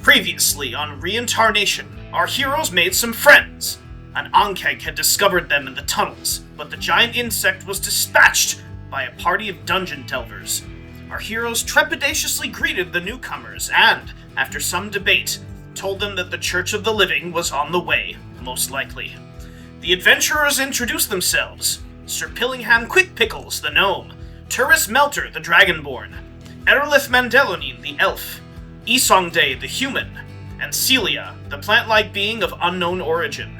Previously on Reintarnation, our heroes made some friends. An Ankeg had discovered them in the tunnels, but the giant insect was dispatched by a party of dungeon delvers. Our heroes trepidatiously greeted the newcomers and, after some debate, told them that the Church of the Living was on the way, most likely. The adventurers introduced themselves: Sir Pillingham Quickpickles, the gnome; Turris Melter, the dragonborn; Erlith Mandelonine, the elf; Isongde, the human; and Celia, the plant-like being of unknown origin.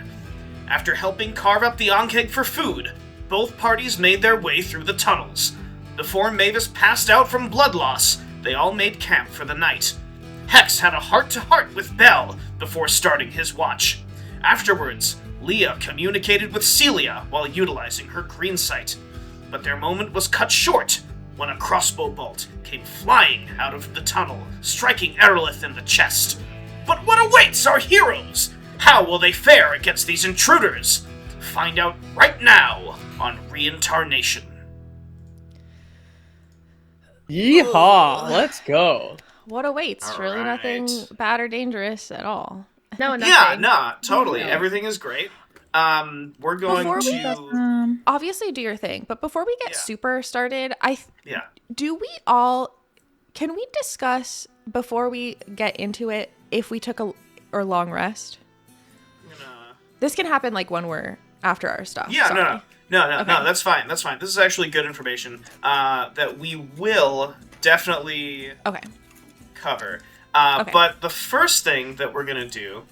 After helping carve up the Ankeg for food, both parties made their way through the tunnels. Before Mavis passed out from blood loss, they all made camp for the night. Hex had a heart-to-heart with Belle before starting his watch. Afterwards, Leah communicated with Celia while utilizing her green sight. But their moment was cut short when a crossbow bolt came flying out of the tunnel, striking Erlith in the chest. But what awaits our heroes? How will they fare against these intruders? Find out right now on Reintarnation. Yeehaw! Let's go. What awaits? All Really right. nothing bad or dangerous at all. No, nothing. Yeah, no, totally. No. Everything is great. We're going Before we to... Obviously do your thing, but before we get Yeah. super started, Yeah. can we discuss before we get into it if we took a long rest? I'm gonna... This can happen like when we're after our stuff. Yeah, Sorry. no, Okay. that's fine. This is actually good information that we will definitely Okay. cover. Okay. But the first thing that we're going to do,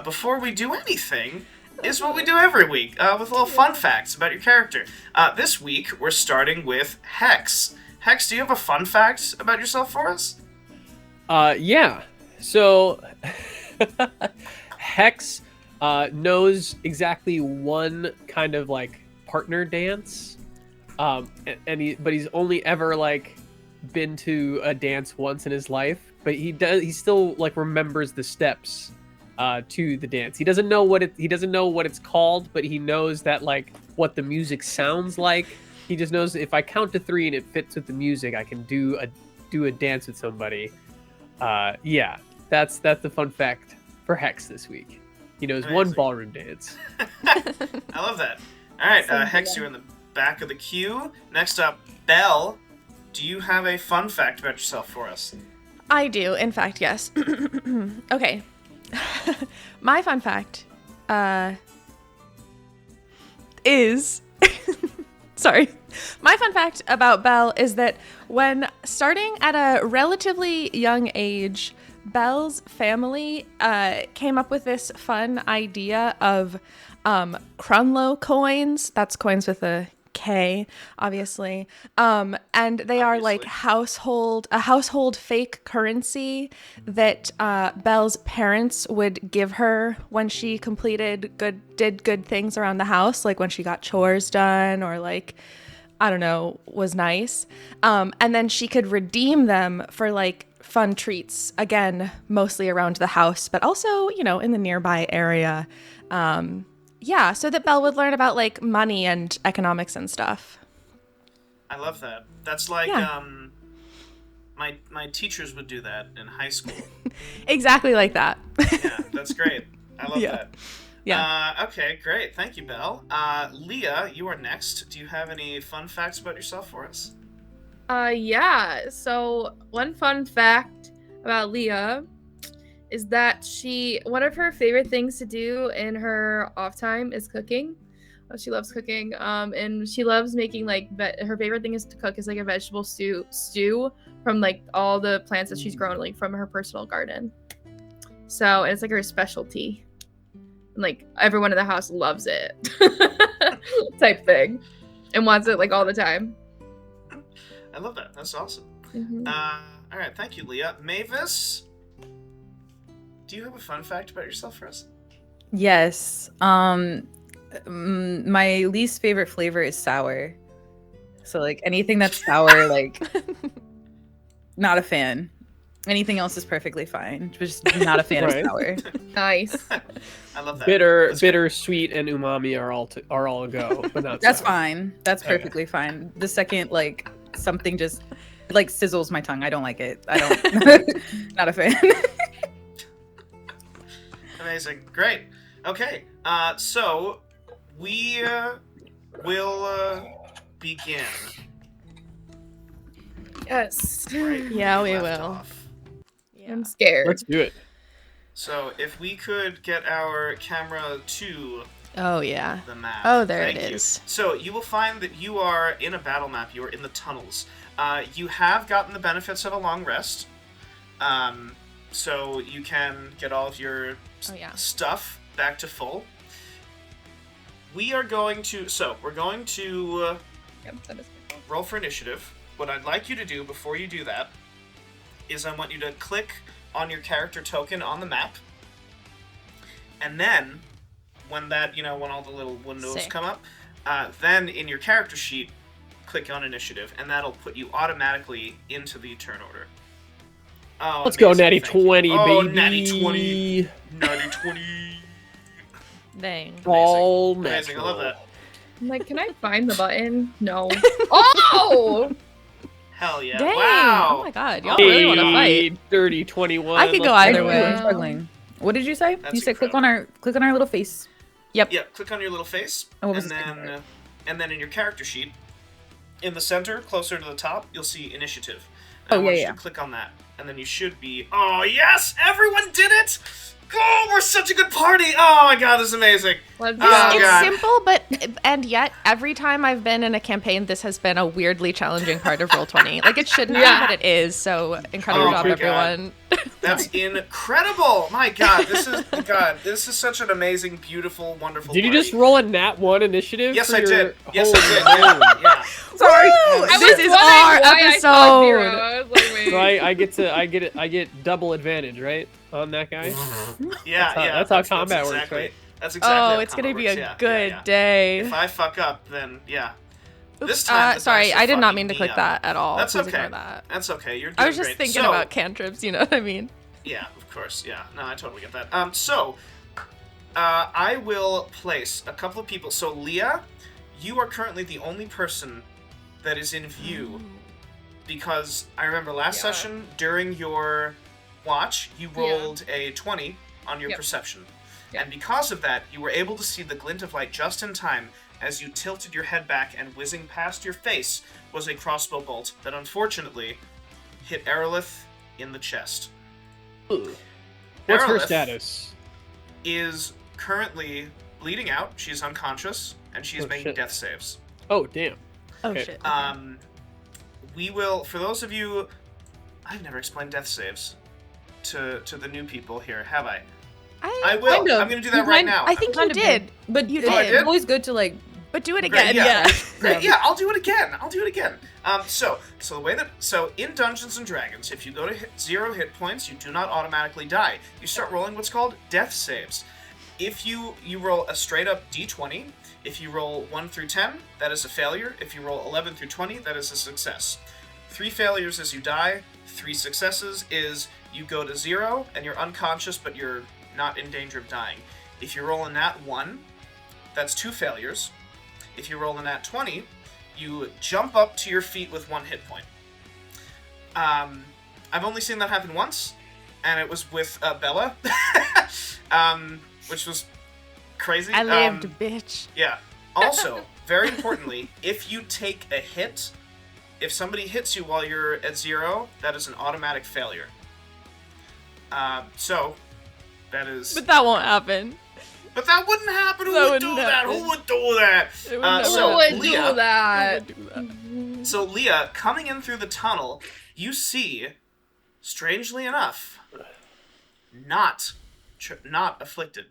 before we do anything, is what we do every week, with little fun facts about your character. This week, we're starting with Hex. Hex, do you have a fun fact about yourself for us? Yeah. So, Hex knows exactly one kind of like partner dance, but he's only ever like been to a dance once in his life. But he still like remembers the steps to the dance. He doesn't know what it's called, but he knows that like what the music sounds like. He just knows if I count to 3 and it fits with the music, I can do a dance with somebody. Yeah, that's the fun fact for Hex this week. He knows one Amazing. ballroom dance. I love that. All right, Hex, you're in the back of the queue. Next up, Belle. Do you have a fun fact about yourself for us? I do, in fact, yes. Okay. My fun fact is... Sorry. My fun fact about Belle is that when starting at a relatively young age, Belle's family came up with this fun idea of Crunlow coins. That's coins with a K, obviously. And they are like a household fake currency that Belle's parents would give her when she did good things around the house, like when she got chores done or like, I don't know, was nice. And then she could redeem them for like fun treats, again, mostly around the house, but also, in the nearby area. Yeah, so that Belle would learn about like money and economics and stuff. I love that. That's like, Yeah. my teachers would do that in high school. Exactly like that. Yeah, that's great. I love Yeah. that. Yeah. Okay, great. Thank you, Belle. Leah, you are next. Do you have any fun facts about yourself for us? Yeah. So one fun fact about Leah is that one of her favorite things to do in her off time is cooking. She loves cooking. And she loves making like her favorite thing is to cook is like a vegetable stew from like all the plants that she's grown like from her personal garden. So it's like her specialty. And like everyone in the house loves it. Type thing. And wants it like all the time. I love that. That's awesome. Mm-hmm. All right, thank you, Leah. Mavis, do you have a fun fact about yourself for us? Yes. My least favorite flavor is sour. So like anything that's sour, like not a fan. Anything else is perfectly fine. Just not a fan Right. of sour. Nice. I love that. Bitter, sweet, and umami are all a go, but not That's sour. fine. That's Okay. perfectly fine. The second like something just like sizzles my tongue, I don't like it. I don't. Not a fan. Amazing. Great. Okay. So we will begin. Yes. Right Yeah, where we left will. off. I'm scared. Let's do it. So if we could get our camera to Oh yeah. the map. Oh, there Thank it you. is. So you will find that you are in a battle map. You are in the tunnels. You have gotten the benefits of a long rest. So you can get all of your Oh yeah. stuff back to full. We are going to... So, we're going to Yep, that is good. roll for initiative. What I'd like you to do before you do that is I want you to click on your character token on the map. And then, when that, when all the little windows Sick. come up, then in your character sheet, click on initiative, and that'll put you automatically into the turn order. Oh, Let's go, amazing, natty thank you. 20, Oh, baby. natty 20. Natty 20. Dang. All Amazing, I love that. I'm like, can I find the button? No. Oh! Hell yeah. Dang. Wow. Oh my god. Y'all really want to fight. 30, 21. I could go let's either I'm way. struggling. What did you say? That's you said incredible. click on our little face. Yeah, click on your little face, And what was and the second then and then in your character sheet, in the center, closer to the top, you'll see initiative. And Oh, I want yeah, you yeah. to click on that, and then you should be. Oh yes, everyone did it! Oh, we're such a good party! Oh my god, this is amazing. Let's Oh, go. It's God. simple, and yet every time I've been in a campaign, this has been a weirdly challenging part of Roll20. Like it shouldn't Yeah. be, but it is. So incredible Oh job, my God. everyone. That's incredible! My god, this is such an amazing, beautiful, wonderful. Did you party. just roll a nat 1 initiative? Yes, for I your- did. Yes, I Holy did. moly. Yeah. Sorry. I This was is wondering our why I saw zero. episode. I was like, wait. So I get double advantage, right? On that guy? Yeah, That's how combat works, exactly, right? That's exactly. Oh, how it's gonna combat be works. a Yeah, good yeah. day. If I fuck up, then yeah. Oops, This time, the sorry, dice are I did not fucking mean to me click up. that at all. That's Please okay. ignore that. That's okay. You're doing I was just great. thinking So- about cantrips. You know what I mean? Yeah, of course. Yeah. No, I totally get that. So, I will place a couple of people. So, Leah, you are currently the only person that is in view because I remember last Yeah. session during your watch, you rolled a 20 on your Yep. perception. Yep. And because of that, you were able to see the glint of light just in time as you tilted your head back and whizzing past your face was a crossbow bolt that unfortunately hit Aerolith in the chest. Ooh. What's her Aerolith status? is currently bleeding out. She's unconscious, and she's Oh, making shit. death saves. Oh, damn. Oh Okay. shit. We will, for those of you, I've never explained death saves to the new people here, have I? I will. Kind of. I'm going to do that You right kind- now. I think you Kind of did, But You it's did. always good to like. but do it Great, again. yeah. Yeah. Yeah, I'll do it again. So the way that in Dungeons and Dragons, if you go to 0 hit points, you do not automatically die. You start rolling what's called death saves. If you roll a straight up d20, if you roll 1 through 10, that is a failure. If you roll 11 through 20, that is a success. 3 failures is you die. 3 successes is you go to 0 and you're unconscious, but you're not in danger of dying. If you roll a nat 1, that's 2 failures. If you roll a nat 20, you jump up to your feet with 1 hit point. I've only seen that happen once, and it was with Bella, which was crazy. I lived, bitch. Yeah. Also, very importantly, if you take a hit, if somebody hits you while you're at 0, that is an automatic failure. So, that is... But that won't happen. But that wouldn't happen. Who That would do wouldn't that? happen. Who would do that? It would never so, Who would Leah, do that? do that. So, Leah, coming in through the tunnel, you see, strangely enough, not afflicted.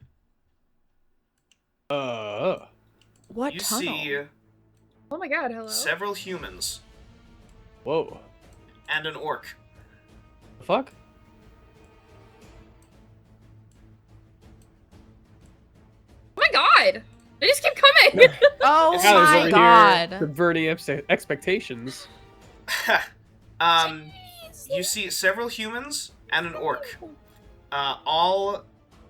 What You tunnel? see Oh my god, hello. several humans Whoa. and an orc. The fuck? Oh my god! They just keep coming! Oh It's Tyler's my over god. here subverting expectations. You see several humans and an orc, all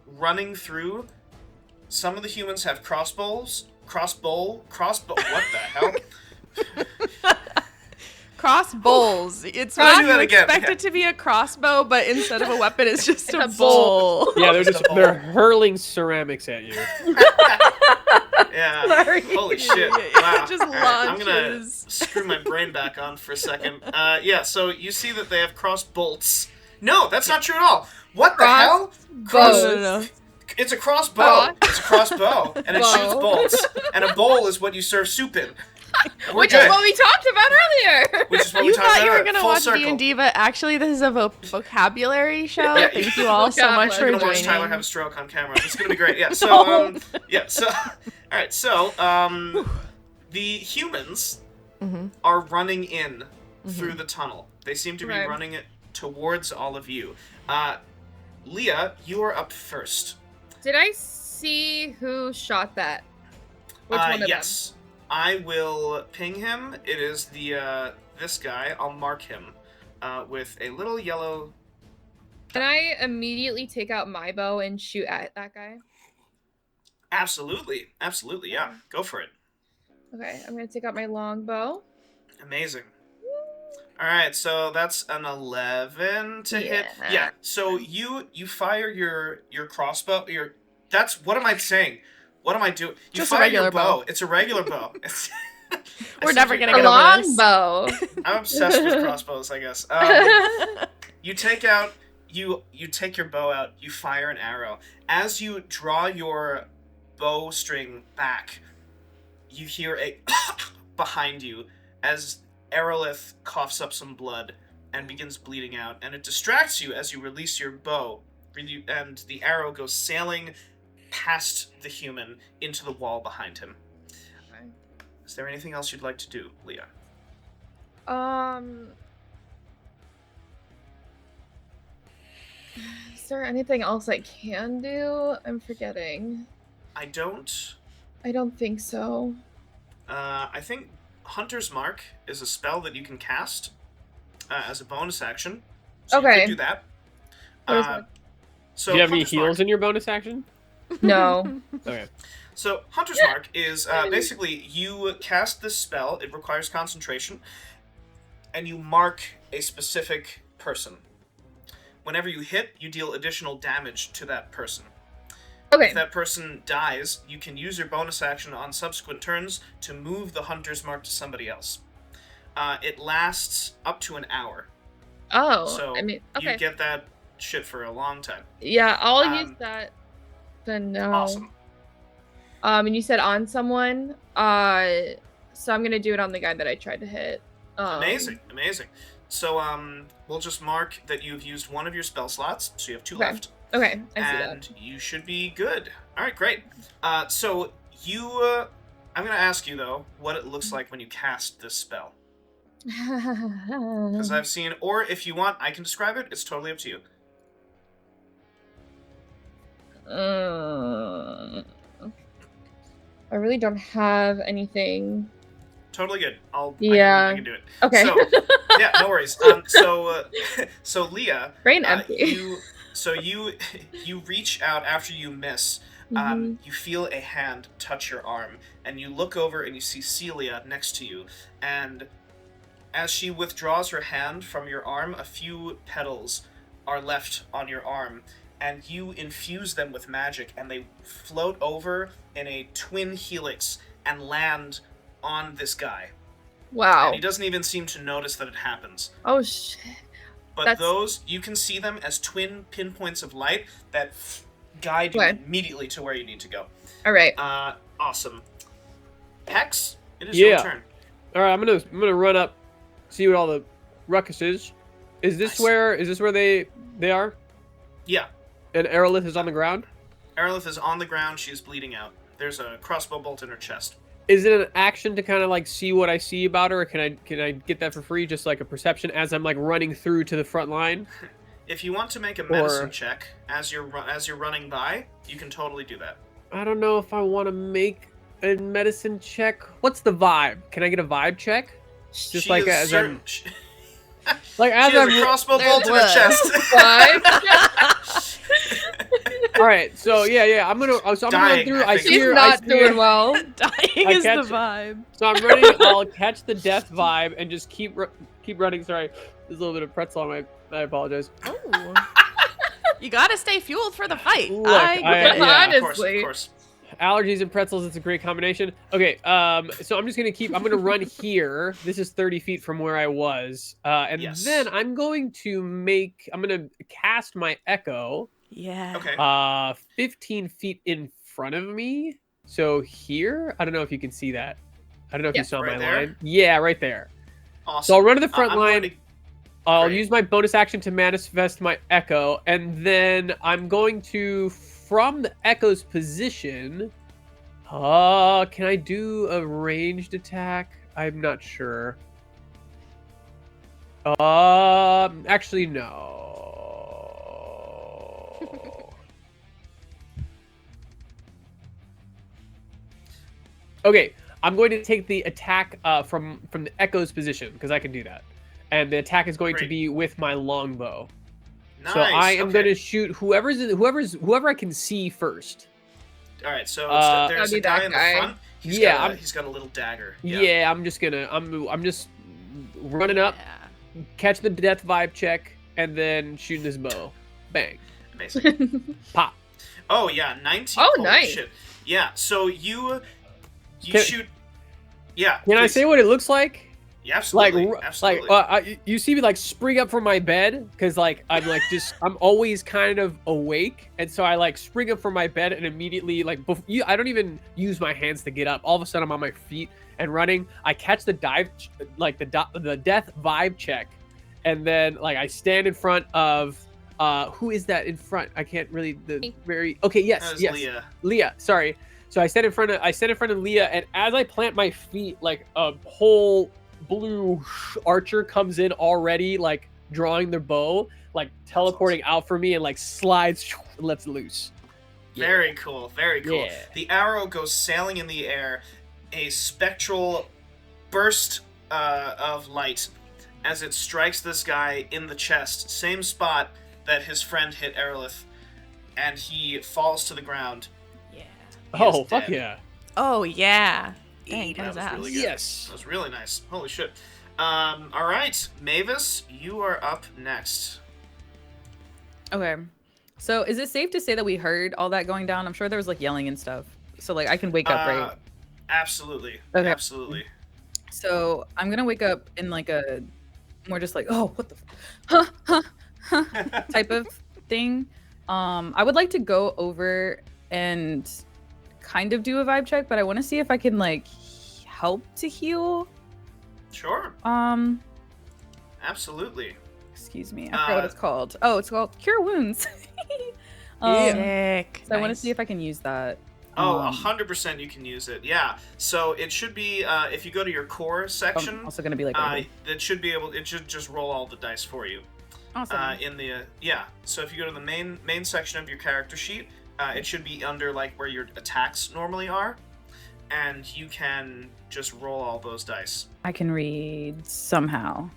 running through. Some of the humans have crossbows. Crossbow. What the hell? Crossbows. It's Let's when do you that again. expect Yeah. it to be a crossbow, but instead of a weapon, it's just a a bowl. bowl. Yeah, Just a bowl. they're hurling ceramics at you. Yeah. Sorry. Holy shit. It Wow. just All right, I'm gonna launches. screw my brain back on for a second. Yeah, so you see that they have cross bolts. No, that's not true at all. What the hell? Cross. No. It's a crossbow. Bow. It's a crossbow, and it Bow. shoots bolts. And a bowl is what you serve soup in. We're Which good. is what we talked about earlier. Which is what You we talked thought about. you were earlier. gonna Full watch circle. D&D, but actually this is a vocabulary show. Yeah, Thank you all so much We're for gonna watch joining. Tyler have a stroke on camera. It's gonna be great. Yeah. So, No. all right. So, the humans Mhm. are running in through the tunnel. They seem to be Right. running it towards all of you. Leah, you are up first. Did I see who shot that? Which one of Yes. I will ping him. It is the this guy. I'll mark him with a little yellow. them? Can I immediately take out my bow and shoot at that guy? Absolutely, absolutely. Yeah, go for it. Okay, I'm gonna take out my longbow. Amazing. All right, so that's an 11 to hit. Yeah. Yeah. So you fire your crossbow. That's what am I saying? What am I doing? You Just a fire regular your bow. bow. It's a regular bow. We're never gonna A get over this. longbow. I'm obsessed with crossbows, I guess. You take your bow out, you fire an arrow. As you draw your bowstring back, you hear a behind you as Aerolith coughs up some blood and begins bleeding out, and it distracts you as you release your bow, and the arrow goes sailing past the human into the wall behind him. Is there anything else you'd like to do, Leah? Is there anything else I can do? I'm forgetting. I don't. I don't think so. I think Hunter's Mark is a spell that you can cast as a bonus action. So you Okay. could do that. What is that? So Do you have any Hunter's Mark- heals in your bonus action? No. Okay. So Hunter's Mark is basically you cast this spell. It requires concentration, and you mark a specific person. Whenever you hit, you deal additional damage to that person. Okay. If that person dies, you can use your bonus action on subsequent turns to move the Hunter's Mark to somebody else. It lasts up to an hour, Oh, so I mean, okay. you get that shit for a long time. Yeah, I'll use Um, that. Then no. Awesome. And you said on someone. So I'm gonna do it on the guy that I tried to hit. Amazing. So we'll just mark that you've used one of your spell slots, so you have two Okay. left. Okay, I see that. And you should be good. All right, great. So you, I'm gonna ask you though, what it looks like when you cast this spell, because I've seen, or if you want, I can describe it. It's totally up to you. I really don't have anything. Totally good. Yeah. I can do it. Okay. So, yeah, no worries. So Leah, Brain empty. you reach out after you miss. You feel a hand touch your arm, and you look over and you see Celia next to you. And as she withdraws her hand from your arm, a few petals are left on your arm, and you infuse them with magic, and they float over in a twin helix and land on this guy. Wow. And he doesn't even seem to notice that it happens. Oh shit. But That's- those, you can see them as twin pinpoints of light that guide you Okay. immediately to where you need to go. All right. Awesome. Hex, it is your Yeah. turn. All right, I'm gonna run up, see what all the ruckus is. Is this Nice. where they are? Yeah. And Aerolith is on the ground. Aerolith is on the ground. She's bleeding out. There's a crossbow bolt in her chest. Is it an action to kind of like see what I see about her, or can I get that for free, just like a perception as I'm like running through to the front line? If you want to make a medicine Or- check as you're running by, you can totally do that. I don't know if I want to make a medicine check. What's the vibe? Can I get a vibe check? Just She like is as certain- I'm she like as has I'm a crossbow There's bolt in her blood. chest. Five. All right, so yeah, I'm gonna run Dying, through. I I think. see She's her. not I see her. doing well. Dying I is the catch it. vibe. So I'm running. I'll catch the death vibe and just keep running. Sorry, there's a little bit of pretzel on my. I apologize. Oh. You gotta stay fueled for the fight. Look, I I- get it. yeah, Of course, of Honestly. course. Allergies and pretzels. It's a great combination. Okay, so I'm just gonna keep. I'm gonna run here. This is 30 feet from where I was, and Yes. then I'm going to make. I'm gonna cast my echo. Yeah. Okay. 15 feet in front of me. So here, I don't know if you can see that. I don't know if you Yeah, saw right my there? line. Yeah, right there. Awesome. So I'll run to the front I'm line. going to- I'll Great. use my bonus action to manifest my echo, and then I'm going to, from the echo's position, can I do a ranged attack? I'm not sure. Actually, no. Okay, I'm going to take the attack from the echo's position because I can do that, and the attack is going to Great. be with my longbow. Nice. So I am okay. going to shoot whoever I can see first. All right. So That'd there's a be guy that in the guy. front. Yeah, He's got a little dagger. Yeah, I'm just running up, catch the death vibe check, and then shooting this bow. Bang, Amazing. pop. Oh yeah, 19. Oh, Holy nice. Shit. Yeah. So you Can- shoot. Yeah. Can I please. say what it looks like? Yeah, absolutely. Like, absolutely. you see me like spring up from my bed because like I'm like just I'm always kind of awake, and so I like spring up from my bed and immediately like I don't even use my hands to get up. All of a sudden I'm on my feet and running. I catch the the death vibe check, and then like I stand in front of who is that in front? I can't really okay. Yes, That was yes, Leah. Leah. Sorry. So I stand in front of Leah, and as I plant my feet, like a whole blue archer comes in already, like drawing their bow, like teleporting out for me, and like slides, lets loose. Very cool. Very cool. Yeah. The arrow goes sailing in the air, a spectral burst of light as it strikes this guy in the chest, same spot that his friend hit Aerolith, and he falls to the ground. Yeah. He is Oh fuck dead. yeah! Oh yeah. Dang, That what was was that? really good. Yes. That was really nice. Holy shit. All right, Mavis, you are up next. Okay. So is it safe to say that we heard all that going down? I'm sure there was like yelling and stuff. So like I can wake up, right? Absolutely. Okay. Absolutely. So I'm gonna wake up in like a more just like, oh, what the huh, huh, huh, type of thing. I would like to go over and kind of do a vibe check, but I want to see if I can like help to heal. Sure. Absolutely. Excuse me, I forgot what it's called. Oh, it's called Cure Wounds. Yeah. Sick. So I want to Nice. see if I can use that. Oh, Um, 100% you can use it. Yeah. So it should be, if you go to your core section, I'm also gonna be like, right here. it should be able, it should just roll all the dice for you. Awesome. In the, yeah. So if you go to the main section of your character sheet, it should be under like where your attacks normally are, and you can just roll all those dice. I can read somehow.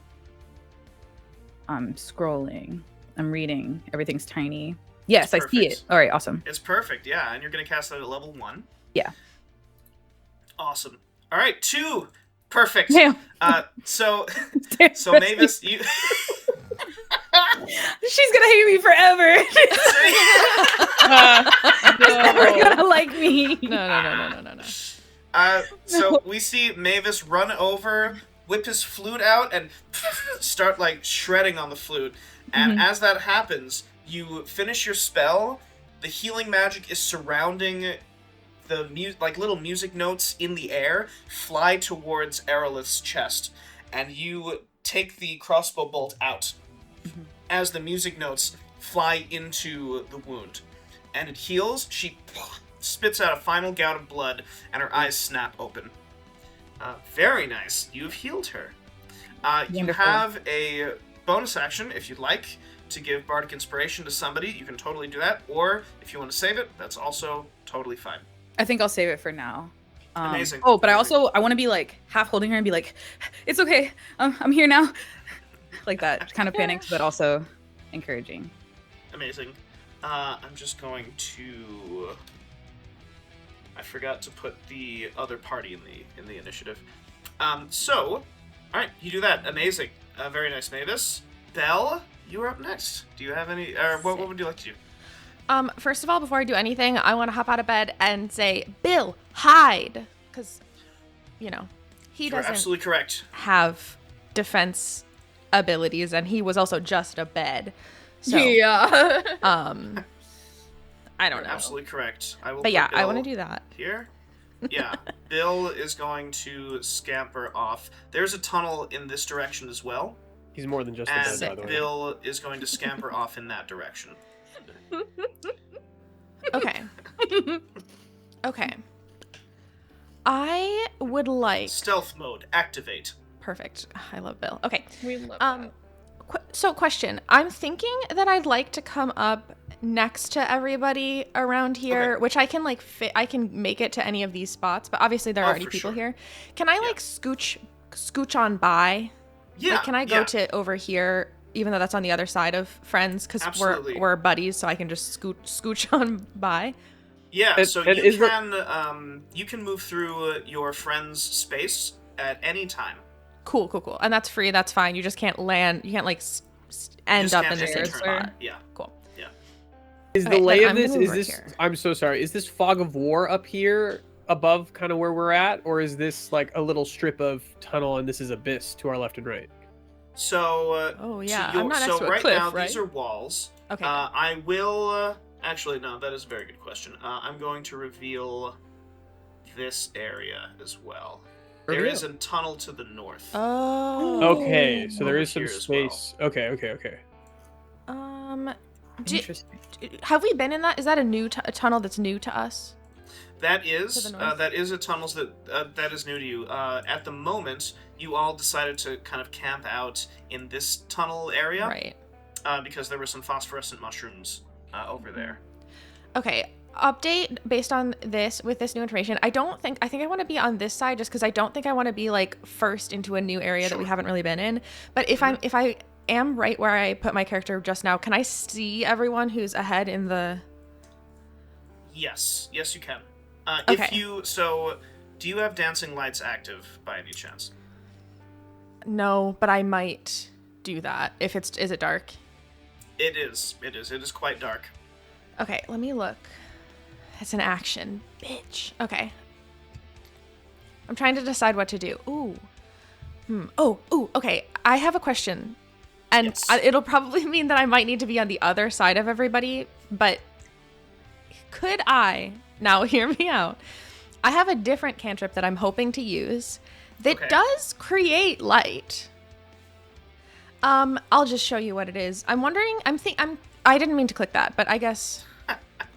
I'm scrolling. I'm reading. Everything's tiny. Yes, I It's see it. perfect. All right, awesome. It's perfect, yeah. And you're gonna cast that at level 1. Yeah. Awesome. All right, 2. Perfect. Damn. So Damn. Mavis, you. She's gonna hate me forever. She's never gonna like me. No. So we see Mavis run over, whip his flute out, and start like shredding on the flute. And as that happens, you finish your spell. The healing magic is surrounding the like little music notes in the air fly towards Aerolith's chest, and you take the crossbow bolt out as the music notes fly into the wound, and it heals. She spits out a final gout of blood, and her eyes snap open. Very nice. You've healed her. You Wonderful. have a bonus action if you'd like to give bardic inspiration to somebody. You can totally do that, or if you want to save it, that's also totally fine. I think I'll save it for now. Amazing. Oh, but I Amazing. also I want to be like half holding her and be like, "It's okay, I'm here now," like that, kind of panicked, but also encouraging. Amazing. I'm just going to. I forgot to put the other party in the initiative. So, all right, you do that. Amazing. Very nice, Mavis. Belle, you are up next. Do you have any? Or what would you like to do? First of all, before I do anything, I want to hop out of bed and say, Bill, hide, because, he You're doesn't absolutely correct. have defense abilities, and he was also just a bed. So, Yeah. I don't You're know. absolutely correct. I will. But put yeah, I want to Bill do that. here. Yeah, Bill is going to scamper off. There's a tunnel in this direction as well, He's more than just a and bed, by the way. Bill is going to scamper off in that direction. Okay. Okay. I would like. Stealth mode activate. Perfect. I love Bill. Okay. We love So question. I'm thinking that I'd like to come up next to everybody around here, Okay. which I can fit. I can make it to any of these spots, but obviously there are already for people sure. here. Can I scooch on by? Yeah. Like, can I go to over here, even though that's on the other side of friends? Because Absolutely. we're buddies, so I can just scooch on by. Yeah, And- so and you is there- you can move through your friend's space at any time. Cool. And that's free. That's fine. You just can't land. You can't end just up can't in the just same turn. spot. Yeah. Cool. Is Okay, the lay then of I'm this, gonna is move this, over here. I'm so sorry, is this fog of war up here above kind of where we're at? Or is this like a little strip of tunnel and this is abyss to our left and right? So Oh, to yeah. your- I'm not next so to a right cliff, now right? these are walls. Okay. I will actually no, that is a very good question. I'm going to reveal this area as well. There Reveal. is a tunnel to the north. Oh. Okay, so there Over is some here as well. space. Okay. Interesting. Have we been in that? Is that a new a tunnel that's new to us? That To is the north? that is a tunnel that is new to you. At the moment, you all decided to kind of camp out in this tunnel area, Right. Because there were some phosphorescent mushrooms over there. Okay. Update based on this with this new information. I think I want to be on this side just because I don't think I want to be first into a new area that we Sure. haven't really been in. But if I am right where I put my character just now, can I see everyone who's ahead in the? Yes, you can. Okay. Do you have dancing lights active by any chance? No, but I might do that if is it dark? It is. It is quite dark. Okay, let me look. It's an action, bitch. Okay. I'm trying to decide what to do. Ooh. Oh, okay. I have a question. And Yes. it'll probably mean that I might need to be on the other side of everybody, but could I, now hear me out, I have a different cantrip that I'm hoping to use that Okay. does create light. I'll just show you what it is. I'm wondering, I didn't mean to click that, but I guess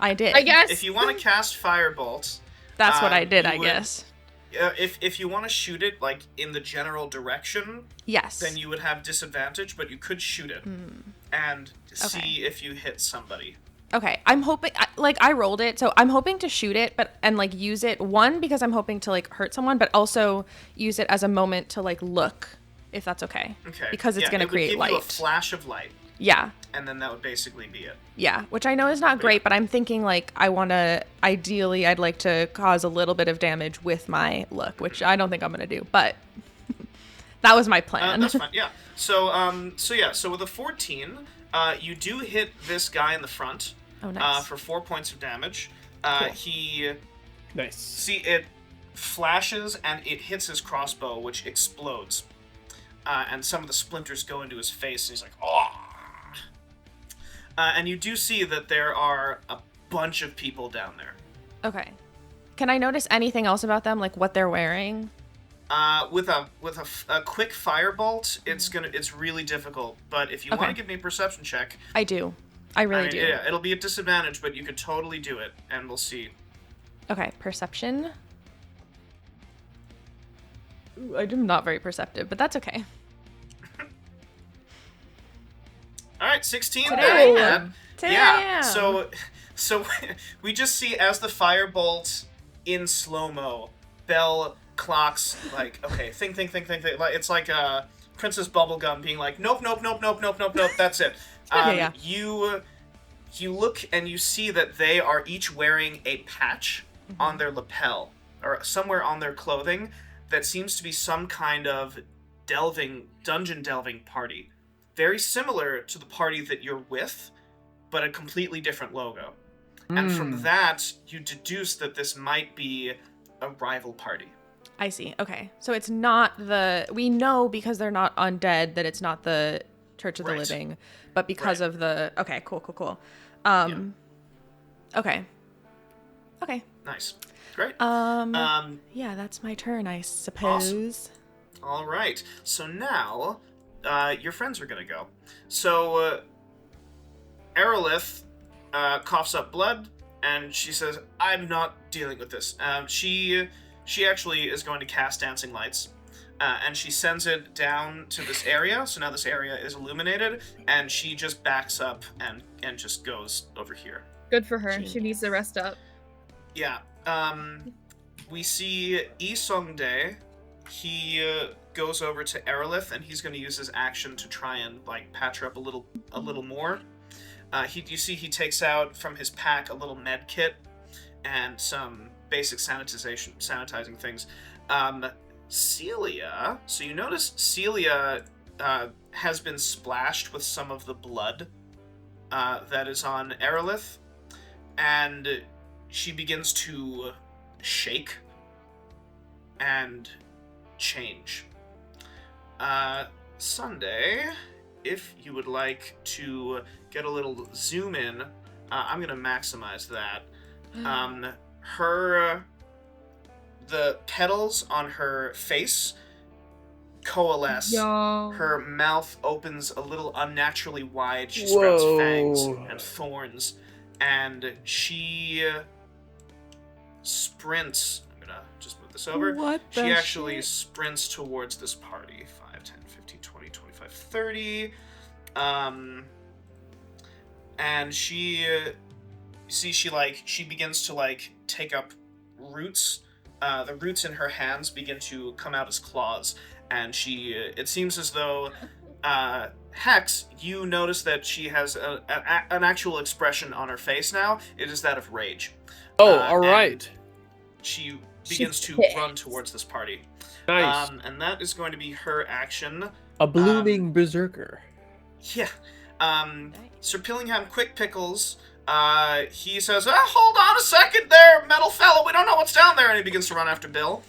I did. I guess. If you want to cast Firebolt, That's what I did, you I would- guess. if you want to shoot it in the general direction, Yes. then you would have disadvantage, but you could shoot it and see if you hit somebody. Okay, I'm hoping I rolled it, so I'm hoping to shoot it, and use it because I'm hoping to hurt someone, but also use it as a moment to look, if that's okay. Okay. Because it's Yeah, gonna it would create give light. you a flash of light, Yeah, and then that would basically be it. yeah, which I know is not great, but I'm thinking ideally I'd like to cause a little bit of damage with my look, which I don't think I'm gonna do, but that was my plan. That's fine. Yeah. So with a 14, you do hit this guy in the front. Oh, nice. For 4 points of damage. Cool. He Nice. it flashes and it hits his crossbow, which explodes. And some of the splinters go into his face, and he's like, "Oh!" And you do see that there are a bunch of people down there. Okay. Can I notice anything else about them, what they're wearing? With a quick firebolt, it's really difficult. But if you want Okay. to give me a perception check, I do. I really do. Yeah, it'll be a disadvantage, but you could totally do it, and we'll see. Okay, perception. Ooh, I'm not very perceptive, but that's okay. All right, 16. Today that I ain't am. bad. Today Yeah. I am. So we just see as the firebolt in slow mo, Belle clocks okay, think. It's like Princess Bubblegum being like, nope. That's it. Yeah. You you look and you see that they are each wearing a patch on their lapel, or somewhere on their clothing, that seems to be some kind of dungeon delving party. Very similar to the party that you're with, but a completely different logo. And from that, you deduce that this might be a rival party. I see. Okay. So it's not we know because they're not undead that it's not the Church of the Living, but because of the, okay, cool. Okay. Nice. Great. Yeah, that's my turn, I suppose. Awesome. All right. So now, your friends are going to go. So, Aerolith coughs up blood, and she says, I'm not dealing with this. She actually is going to cast Dancing Lights, and she sends it down to this area. So now this area is illuminated, and she just backs up and just goes over here. Good for her. She needs to rest up. Yeah. We see Yi Sung-dae. He goes over to Aerolith, and he's going to use his action to try and patch her up a little more. You see he takes out from his pack a little med kit and some basic sanitizing things. Celia, so you notice Celia has been splashed with some of the blood that is on Aerolith, and she begins to shake and change. Sunday, if you would like to get a little zoom in, I'm going to maximize that. The petals on her face coalesce. Yo. Her mouth opens a little unnaturally wide. She sprouts fangs and thorns. And she sprints. I'm going to just move this over. What she the actually shit? Sprints towards this party. 5, 10, 15, 20, 25, 30. And she begins to take up roots. The roots in her hands begin to come out as claws, and it seems as though Hex, you notice that she has an actual expression on her face now. It is that of rage. All right. She begins to run towards this party. Nice. And that is going to be her action. A blooming berserker. Yeah. Sir Pillingham Quick Pickles, he says, hold on a second there, metal fellow, we don't know what's down there, and he begins to run after Bill.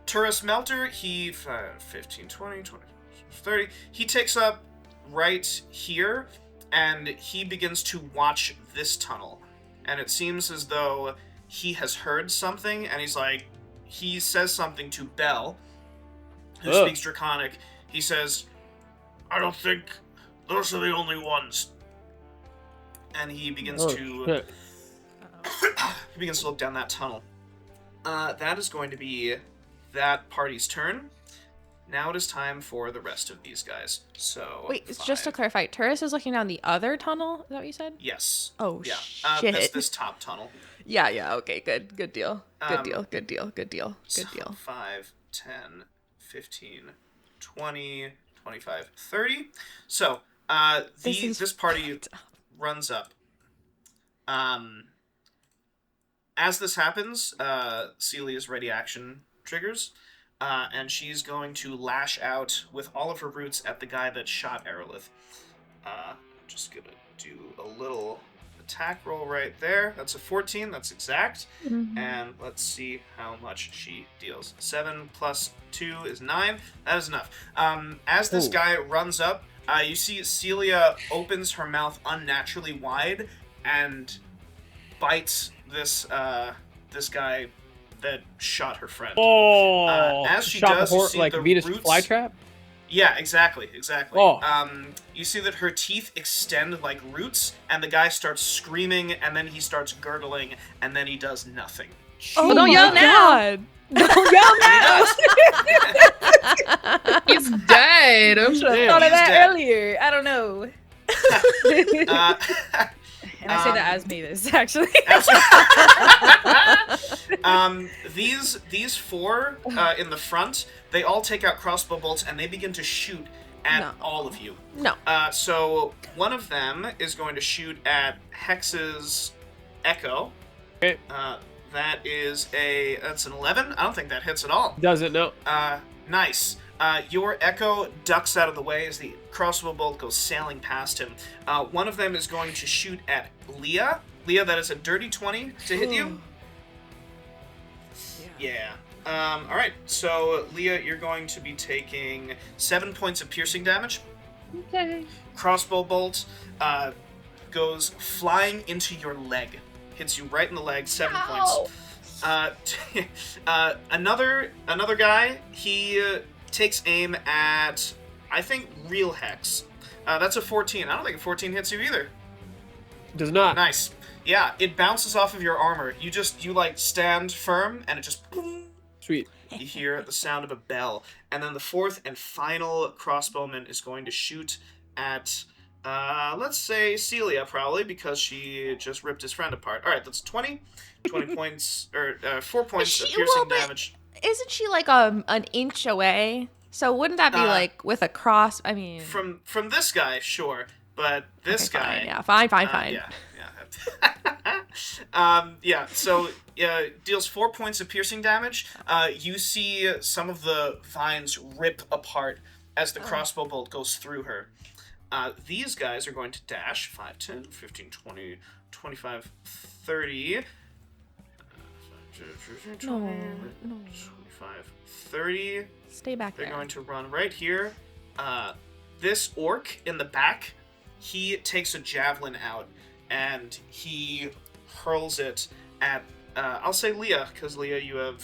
Tourist Melter, he, 15, 20, 20, 30, he takes up right here, and he begins to watch this tunnel. And it seems as though he has heard something, and he says something to Bell, who speaks Draconic. He says, I don't think those are the only ones. And he begins to look down that tunnel. That is going to be that party's turn. Now it is time for the rest of these guys. So wait, just to clarify, Turris is looking down the other tunnel. Is that what you said? Yes. Oh yeah. shit. This top tunnel. Yeah. Okay. Good deal. Good deal. 5, 10, 15, 20, 25, 30. So this party runs up. As this happens, Celia's ready action triggers, and she's going to lash out with all of her roots at the guy that shot Aerolith. I'm just gonna do a little attack roll right there. That's a 14, that's exact. Mm-hmm. And let's see how much she deals. 7 plus 2 is 9. That is enough. As this guy runs up, you see Celia opens her mouth unnaturally wide and bites this guy that shot her friend. As she does, you see the Venus roots... flytrap? Yeah, exactly. Oh. You see that her teeth extend like roots, and the guy starts screaming, and then he starts gurgling, and then he does nothing. Oh, don't yell now! Don't yell now! He's dead. I should have thought of that earlier. I don't know. And I say that as Mavis, actually. These four in the front, they all take out crossbow bolts and they begin to shoot at No. all of you. No. So one of them is going to shoot at Hex's Echo. Okay. That's an 11. I don't think that hits at all. Doesn't know. Nice. Your Echo ducks out of the way as the crossbow bolt goes sailing past him. One of them is going to shoot at Leah. Leah, that is a dirty 20 to hit you. Yeah. All right. So, Leah, you're going to be taking 7 points of piercing damage. Okay. Crossbow bolt goes flying into your leg. Hits you right in the leg, 7 Ow. points. Another guy, he takes aim at, I think, real Hex. That's a 14. I don't think a 14 hits you either. Does not. Nice. Yeah, it bounces off of your armor. You like stand firm, and it just... Sweet. You hear the sound of a bell. And then the fourth and final crossbowman is going to shoot at, let's say Celia, probably, because she just ripped his friend apart. All right, that's 20 points, or 4 points of piercing damage. Isn't she like an inch away? So wouldn't that be like with a cross? I mean, From this guy, sure, but this okay, guy... Fine, yeah, fine. Yeah. So deals 4 points of piercing damage. You see some of the vines rip apart as the crossbow bolt goes through her. These guys are going to dash 5, 10, 15, 20, 25, 30. 25, 30. Stay back They're there. going to run right here. This orc in the back, he takes a javelin out and he hurls it at, I'll say Leah, because Leah, you have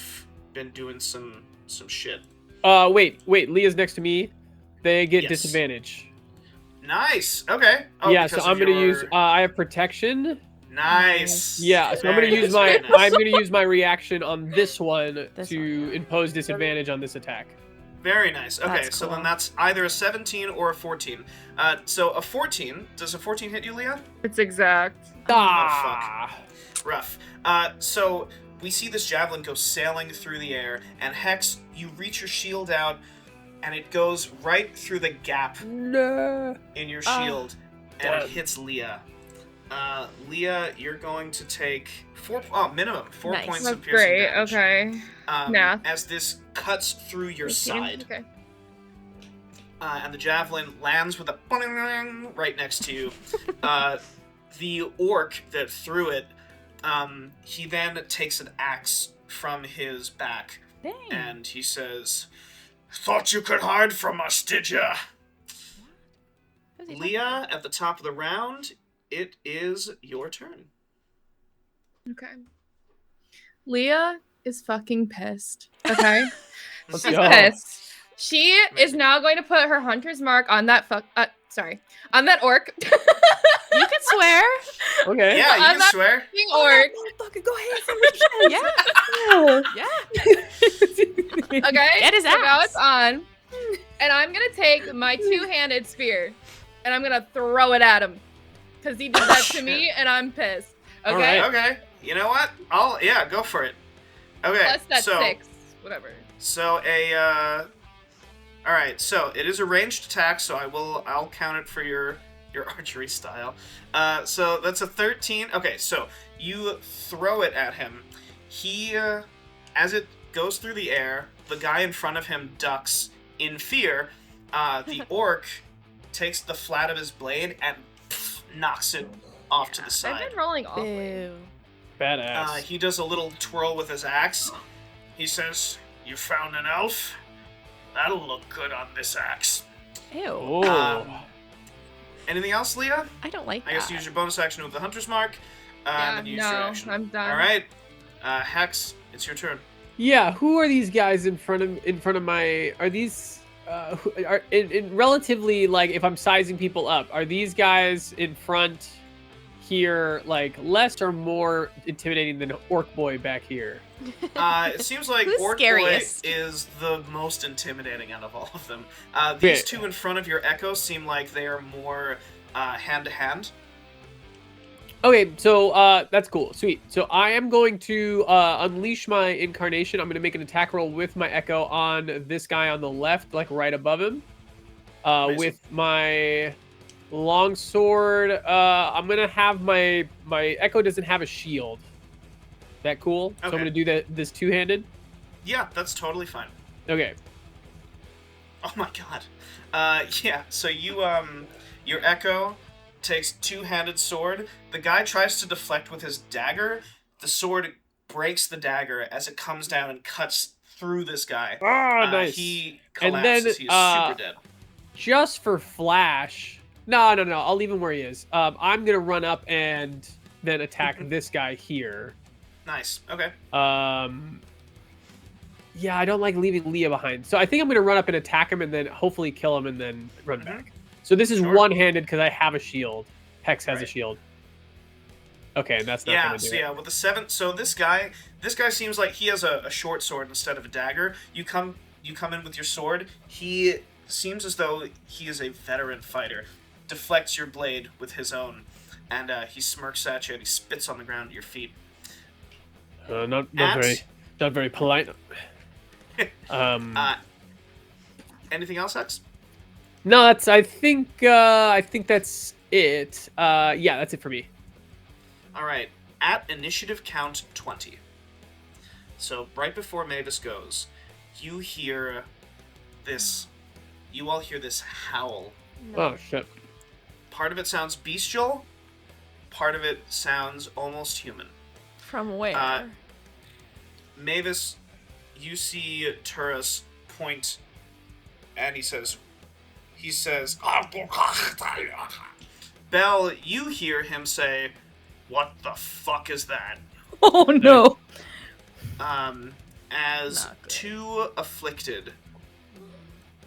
been doing some shit. Wait. Leah's next to me. They get Yes. disadvantage. Nice. Okay. Yeah, so because I'm of gonna your- use. I have protection. Nice. Yeah, so I'm gonna Very use nice, my. very nice. I'm gonna use my reaction on this one This to one, yeah. impose disadvantage on this attack. Very nice. Okay, That's so then cool. that's either a 17 or a 14. So a 14. Does a 14 hit you, Leah? It's exact. Ah. Rough. So we see this javelin go sailing through the air, and Hex, you reach your shield out, and it goes right through the gap No. in your Ah. shield, and it hits Leah. Leah, you're going to take minimum 4 Nice. points That's of piercing great. damage. Okay. Math. As this cuts through your 18? side. Okay. And the javelin lands with a bang right next to you. The orc that threw it, he then takes an axe from his back, Dang. and he says, "Thought you could hide from us, did ya?" What is he Leah, at the top of the round, it is your turn. Okay. Leah is fucking pissed. Okay. Let's She's go. pissed. She is now going to put her hunter's mark on that on that orc. You can swear. Okay. Yeah, you I'm can not- swear. Orc. Motherfucker, go ahead. Yeah. Yeah. Okay. Get his so now ass. it's on. And I'm gonna take my two-handed spear and I'm gonna throw it at him. Because he did that to me and I'm pissed. Okay? All right. Okay. You know what? Go for it. Okay. Plus that's so, 6. Whatever. So all right. So it is a ranged attack. So I'll count it for your archery style. So that's a 13. Okay. So you throw it at him. He, as it goes through the air, the guy in front of him ducks in fear. The orc takes the flat of his blade and knocks it off to the I've side. been rolling awfully. Boo. Badass. He does a little twirl with his axe. He says, "You found an elf? That'll look good on this axe." Ew. Oh. Anything else, Leah? I don't like I guess that. use your bonus action with the hunter's mark. Yeah, and then use no, your action. I'm done. All right, Hex, it's your turn. Yeah, who are these guys in front of my? Are these are in relatively, like, if I'm sizing people up, are these guys in front here like less or more intimidating than Orc Boy back here? It seems like Who's Orc scariest? Boy is the most intimidating out of all of them. These Yeah. two in front of your Echo seem like they are more hand to hand. Okay, so that's cool, sweet. So I am going to unleash my incarnation. I'm going to make an attack roll with my Echo on this guy on the left, like right above him. Amazing. With my longsword, I'm gonna have my Echo doesn't have a shield. That cool? So I'm Okay. gonna do this two-handed. Yeah, that's totally fine. Okay. Oh my god. Yeah, so your Echo takes two-handed sword. The guy tries to deflect with his dagger. The sword breaks the dagger as it comes down and cuts through this guy. Nice. He And collapses. then, He's super dead. Just for Flash. No. I'll leave him where he is. I'm gonna run up and then attack this guy here. Nice. Okay. Yeah, I don't like leaving Leah behind. So I think I'm going to run up and attack him and then hopefully kill him and then run back. So this is Sure. one-handed because I have a shield. Hex has a Right. shield. Okay, and that's not Yeah, going to do so it. yeah, with the 7, so this guy seems like he has a short sword instead of a dagger. You come in with your sword. He seems as though he is a veteran fighter. Deflects your blade with his own, and he smirks at you and he spits on the ground at your feet. Not very polite. Anything else, Hex? No, I think that's it. Yeah, that's it for me. All right, at initiative count 20. So right before Mavis goes, you all hear this howl. Oh shit. Part of it sounds bestial, part of it sounds almost human. From where? Mavis, you see Turris point, and he says, Belle, you hear him say, "What the fuck is that?" Oh no. As Not good. two afflicted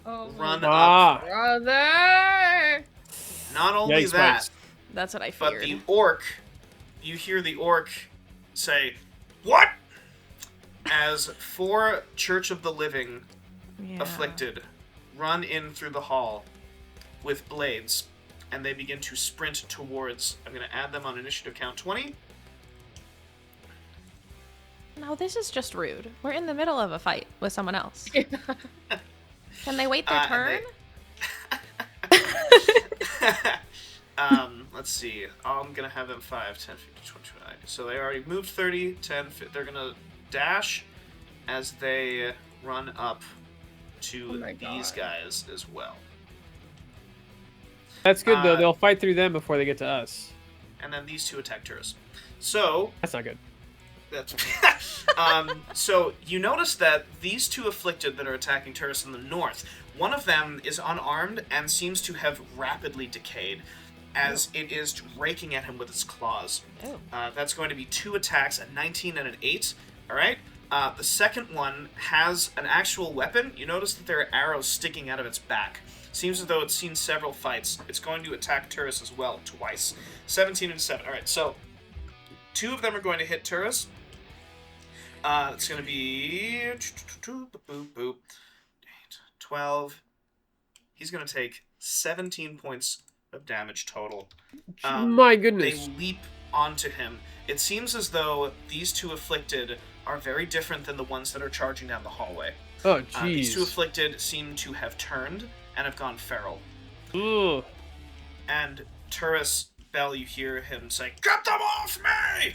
Oh, run up. brother! Not only Yikes, that, Mike's. That's what I but feared. the orc, you hear the orc say, "What?" As 4 Church of the Living Yeah. afflicted run in through the hall with blades, and they begin to sprint towards. I'm going to add them on initiative count 20. No, this is just rude. We're in the middle of a fight with someone else. Can they wait their And turn? Let's see. I'm going to have them 5, 10, 15, 20, 25. So they already moved 30, 10, they're going to dash as they run up to Oh my these God. guys as well. That's good though. Uh, They'll fight through them before they get to us. And then these two attack Turris. So That's not good. that's so you notice that these two afflicted that are attacking Turris in the north, one of them is unarmed and seems to have rapidly decayed as it is raking at him with its claws. Oh. That's going to be 2 attacks, a 19 and an 8. All right. The second one has an actual weapon. You notice that there are arrows sticking out of its back. Seems as though it's seen several fights. It's going to attack Turris as well, twice. 17 and 7. All right, so 2 of them are going to hit Turris. It's going to be 12. He's going to take 17 points of damage total. My They goodness. leap onto him. It seems as though these 2 afflicted are very different than the ones that are charging down the hallway. Oh These 2 jeez. afflicted seem to have turned and have gone feral. Ugh. And Turris, Bell, you hear him say, "Get them off me!"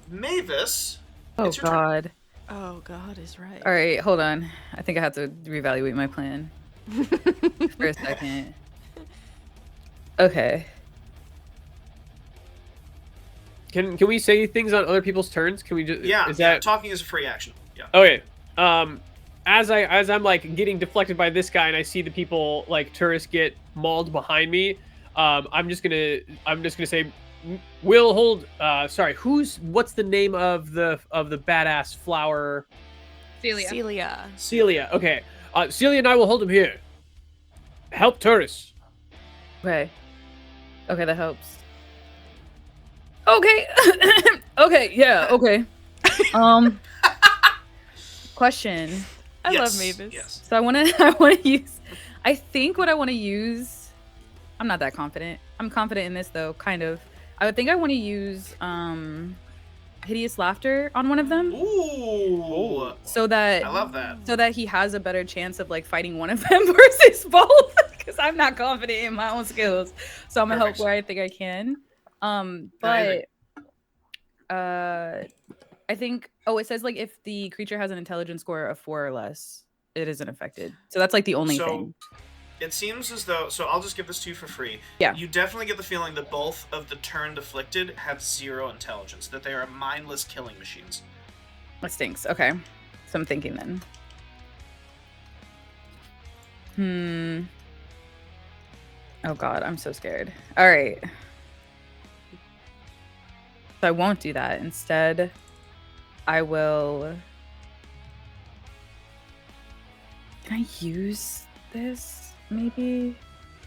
Mavis, Oh it's your turn. god. Oh, God is right. All right, hold on. I think I have to reevaluate my plan for a second. Okay. Can we say things on other people's turns? Can we just? Yeah, Is yeah, that talking is a free action. Yeah. okay? As I'm like getting deflected by this guy, and I see the people like tourists get mauled behind me. I'm just gonna say, we'll hold. Sorry, what's the name of the badass flower? Celia. Celia. Celia. Okay. Celia and I will hold him here. Help tourists. Okay. Okay, that helps. Okay. Okay, yeah, okay. Question. I Yes, love Mavis. Yes. So I wanna use I think what I wanna use I'm not that confident. I'm confident in this though, kind of. I would think I wanna use hideous laughter on one of them, Ooh. so that I love that. so that he has a better chance of like fighting one of them versus both. Because I'm not confident in my own skills, so I'm gonna help Perfect. where I think I can. Amazing. But I think it says like if the creature has an intelligence score of 4 or less, it isn't affected. So that's like the only thing. It seems as though, so I'll just give this to you for free. Yeah. You definitely get the feeling that both of the turned afflicted have 0 intelligence, that they are mindless killing machines. That stinks. Okay, so I'm thinking then. Oh god, I'm so scared. All right. So I won't do that. Instead, I will. Can I use this? Maybe.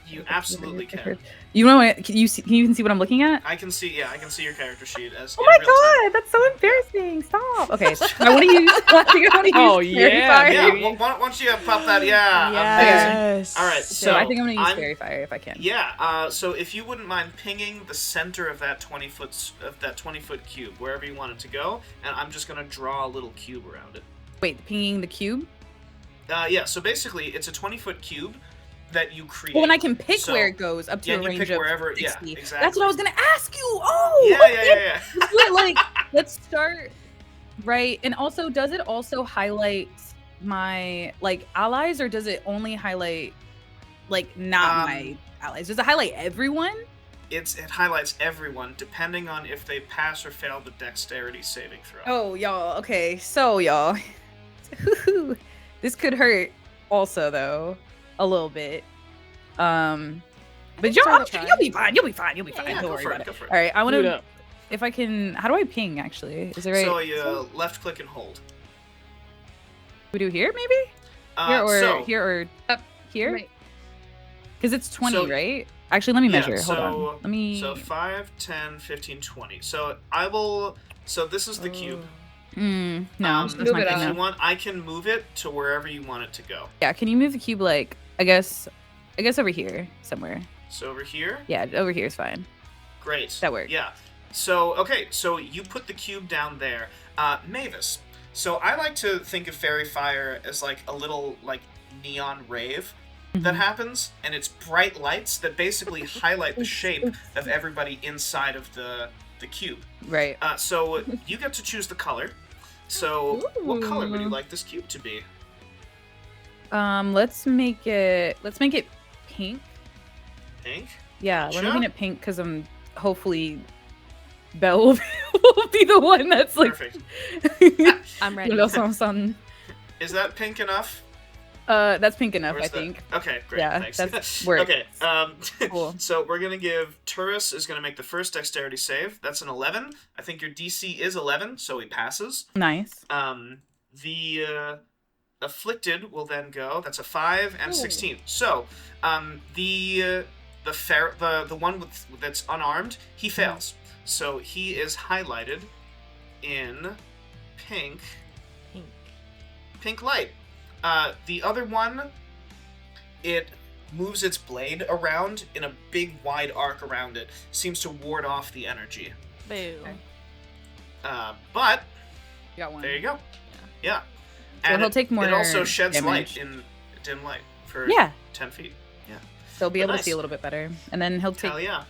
You absolutely can. You know what? Can you even see what I'm looking at? I can see your character sheet as Oh in my real time. god, that's so embarrassing. Stop. Okay, I want to use. I think I want to use. Oh, Fairy yeah, Fire. Yeah, baby. once you pop that, yeah, Yes. amazing. All right, So I think I'm gonna use Fairy Fire if I can. Yeah, so if you wouldn't mind pinging the center of that 20-foot cube, wherever you want it to go, and I'm just gonna draw a little cube around it. Wait, pinging the cube? Yeah, so basically it's a 20-foot cube that you create. Well, and I can pick So- where it goes up to yeah, a you range pick of wherever. 60. Yeah, exactly. That's what I was gonna ask you. Oh, Yeah, yeah. Let's do it, like, let's start right. And also, does it also highlight my like allies, or does it only highlight like not my allies? Does it highlight everyone? It highlights everyone depending on if they pass or fail the dexterity saving throw. Oh, y'all. Okay, so y'all, this could hurt. Also, though, a little bit. But you'll be fine. You'll be fine. You'll be fine. Yeah, Don't go worry for it, about it. go for it. All right, I want Boot to. up. If I can, how do I ping? Actually, is it right? So you left click and hold. We do here maybe? Here or so, here or Up. here? Right. Because it's 20, So- right? Actually, let me yeah, measure. Hold on. Let me. So 5, 10, 15, 20. So I will. So this is the cube. No, that's Move not it good up. If you enough. want, I can move it to wherever you want it to go. Yeah, can you move the cube like I guess over here somewhere? So over here. Yeah, over here is fine. Great. That works. Yeah. So, okay, so you put the cube down there. Mavis. So I like to think of Fairy Fire as like a little like neon rave that happens, and it's bright lights that basically highlight the shape of everybody inside of the cube. Right. So you get to choose the color. So what color would you Ooh. like this cube to be? Let's make it pink. Pink? Yeah, we're Gotcha. making it pink because I'm hopefully Belle will be the one that's like. Perfect. I'm ready. Something. Is that pink enough? That's pink enough, Or I is that- think. Okay, great. Yeah, Thanks. that's works. Okay. Cool. So we're gonna give Turris is gonna make the first dexterity save. That's an 11. I think your DC is 11, so he passes. Nice. The afflicted will then go. That's a 5 and 16. So the one that's unarmed, he fails. So he is highlighted in pink. Pink light. The other one, it moves its blade around in a big wide arc around it. Seems to ward off the energy. Boo. But Got one. there you go. Yeah. So he'll take more It also sheds damage. light in dim light for Yeah. 10 feet. Yeah. They'll be able Nice. to see a little bit better, and then he'll take. Hell yeah.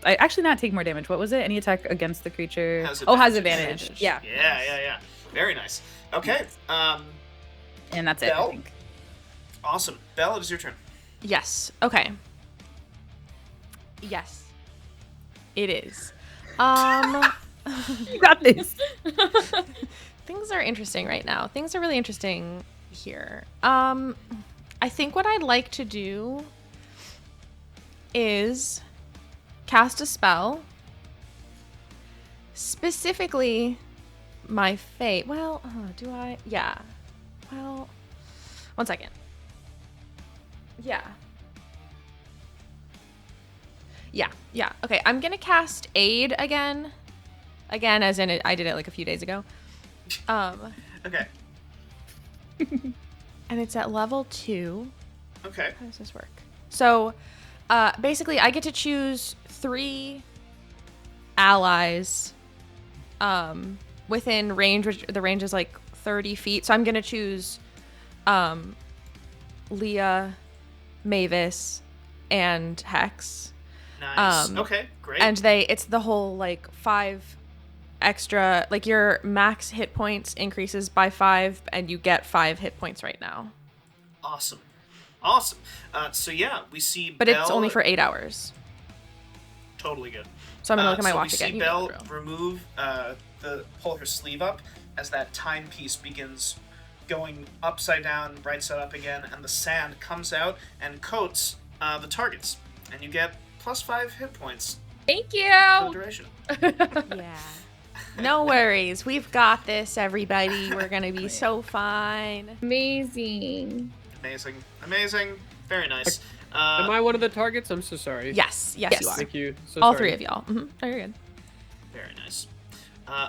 I actually not take more damage. What was it? Any attack against the creature? Has Has advantage. advantage. Yeah. Yeah. Very nice. Okay. And that's it. I Belle? think. Awesome. Belle, it is your turn. Yes. Okay. Yes. It is. You got this. Things are interesting right now. Things are really interesting here. I think what I'd like to do is cast a spell. Specifically, my fate. Well, do I? Yeah. Well, one second. Yeah. Yeah. Okay, I'm gonna cast Aid again. Again, as in I did it like a few days ago. Okay. And it's at level 2. Okay. How does this work? So, basically, I get to choose 3 allies within range, which the range is like 30 feet. So I'm gonna choose Leah, Mavis, and Hex. Nice. Okay, great. And it's the whole like 5 extra, like your max hit points increases by 5 and you get 5 hit points right now. Awesome. So yeah, we see But Belle, it's only for 8 hours. totally good. So I'm gonna look at my so watch we again. see You know Belle the drill. remove pull her sleeve up as that timepiece begins going upside down, right side up again, and the sand comes out and coats the targets, and you get +5 hit points Thank for the you. duration. Yeah. No worries. We've got this, everybody. We're gonna be so fine. Amazing. Amazing. Very nice. Am I one of the targets? I'm so sorry. Yes, you are. Thank you. So All sorry. 3 of y'all. Mm-hmm. Oh, you're good. Very nice.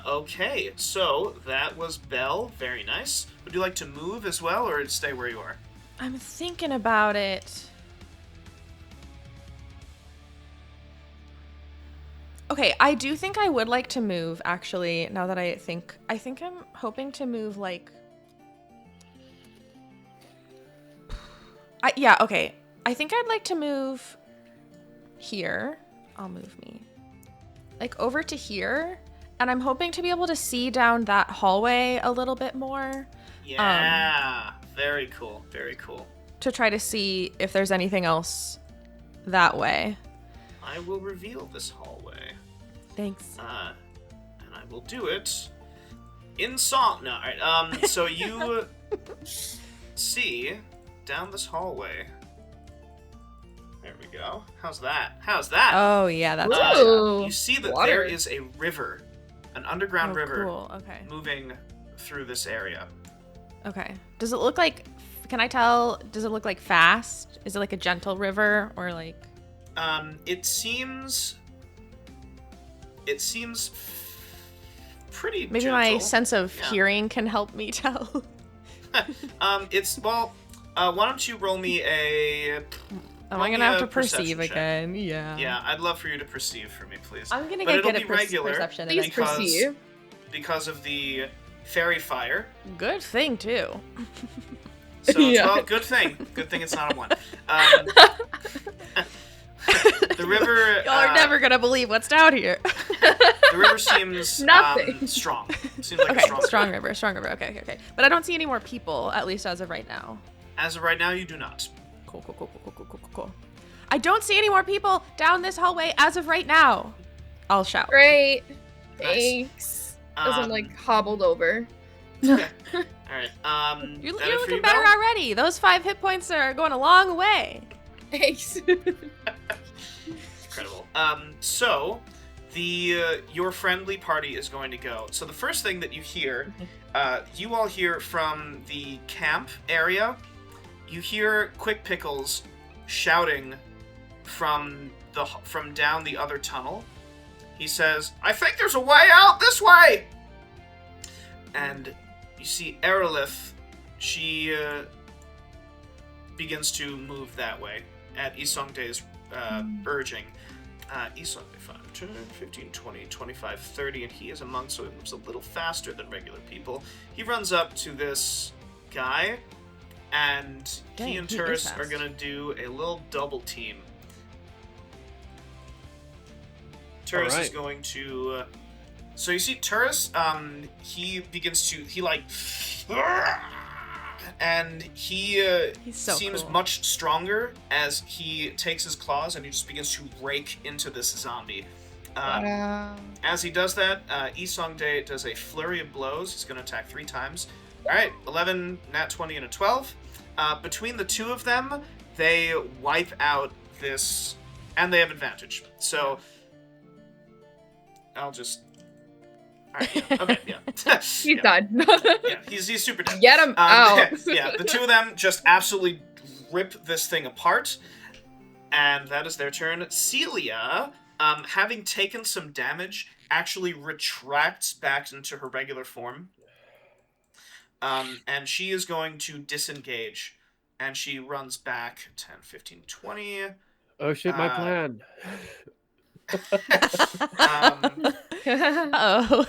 Okay, so that was Belle. Very nice. Would you like to move as well, or stay where you are? I'm thinking about it. Okay, I do think I would like to move, actually, now that I think I'm hoping to move, like... yeah, okay. I think I'd like to move here. I'll move me. Like, over to here. And I'm hoping to be able to see down that hallway a little bit more. Yeah. Very cool. Very cool. To try to see if there's anything else that way. I will reveal this hallway. Thanks. And I will do it in song. No, alright. So you see down this hallway. There we go. How's that? Oh, yeah, that's Ooh. You see that Water. there is a river, an underground river, Cool. Okay. moving through this area. Okay. Does it look like? Can I tell? Does it look like fast? Is it like a gentle river or like? It seems pretty Maybe gentle. my sense of Yeah. hearing can help me tell. It's well. Why don't you roll me a? Am roll I me gonna have a to perceive perception check. again? Yeah. Yeah, I'd love for you to perceive for me, please. I'm gonna But get it'll good be at regular perception. Please because- perceive. because of the fairy fire. Good thing too. So Yeah. well, good thing it's not a 1. The river. Y'all are never gonna believe what's down here. The river seems Nothing. strong. Seems like Okay, a strong river. Okay. But I don't see any more people, at least as of right now. As of right now, you do not. Cool. I don't see any more people down this hallway as of right now. I'll shout. Great. Nice. Thanks. As I'm Um, like hobbled over. Okay. All right. You're that it for looking you, better Belle? already. Those 5 hit points are going a long way. Thanks. Incredible. So your friendly party is going to go. So the first thing that you hear, you all hear from the camp area. You hear Quick Pickles shouting from down the other tunnel. He says, "I think there's a way out this way." And you see Aerolith. She begins to move that way at Isongde's urging. Isongde 5, 10, 15, 20, 25, 30, and he is a monk, so he moves a little faster than regular people. He runs up to this guy, and Dang, he and he is Turris fast. are going to do a little double team. Turris is Alright. going to... so you see Turris, he begins to... He like... And he He's so seems cool. much stronger as he takes his claws and he just begins to rake into this zombie. As he does that, Isongde does a flurry of blows. He's going to attack 3 times. Alright, 11, nat 20, and a 12. Between the 2 of them, they wipe out this... And they have advantage. So... I'll just... Alright, yeah. Okay, yeah. He's yeah. done. Yeah, he's super dead. Get him out. Yeah, the 2 of them just absolutely rip this thing apart. And that is their turn. Celia, having taken some damage, actually retracts back into her regular form. And she is going to disengage. And she runs back 10, 15, 20. Oh shit, my Uh, plan. Um, Oh.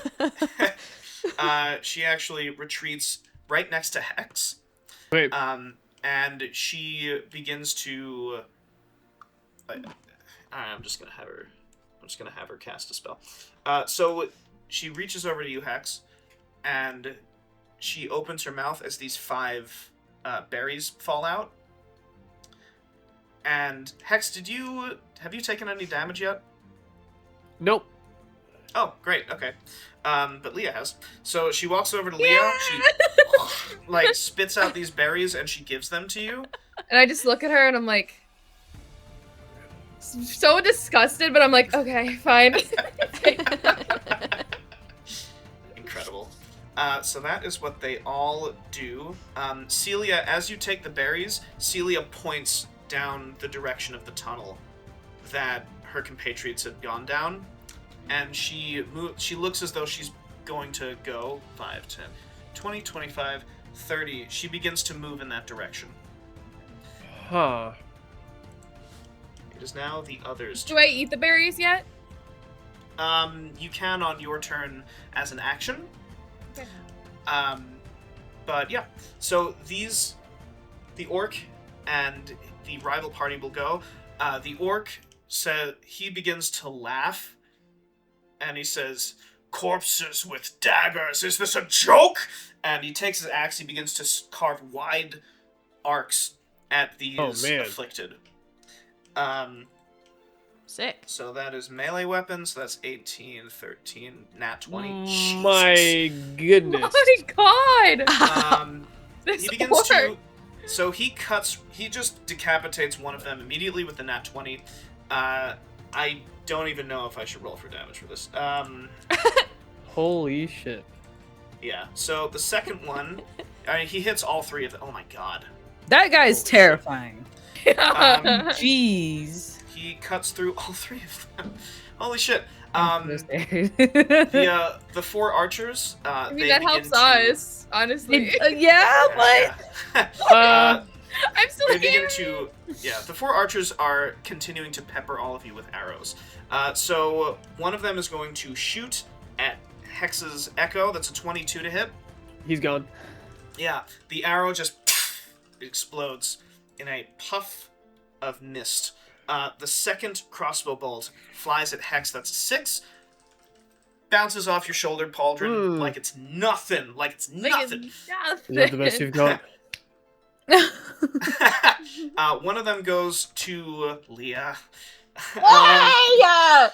She actually retreats right next to Hex. Wait. And she begins to. I'm just gonna have her cast a spell. So she reaches over to you, Hex, and she opens her mouth as these 5 berries fall out. And Hex, have you taken any damage yet? Nope. Oh, great. Okay. But Leah has. So she walks over to Leah. She like spits out these berries and she gives them to you. And I just look at her and I'm like, so disgusted, but I'm like, okay, fine. Incredible. So that is what they all do. Celia, as you take the berries, Celia points down the direction of the tunnel that her compatriots had gone down, and she looks as though she's going to go 5, 10, 20, 25, 30. She begins to move in that direction. Huh. It is now the others' Do I eat the berries yet? You can on your turn as an action. Okay. But yeah, so the orc and the rival party will go. The orc he begins to laugh, and he says, "Corpses with daggers, is this a joke?" And he takes his axe, he begins to carve wide arcs at these afflicted. Sick. So that is melee weapons. So that's 18, 13, nat 20. Jesus. My goodness. Oh my god! This He begins to. orc. So he just decapitates one of them immediately with the nat 20. I don't even know if I should roll for damage for this. Holy shit. Yeah. So the second one, he hits all 3 of them. Oh my god. That guy's Holy terrifying. Jeez. Jeez. He cuts through all 3 of them. Holy shit. I'm so scared. The 4 archers. I mean, they that begin helps to- us, honestly. Yeah, but I'm still They begin here. to, the 4 archers are continuing to pepper all of you with arrows. So one of them is going to shoot at Hex's Echo. That's a 22 to hit. He's gone. Yeah, the arrow just explodes in a puff of mist. The second crossbow bolt flies at Hex. That's a 6. Bounces off your shoulder, pauldron, like it's nothing. Like it's nothing. Is that the best you've got? One of them goes to Leah. Oh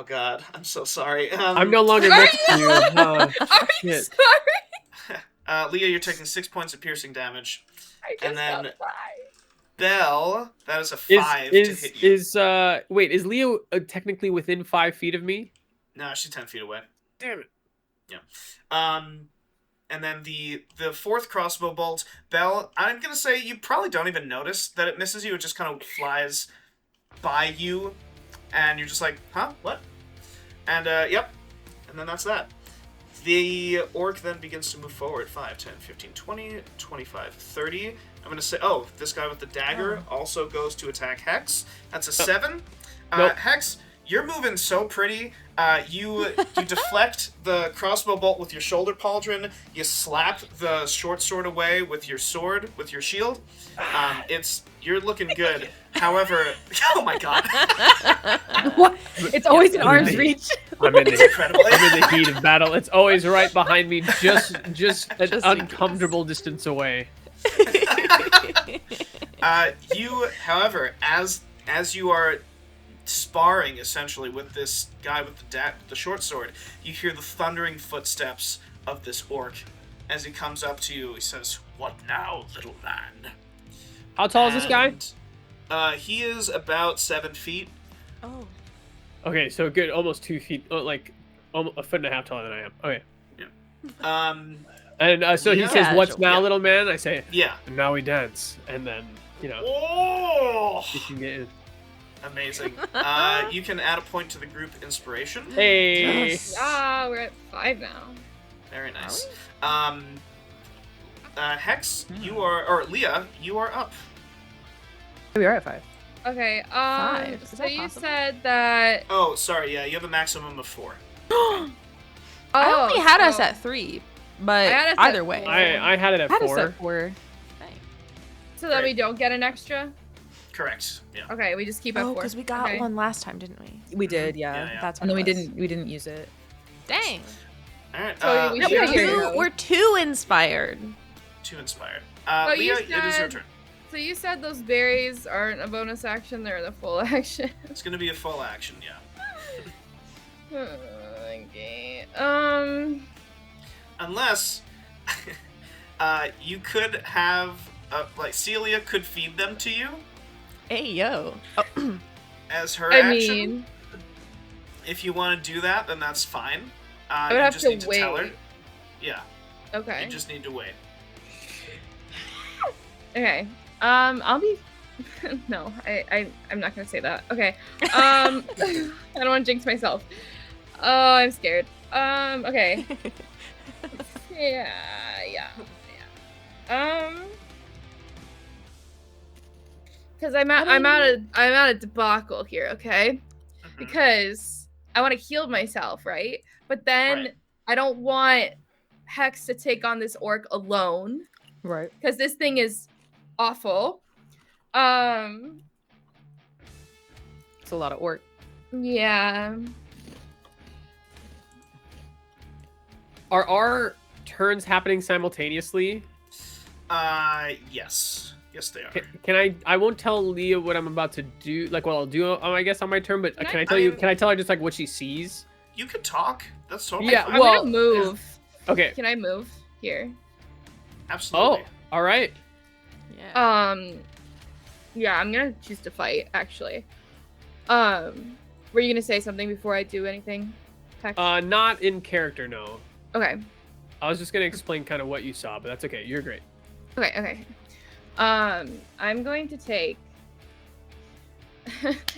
god, I'm so sorry. I'm no longer next to you. Are you shit. sorry? Leah, you're taking 6 points of piercing damage. I And guess then- I'll try. Belle, that is a 5 to hit you. Is Leo technically within 5 feet of me? No, she's 10 feet away. Damn it. And then the 4th crossbow bolt, Belle, I'm gonna say you probably don't even notice that it misses you. It just kind of flies by you, and you're just like, huh? What? And, yep. And then that's that. The orc then begins to move forward. 5, 10, 15, 20, 25, 30. I'm going to say, this guy with the dagger also goes to attack Hex. That's a 7. Nope. Hex, you're moving so pretty. You deflect the crossbow bolt with your shoulder pauldron. You slap the short sword away with your sword, with your shield. You're looking good. However, oh my god. what? It's always in arm's reach. I'm in It's the incredible. I'm in the heat of battle. It's always right behind me, just an uncomfortable distance away. You, however, as you are sparring essentially with this guy with the short sword, you hear the thundering footsteps of this orc as he comes up to you. He says, "What now, little man?" How tall is this guy? He is about 7 feet. Oh. Okay, so good, almost 2 feet, like almost a foot and a half taller than I am. Okay. And so he Yeah. says, "What's now, Yeah. little man?" I say, Yeah. "And now we dance," and then Oh, you can get in. amazing. You can add a point to the group inspiration. Hey. Yes. Ah, we're at 5 now. Very nice. Hex, or Leah, you are up. We are at 5. Okay, 5. Is so that you possible? said that... Oh, sorry. Yeah, you have a maximum of 4. I only had us so at 3, but I had us either at way. 4. I had it at Had us 4. at 4. So that we don't get an extra? Correct. Yeah. Okay, we just keep at 4. Oh, because we got Okay. one last time, didn't we? We did, yeah. Yeah. That's what And then it we was. didn't use it. Dang. All right. So we No, should Leah, get your- we're too inspired. too inspired. Oh, you Leah, it is your said- turn. So you said those berries aren't a bonus action, they're the full action. It's gonna be a full action. Yeah. Okay. Unless you could have like Celia could feed them to you Hey, yo. as her I action. mean, If you want to do that, then that's fine. I would you have just to need to wait. tell her. Yeah, Okay. you just need to wait. Okay. I'll be. No, I'm not gonna say that. Okay. I don't want to jinx myself. Oh, I'm scared. Okay. Yeah. Because I'm at a debacle here. Okay. Mhm. Because I want to heal myself, right? But then Right. I don't want Hex to take on this orc alone Right. because this thing is awful. It's a lot of work. Yeah. Are our turns happening simultaneously? Yes, they are. Can I won't tell Leah what I'm about to do. Like, what I'll do, I guess, on my turn. But Can can I- I tell you? Can I tell her just like what she sees? You could talk. That's totally Yeah, fine. I'm well, gonna move. Okay. Can I move here? Absolutely. Oh, all right. Yeah. Yeah, I'm gonna choose to fight. Actually. Were you gonna say something before I do anything? Hex? Not in character, no. Okay. I was just gonna explain kind of what you saw, but that's okay. You're great. Okay. I'm going to take.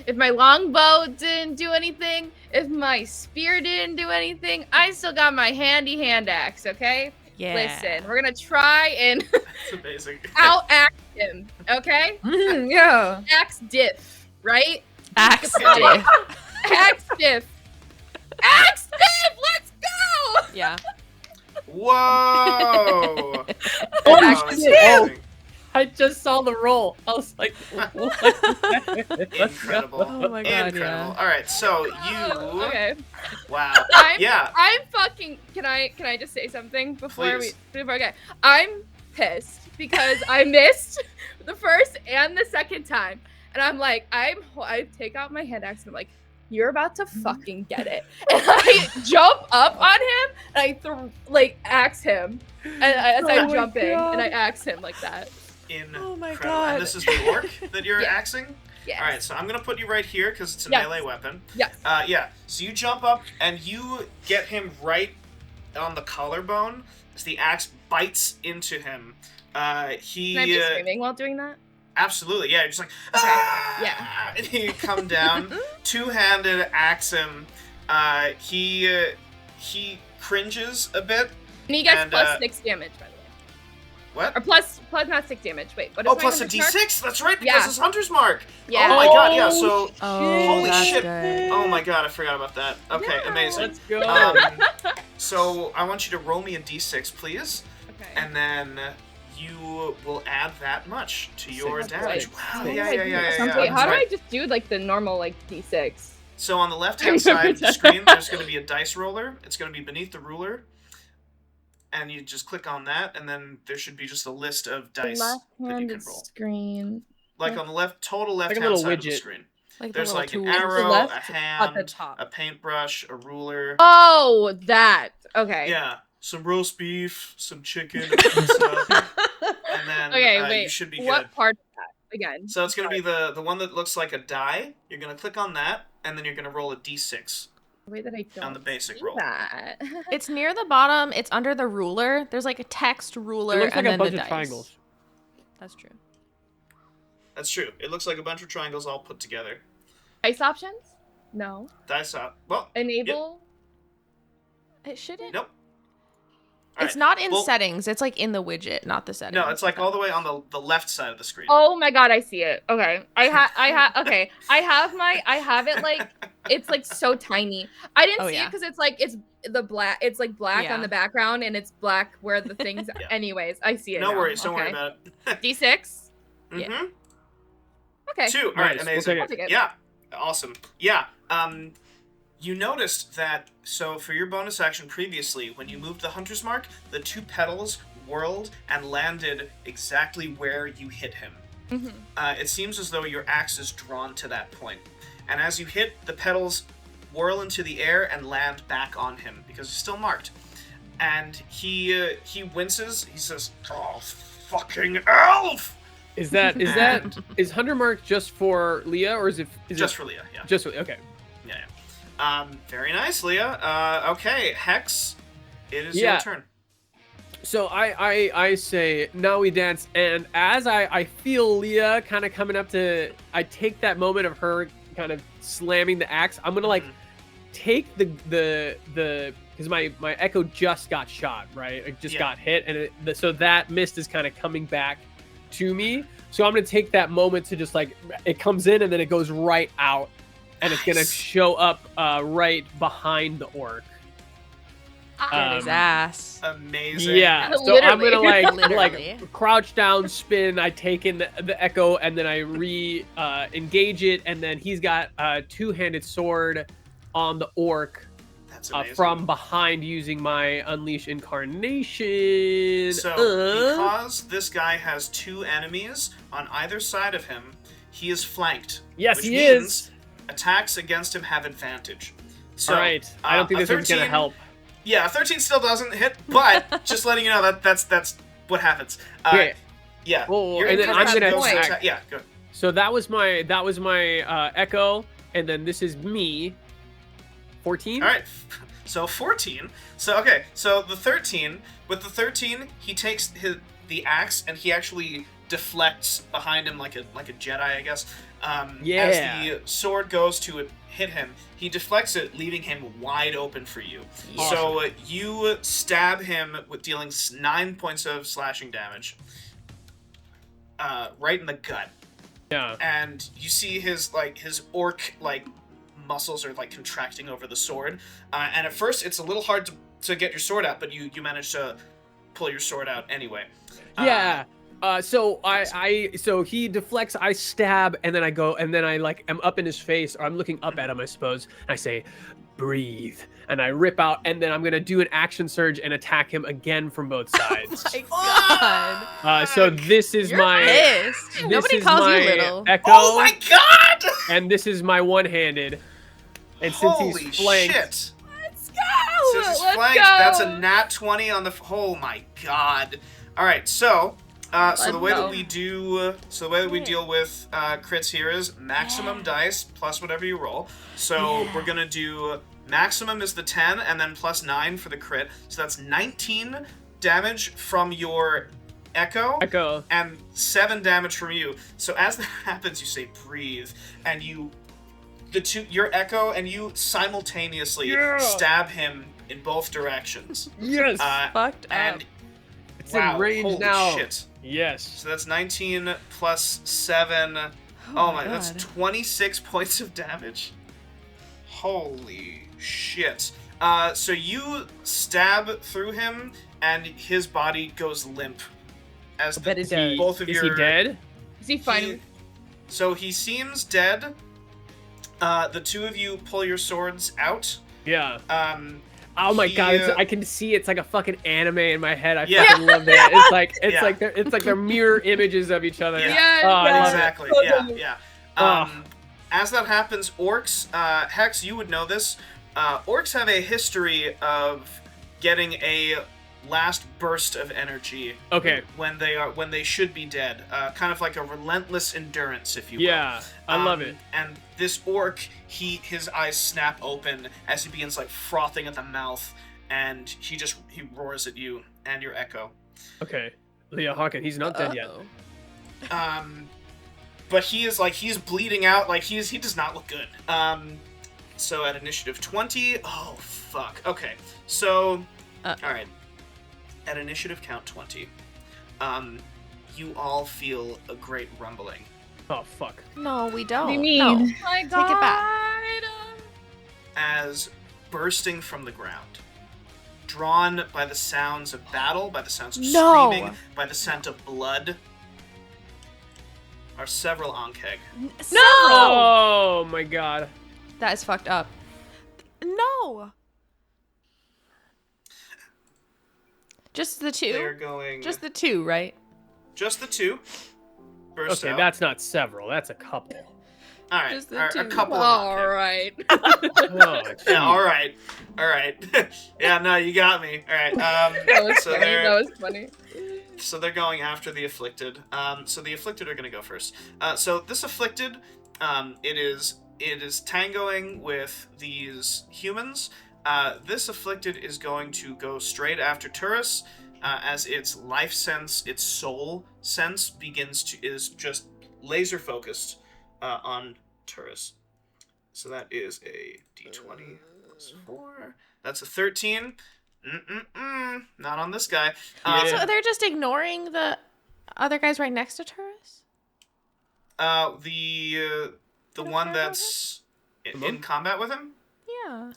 If my longbow didn't do anything, if my spear didn't do anything, I still got my handy hand axe. Okay. Yeah. Listen, we're gonna try and That's amazing. out-axe him. Okay. Yeah. Axe diff, right? Axe Got it. diff. Axe diff. Axe diff. Let's go. Yeah. Whoa! Oh, That's shit. amazing. I just saw the roll. I was like, what? Incredible. Oh my God, Incredible. yeah. All right, so you. Okay. Wow. I'm, Yeah. I'm fucking. Can I just say something before Please. okay. I'm pissed because I missed the first and the second time, and I'm like, I take out my hand axe and I'm like, you're about to fucking get it, and I jump up on him and I axe him, and as Oh I'm my jumping God. and I axe him like that. Oh my Incredible. God. And this is the orc that you're Yeah. axing? Yes. All right, so I'm going to put you right here because it's a Yes. melee weapon. Yes. Yeah, so you jump up and you get him right on the collarbone as the axe bites into him. He Can I be screaming while doing that? absolutely, yeah, you're just like, Okay, ah! yeah. And you come down, two-handed axe him. He cringes a bit. And he gets And, plus 6 damage, by the way. What? Or plus not 6 damage. Wait, what is Oh, my plus a hunter's mark? d6. That's right, because Yeah. it's Hunter's Mark. Yeah. Oh my god, yeah. So, Oh, holy that's shit. good. Oh my god, I forgot about that. Okay, No. amazing. Let's go. So I want you to roll me a d6, please, Okay. and then you will add that much to your Six, damage. six, Wow, six. yeah. Wait, how do Right. I just do like the normal like d6? So on the left-hand side of the screen, there's going to be a dice roller. It's going to be beneath the ruler. And you just click on that, and then there should be just a list of dice that you can Left-handed roll. screen. Like on the total Like a left-hand little side of the widget. screen. Like the There's little like an tools. arrow, left a At the hand, top. a paintbrush, a ruler. Oh, that. Okay. Yeah, some roast beef, some chicken, and pizza, and then Okay, you wait. should be What good. part of that? Again. So it's gonna be the one that looks like a die. You're gonna click on that, and then you're gonna roll a d6 The way that I don't on the basic see roll. that. It's near the bottom. It's under the ruler. There's like a text ruler It looks like and a then bunch the of dice. triangles. That's true. That's true. It looks like a bunch of triangles all put together. Dice options? No. Dice up. Well, Enable. It shouldn't. nope. It's Alright, not in well- settings. It's like in the widget, not the settings. No, it's like all the way on the left side of the screen. Oh my god, I see it. Okay. I have it like it's like so tiny. I didn't Oh, see it yeah. because the black. It's like black Yeah. on the background, and it's black where the things. Yeah. Anyways, I see it. No now. worries, don't worry Okay. about it. D6. Mm-hmm. Yeah. Okay. 2. All right, Nice, we'll amazing. take I'll take it. Yeah, awesome. Yeah, you noticed that, so for your bonus action previously, when you moved the Hunter's Mark, the 2 petals whirled and landed exactly where you hit him. Mm-hmm. It seems as though your axe is drawn to that point. And as you hit, the petals whirl into the air and land back on him, because he's still marked. And he winces, he says, "Oh, fucking elf!" Is Hunter Mark just for Leah, or is Just it for Leah, yeah. just for, okay? Yeah. Very nice, Leah. Okay, Hex, it is your Yeah. turn. So I say, now we dance, and as I feel Leah kind of coming up to, I take that moment of her kind of slamming the axe. I'm gonna like take the because my echo just got shot, right? It just got hit, and so that mist is kind of coming back to me. So I'm gonna take that moment to just like, it comes in and then it goes right out, and it's gonna Nice. show up right behind the orc. Get his ass. Amazing. Yeah, so I'm gonna Literally. like crouch down, spin. I take in the echo, and then I engage it, and then he's got a 2-handed sword on the orc That's amazing. from behind using my Unleash Incarnation. So, because this guy has 2 enemies on either side of him, he is flanked. Yes, which he means is. Attacks against him have advantage. So, All right, I don't think a this one's gonna 13 help. Yeah, a 13 still doesn't hit, but just letting you know that's what happens. Okay. Yeah. Oh, your and then I'm incarnation gonna goes to attack. Yeah, go. So that was my echo, and then this is me. 14. All right. So 14. So okay. So the 13. With the 13, he takes the axe and he actually deflects behind him like a Jedi, I guess. Yeah. As the sword goes to hit him, he deflects it, leaving him wide open for you. Awesome. So you stab him with dealing 9 points of slashing damage, right in the gut. Yeah. And you see his orc muscles are like contracting over the sword. And at first, it's a little hard to get your sword out, but you manage to pull your sword out anyway. Yeah. So so he deflects, I stab, and then I go, and then I like am up in his face, or I'm looking up at him, I suppose. And I say, breathe, and I rip out, and then I'm gonna do an action surge and attack him again from both sides. My God. So this is You're my pissed. this Nobody is calls my you little. echo, Oh my god! and this is my one-handed. And since Holy he's flanked, shit! Let's go. Since he's Let's flanked, go. that's a nat 20 on the. Oh my god! All right, so the way that go. we do, we deal with crits here is maximum dice plus whatever you roll. So we're gonna do maximum is the 10, and then plus 9 for the crit. So that's 19 damage from your echo. And 7 damage from you. So as that happens, you say breathe, and your echo and you simultaneously stab him in both directions. yes, Fucked up. And it's wow, in range holy now. shit. Yes. So that's 19 plus 7. Oh my, that's God. 26 points of damage. Holy shit. So you stab through him, and his body goes limp. As bet it does. both of Is your he dead? Is he fine? So he seems dead. The 2 of you pull your swords out. Yeah. Oh my god, He, I can see it's like a fucking anime in my head. I Yeah. fucking love that. It's like Yeah. it's like they're mirror images of each other. Yeah. Oh, I love it. Exactly. Yeah. As that happens, orcs, Hex, you would know this. Orcs have a history of getting a last burst of energy. Okay. When they should be dead. Kind of like a relentless endurance, if you will. Yeah, I love it. And this orc, his eyes snap open as he begins like frothing at the mouth, and he roars at you and your echo. Okay. Leah Hawken, he's not dead yet. Uh-oh. But he's bleeding out, like he does not look good. So at initiative 20, oh fuck. Okay. So all right. At initiative count 20, you all feel a great rumbling. Oh fuck. No, we don't. What do you mean? No. My Take it back. As bursting from the ground drawn by the sounds of battle, by the sounds of No. screaming, by the scent of blood, are several Ankeg. No! Oh my god. That is fucked up. No. Just the They're two? going... Just the two, right? Just the two. Burst Okay, out. that's not several. That's a couple. All right, just the a two. couple of All Ankeg. right. Oh, Yeah, all right. Yeah, no, you got me. All right. That was So funny. they're- That was funny. So they're going after the Afflicted. So the Afflicted are going to go first. So this Afflicted, it is tangoing with these humans. This Afflicted is going to go straight after Turris, as its life sense, its soul sense is just laser focused on Turris. So that is a d20 plus 4. That's a 13. Not on this guy. Yeah. So they're just ignoring the other guys right next to Turris? The don't one care about that's in combat with him Yeah.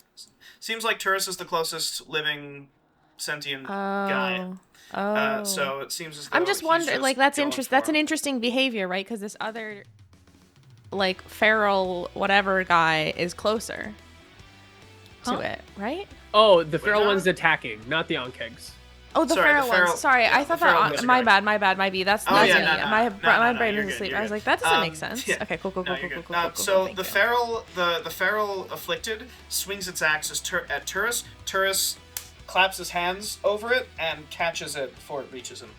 seems like Turris is the closest living sentient guy. Oh. So it seems as though I'm just he's wondering, like, that's going interest. for That's an him. interesting behavior, right? Because this other, like, feral whatever guy is closer to it, right? Oh, the feral John? one's attacking, not the Ankegs. Oh, the Sorry, the feral feral- ones. Sorry, yeah, I thought the feral that. ones are My going. bad. My bad. My B. That's Oh, that's yeah, me. no, no, my no, my no, brain you're was good, asleep. you're I was good. like, that doesn't make sense. yeah. Okay, cool. No, you're good. Cool. So Thank the you. feral afflicted swings its axe at Turris. Turris claps his hands over it and catches it before it reaches him.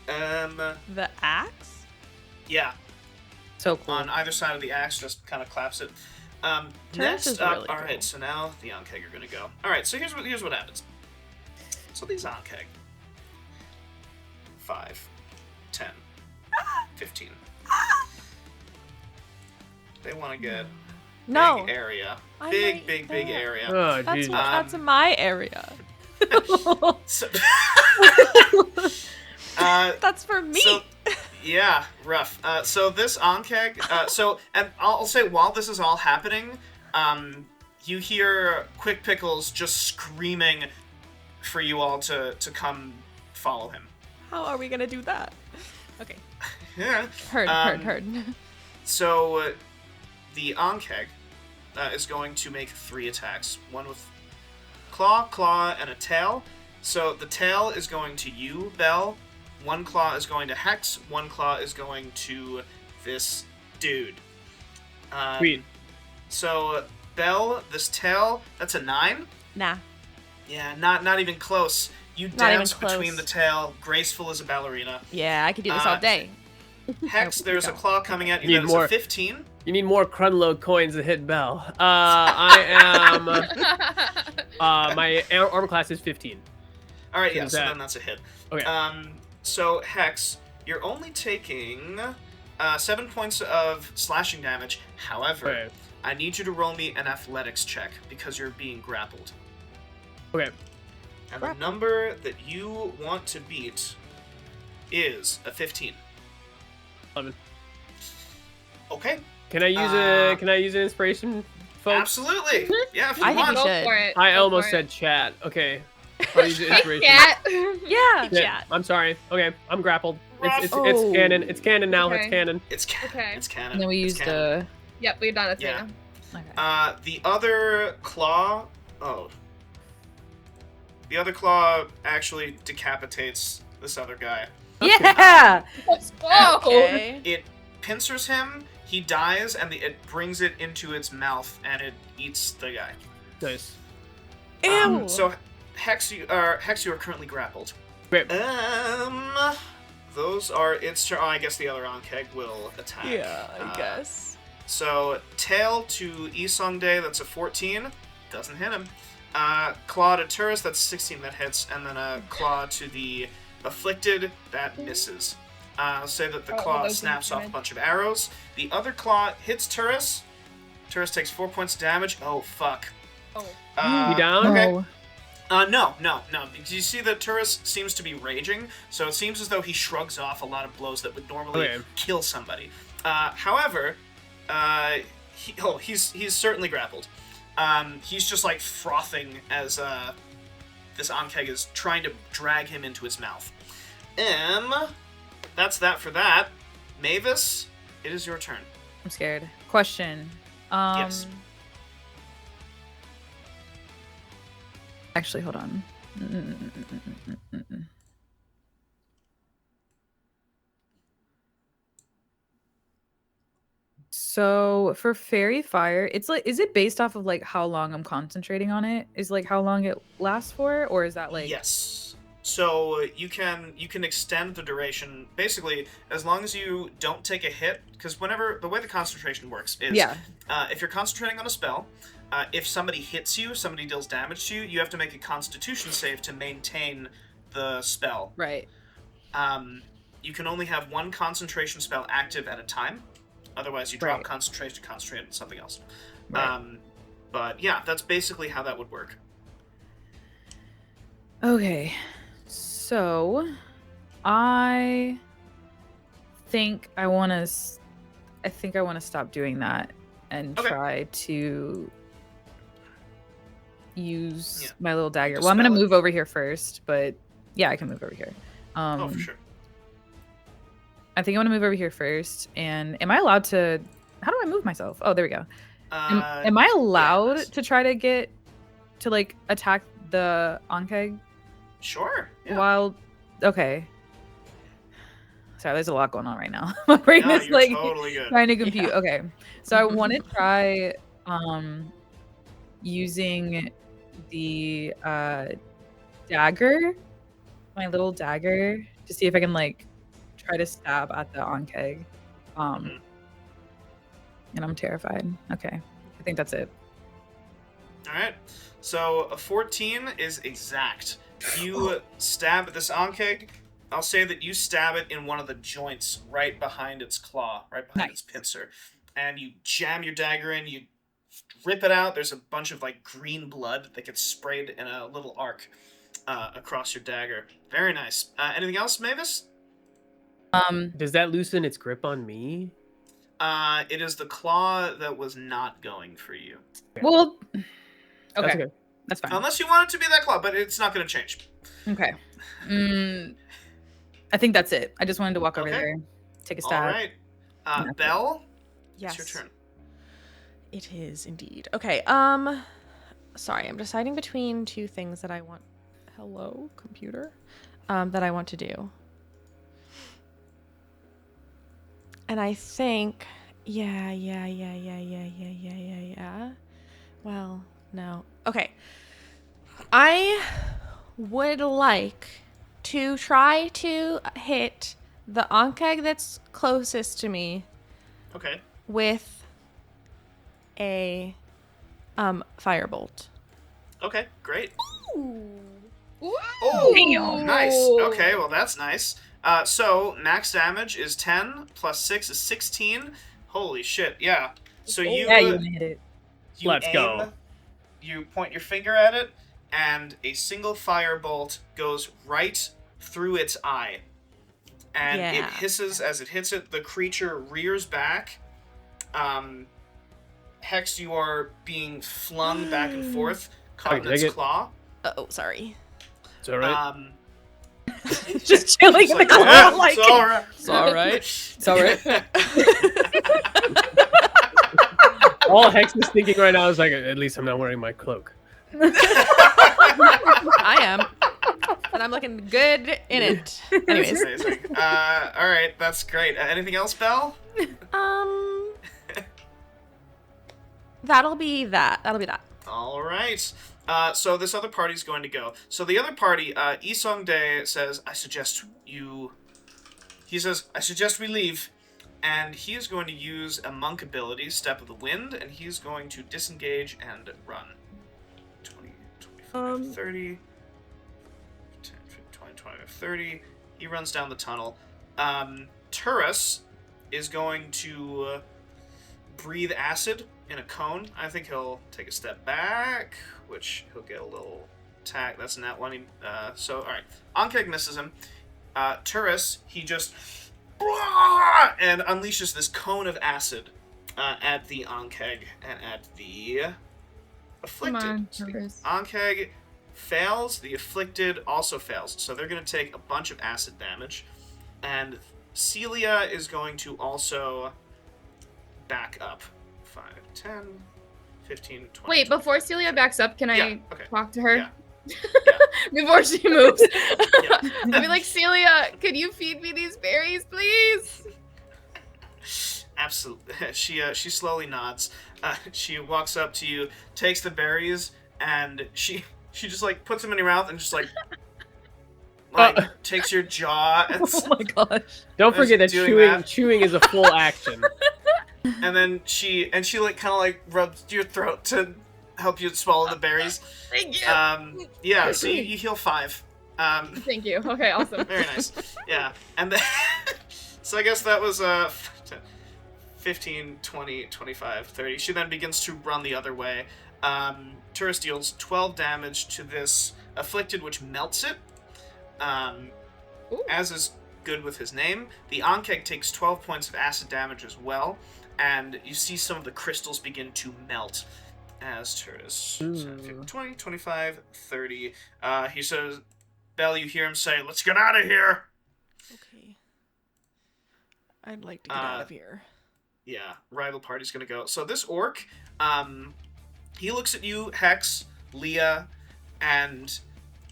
The axe. Yeah, So cool. on either side of the axe, just kind of claps it. Turris Next is up, really all right. cool. So now the Ankeg are gonna go. All right. So here's what happens. So these Ankeg, 5, 10, 15. They want to get No. big area, I big might- area. Oh, That's Jesus. that's my area. So, That's for me. So, yeah, rough. So this Ankeg, and I'll say while this is all happening, you hear Quick Pickles just screaming for you all to come follow him. How are we gonna do that? Okay. Yeah. Heard. So the Ankeg is going to make 3 attacks. One with claw, and a tail. So the tail is going to you, Belle. 1 claw is going to Hex. 1 claw is going to this dude. Sweet. So Belle, this tail, that's a 9. Nah. Yeah, not even close. You Not even dance close. between the tail, graceful as a ballerina. Yeah, I could do this all day. Hex, there's a claw coming at you. Need That is more. a 15. You need more Crunlow coins to hit Bell. I am. My armor class is 15. All right, yeah, Is so that- then that's a hit. Okay. So Hex, you're only taking 7 points of slashing damage. However, Okay. I need you to roll me an athletics check because you're being grappled. Okay. And the number that you want to beat is a 15. 11. Okay. Can I use an inspiration, folks? Absolutely. Yeah, if you I think want. you Go should. for it. I Go almost for it. said chat. Okay. I'll use the inspiration. Cat. Yeah, Yeah, chat. I'm sorry. Okay, I'm grappled. It's Oh. canon. It's canon now. Okay. It's canon. It's Okay. It's canon. And then we It's used canon. Yep, we've done it. Yeah. Yeah. The other claw. Oh. The other claw actually decapitates this other guy. Yeah. Let's go. Okay. It pincers him. He dies, and it brings it into its mouth, and it eats the guy. Nice. Ew. So Hex, you are currently grappled. Great. Those are its turn. Oh, I guess the other Ankeg will attack. Yeah, I guess. So tail to Isongde, that's a 14, doesn't hit him. Claw to Turris, that's 16 that hits, and then a claw to the afflicted, that misses. Say that the Oh, claw those snaps are off a good. bunch of arrows. The other claw hits Turris. Turris takes 4 points of damage. Oh fuck. Oh. You down? Okay. No, because you see that Turris seems to be raging, so it seems as though he shrugs off a lot of blows that would normally Okay. kill somebody. However, he's certainly grappled. He's just like frothing as this Ankeg is trying to drag him into its mouth. That's that for that. Mavis, it is your turn. I'm scared. Question. Yes. Actually, hold on. So for fairy fire, it's like, is it based off of like how long I'm concentrating on it? Is like how long it lasts for, or is that like? Yes. So you can extend the duration basically as long as you don't take a hit, because whenever the way the concentration works is if you're concentrating on a spell, if somebody hits you, somebody deals damage to you, you have to make a Constitution save to maintain the spell. Right. You can only have one concentration spell active at a time. Otherwise, you drop concentration to concentrate on something else. Right. But yeah, that's basically how that would work. Okay. So, I think I want to. I think I want to stop doing that and try to use my little dagger. Well, I'm gonna move over here first, but yeah, I can move over here. Oh, for sure. I think I want to move over here first. And am I allowed to? How do I move myself? Oh, there we go. Am I allowed to try to get to like attack the Ankeg? Sure. Yeah. While, okay. Sorry, there's a lot going on right now. My brain is like totally good. trying to compute. Yeah. Okay, so I want to try using the dagger, my little dagger, to see if I can like try to stab at the Ankeg. And I'm terrified. Okay, I think that's it. All right. So a 14 is exact. You stab this Ankeg. I'll say that you stab it in one of the joints right behind its claw, right behind its pincer. And you jam your dagger in, you rip it out. There's a bunch of like green blood that gets sprayed in a little arc across your dagger. Very nice. Anything else, Mavis? Does that loosen its grip on me? It is the claw that was not going for you. Well, okay. That's fine. Unless you want it to be that claw, but it's not going to change. Okay. I think that's it. I just wanted to walk over there, take a stab. All right. Belle, yes. It's your turn. It is indeed. Okay. Sorry, I'm deciding between two things that I want. Hello, computer. That I want to do. And I think, yeah. Well, no. Okay. I would like to try to hit the Ankeg that's closest to me. Okay. With a firebolt. Okay, great. Ooh. Oh, nice. Okay, well that's nice. So max damage is 10 plus 6 is 16. Holy shit, yeah. So you hit it. Let's go. You point your finger at it, and a single firebolt goes right through its eye. And it hisses as it hits it. The creature rears back. Hex, you are being flung back and forth, caught in its claw. Oh, sorry. It's alright. Just chilling in the claw. Yeah, like it's alright. It's alright. It's alright. All Hex is thinking right now is like, at least I'm not wearing my cloak. I am. And I'm looking good in it. Anyways. Amazing. Alright, that's great. Anything else, Belle? That'll be that. Alright. So this other party's going to go. So the other party, Isong Dae says, I suggest we leave. And he is going to use a monk ability, Step of the Wind, and he's going to disengage and run. 20, 25, 30, 10, 20, 25, 30. He runs down the tunnel. Turris is going to breathe acid in a cone. I think he'll take a step back, which he'll get a little attack. That's not one. So, alright. Ankeg misses him. Turris, he just... and unleashes this cone of acid at the Ankeg and at the afflicted. Come on, Turris. Ankeg, fails. The afflicted also fails. So they're going to take a bunch of acid damage. And Celia is going to also back up. 5, 10, 15, 20. Wait, before Celia backs up, can Yeah, I okay. talk to her? Yeah. Before she moves. Yeah. I'd be like, Celia, could you feed me these berries, please? Absolutely. She slowly nods. She walks up to you, takes the berries, and she just like puts them in your mouth and just like takes your jaw and, Oh my gosh. Don't forget that doing chewing is a full action. and then she like kind of like rubs your throat to help you swallow the berries. Thank you. Yeah. So you heal 5. Thank you. Okay, awesome. Very nice. Yeah. And then so I guess that was 15, 20, 25, 30. She then begins to run the other way. Turris deals 12 damage to this afflicted, which melts it. As is good with his name. The Ankeg takes 12 points of acid damage as well, and you see some of the crystals begin to melt as Turris. 10, 15, 20, 25, 30. He says, Belle, you hear him say, "Let's get out of here!" Okay. I'd like to get out of here. Yeah, rival party's gonna go. So this orc, he looks at you, Hex, Leah, and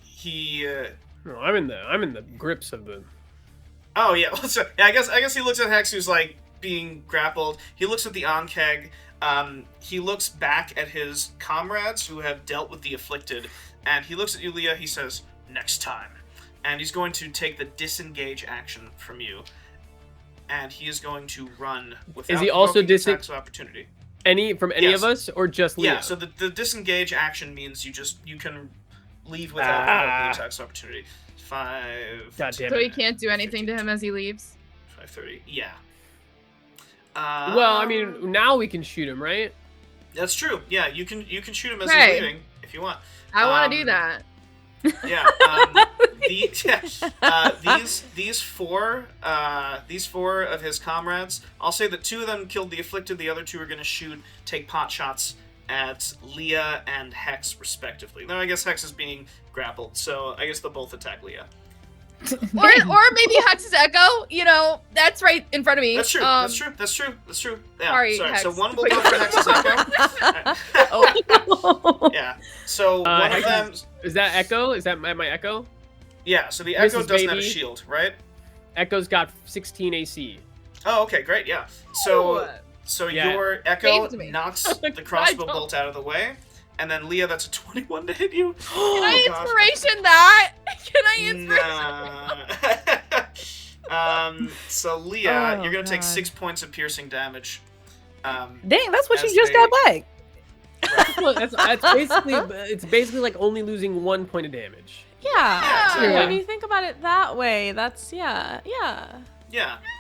he. No, I'm in the grips of the. Oh yeah, I guess he looks at Hex, who's like being grappled. He looks at the Ankeg. He looks back at his comrades who have dealt with the afflicted, and he looks at you, Leah. He says, "Next time," and he's going to take the disengage action from you. And he is going to run without Is he also attacks of opportunity. Any Yes. of us or just Leah? Yeah, so the disengage action means you can leave without provoking attacks of opportunity. 5, God damn So it. he can't do anything to him as he leaves. 5:30. Yeah. Well, I mean, now we can shoot him, right? That's true. Yeah, you can shoot him as Right. he's leaving if you want. I want to do that. Yeah. These four of his comrades. I'll say that 2 of them killed the afflicted. The other 2 are going to take pot shots at Leah and Hex respectively. Now I guess Hex is being grappled, so I guess they'll both attack Leah. Or maybe Hex's Echo. You know, that's right in front of me. That's true. That's true. Yeah. Sorry, So Hex. one will go for Hex's Echo. Oh. Yeah. So one of them. Is that Echo? Is that my Echo? Yeah. So the This Echo is doesn't have a baby. shield, right? Echo's got 16 AC. Oh, okay, great. Yeah. So Yeah. your Echo Saved me. knocks the crossbow bolt out of the way, and then Leah, that's a 21 to hit you. Can I inspiration that? Can I inspiration? Nah. So Leah, Oh, you're gonna take God. 6 points of piercing damage. Dang, that's what As you just they- got back. Well, that's basically like only losing 1 point of damage. Yeah. Yeah. When you think about it that way, that's yeah. Yeah.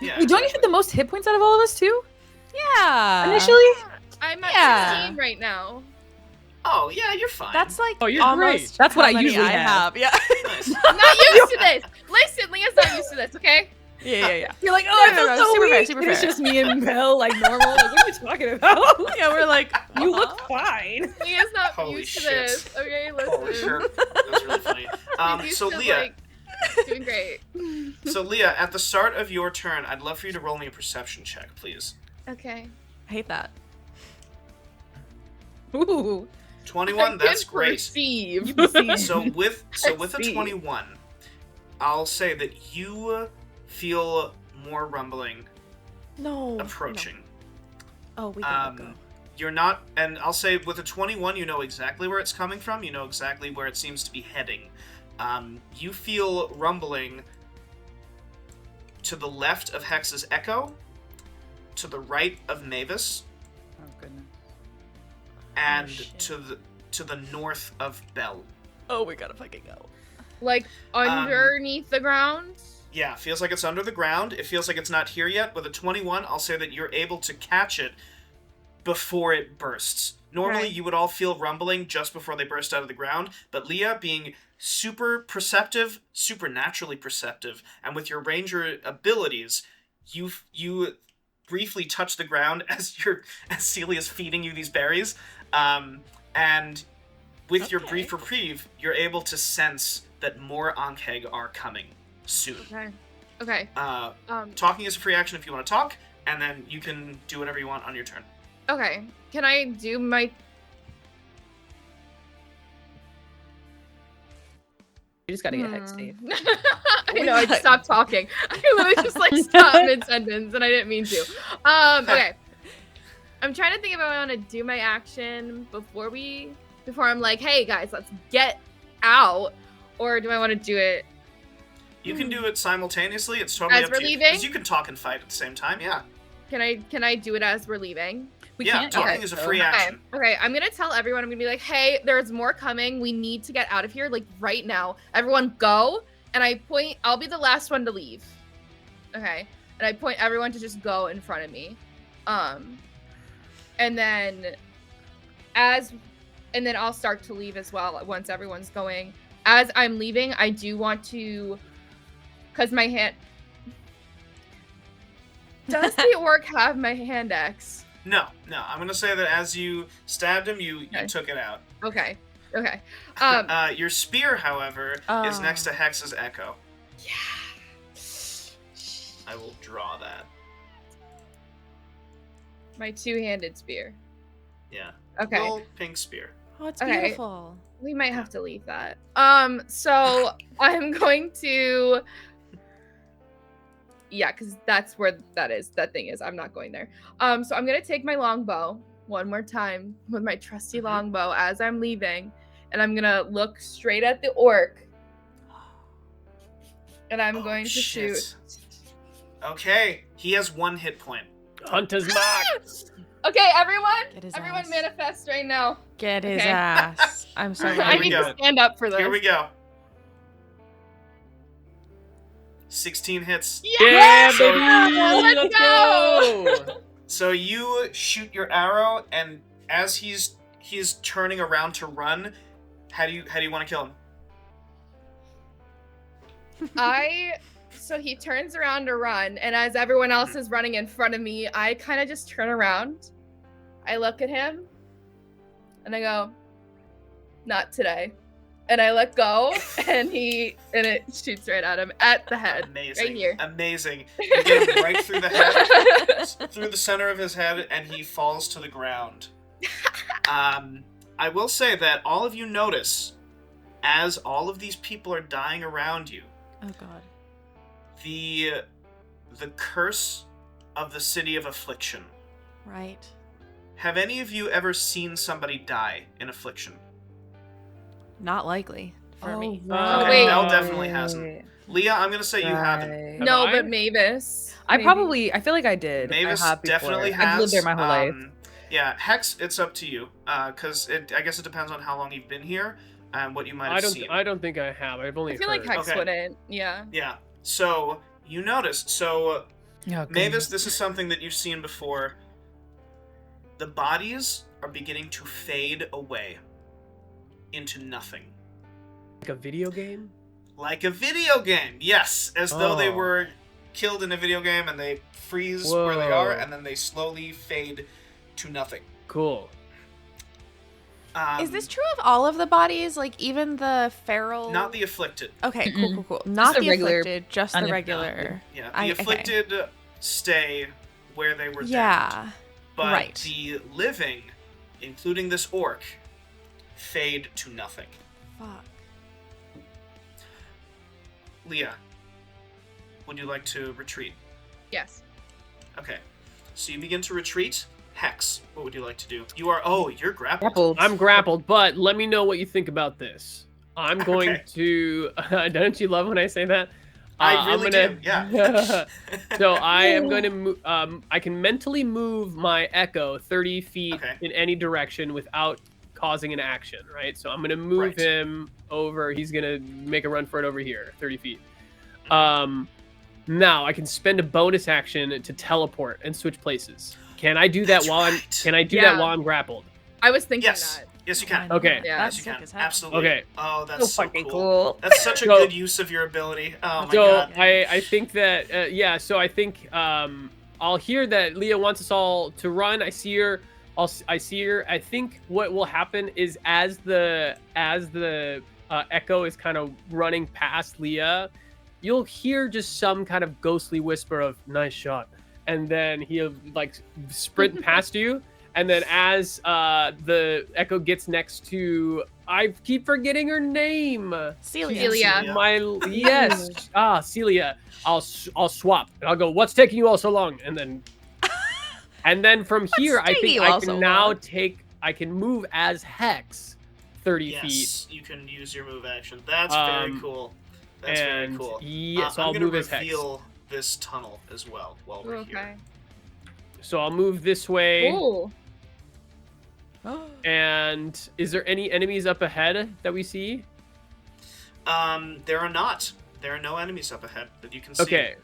Wait, don't you have the most hit points out of all of us too? Yeah. Initially? I'm at Yeah. 16 right now. Oh yeah, you're fine. That's like Oh, you're almost great. That's what how I many usually I have. have. Yeah. nice. I'm not used to this. Listen, Leah's not used to this, okay? yeah. You're like, No, oh, I no, feel no, so super fair, weak. super And it's fair. just me and Belle, like normal. Like, what are you talking about? Yeah, we're like, You look fine. Leah's not Holy used to shit. this, okay? Listen. Holy shit. That's really funny. She's used So to, Leah, like, doing great. so Leah, at the start of your turn, I'd love for you to roll me a perception check, please. Okay. I hate that. Ooh. 21. That's great. Perceive. So with a see. 21, I'll say that you feel more rumbling No. approaching. No. Oh, we gotta go. You're not, and I'll say with a 21, you know exactly where it's coming from. You know exactly where it seems to be heading. You feel rumbling to the left of Hex's Echo, to the right of Mavis, Oh goodness. and shit. to the north of Belle. Oh, we gotta fucking go. Like, underneath the ground? Yeah, feels like it's under the ground. It feels like it's not here yet. With a 21, I'll say that you're able to catch it before it bursts. Normally, Right. you would all feel rumbling just before they burst out of the ground, but Leah, being super perceptive, supernaturally perceptive, and with your ranger abilities, you briefly touch the ground as Celia's feeding you these berries, and with your Okay. brief reprieve, you're able to sense that more Ankheg are coming soon. Okay. Okay. Talking is a free action if you want to talk, and then you can do whatever you want on your turn. Okay. Can I do my? You just gotta get Hex safe. I know. I stopped talking. I literally just like stopped mid sentence, and I didn't mean to. Okay. I'm trying to think if I want to do my action before I'm like, hey guys, let's get out, or do I want to do it? You can do it simultaneously. It's totally As up we're to you. leaving? 'Cause you can talk and fight at the same time. Yeah. Can I do it as we're leaving? We Yeah. can't Talking yet, is a so- free action. Okay, I'm gonna tell everyone. I'm gonna be like, hey, there's more coming. We need to get out of here, like right now. Everyone go. And I point. I'll be the last one to leave. Okay. And I point everyone to just go in front of me. And then I'll start to leave as well once everyone's going. As I'm leaving, I do want to, cause my hand. Does the orc have my hand axe? No. I'm gonna say that as you stabbed him, you Okay. took it out. Okay. Okay. Your spear, however, is next to Hex's echo. Yeah. I will draw that. My two-handed spear. Yeah. Okay. Little pink spear. Oh, it's Okay. beautiful. We might have to leave that. So I'm going to. Yeah, because that's where that thing is. I'm not going there. So I'm gonna take my longbow one more time with my trusty longbow as I'm leaving, and I'm gonna look straight at the orc, and I'm going to shit. shoot. Okay, he has 1 hit point. Hunter's mark. Okay, everyone, Get his everyone, ass. manifest right now. Get his Okay. ass. I'm so Alright, I here we need go. to stand up for this. Here we go. 16 hits. Yeah, So- baby. Let's go. So you shoot your arrow, and as he's turning around to run, how do you want to kill him? So he turns around to run, and as everyone else is running in front of me, I kind of just turn around. I look at him, and I go, "Not today." And I let go, and it shoots right at him at the head, Amazing. right here. Amazing. You get him right through the head, through the center of his head, and he falls to the ground. I will say that all of you notice, as all of these people are dying around you, Oh god. the curse of the City of Affliction. Right. Have any of you ever seen somebody die in Affliction? Not likely for me. Oh, Okay, wait. Mel definitely hasn't. Leah, I'm gonna say you haven't. Right. No, I? but Mavis. I maybe. feel like I did. Mavis I have before. definitely has. I've lived there my whole life. Yeah, Hex, it's up to you. Because I guess it depends on how long you've been here and what you might have seen. I don't think I have. I've only I feel like heard. Hex Okay. wouldn't. Yeah. Yeah. So you notice. So Oh, Mavis, goodness. this is something that you've seen before. The bodies are beginning to fade away into nothing. Like a video game. Like a video game, yes. As though they Oh. were killed in a video game and they freeze where they are Whoa. and then they slowly fade to nothing. Cool. Is this true of all of the bodies? Like even the feral? Not the afflicted. Okay, Mm-mm. cool. Not the the regular afflicted, just the unafflicted. regular. Yeah, I- the okay. afflicted stay where they were damned. Yeah. But right. the living, including this orc, fade to nothing. Fuck. Leah, would you like to retreat? Yes. Okay. So you begin to retreat. Hex, what would you like to do? You're grappled. Grappled. I'm grappled, but let me know what you think about this. I'm going Okay. to. Don't you love when I say that? I really I'm do, yeah. So I am going to move. I can mentally move my echo 30 feet Okay. in any direction without causing an action, right? So I'm going to move Right. him over. He's going to make a run for it over here, 30 feet. Now I can spend a bonus action to teleport and switch places. Can I do that That's while right. Can I do Yeah. that while I'm grappled? I was thinking Yes. that. Yes, you can. Okay. Yeah. Yes, you Sick can. as heck. Absolutely. Okay. Oh, that's so fucking cool. cool. That's such a So- good use of your ability. Oh my So god. I think that so I think I'll hear that Leah wants us all to run. I see her. I see her. I think what will happen is as the echo is kind of running past Leah, you'll hear just some kind of ghostly whisper of "nice shot," and then he'll like sprint past you. And then as the echo gets next to, I keep forgetting her name. Celia. Yes, Celia. I'll swap and I'll go. What's taking you all so long? And then from here, I think I can now I can move as Hex 30 feet. Yes, you can use your move action. That's very cool. That's very cool. Yes, I'm I'll gonna move as Hex. reveal this tunnel as well while we're here. So I'll move this way. Cool. And is there any enemies up ahead that we see? There are not. There are no enemies up ahead that you can see. Okay.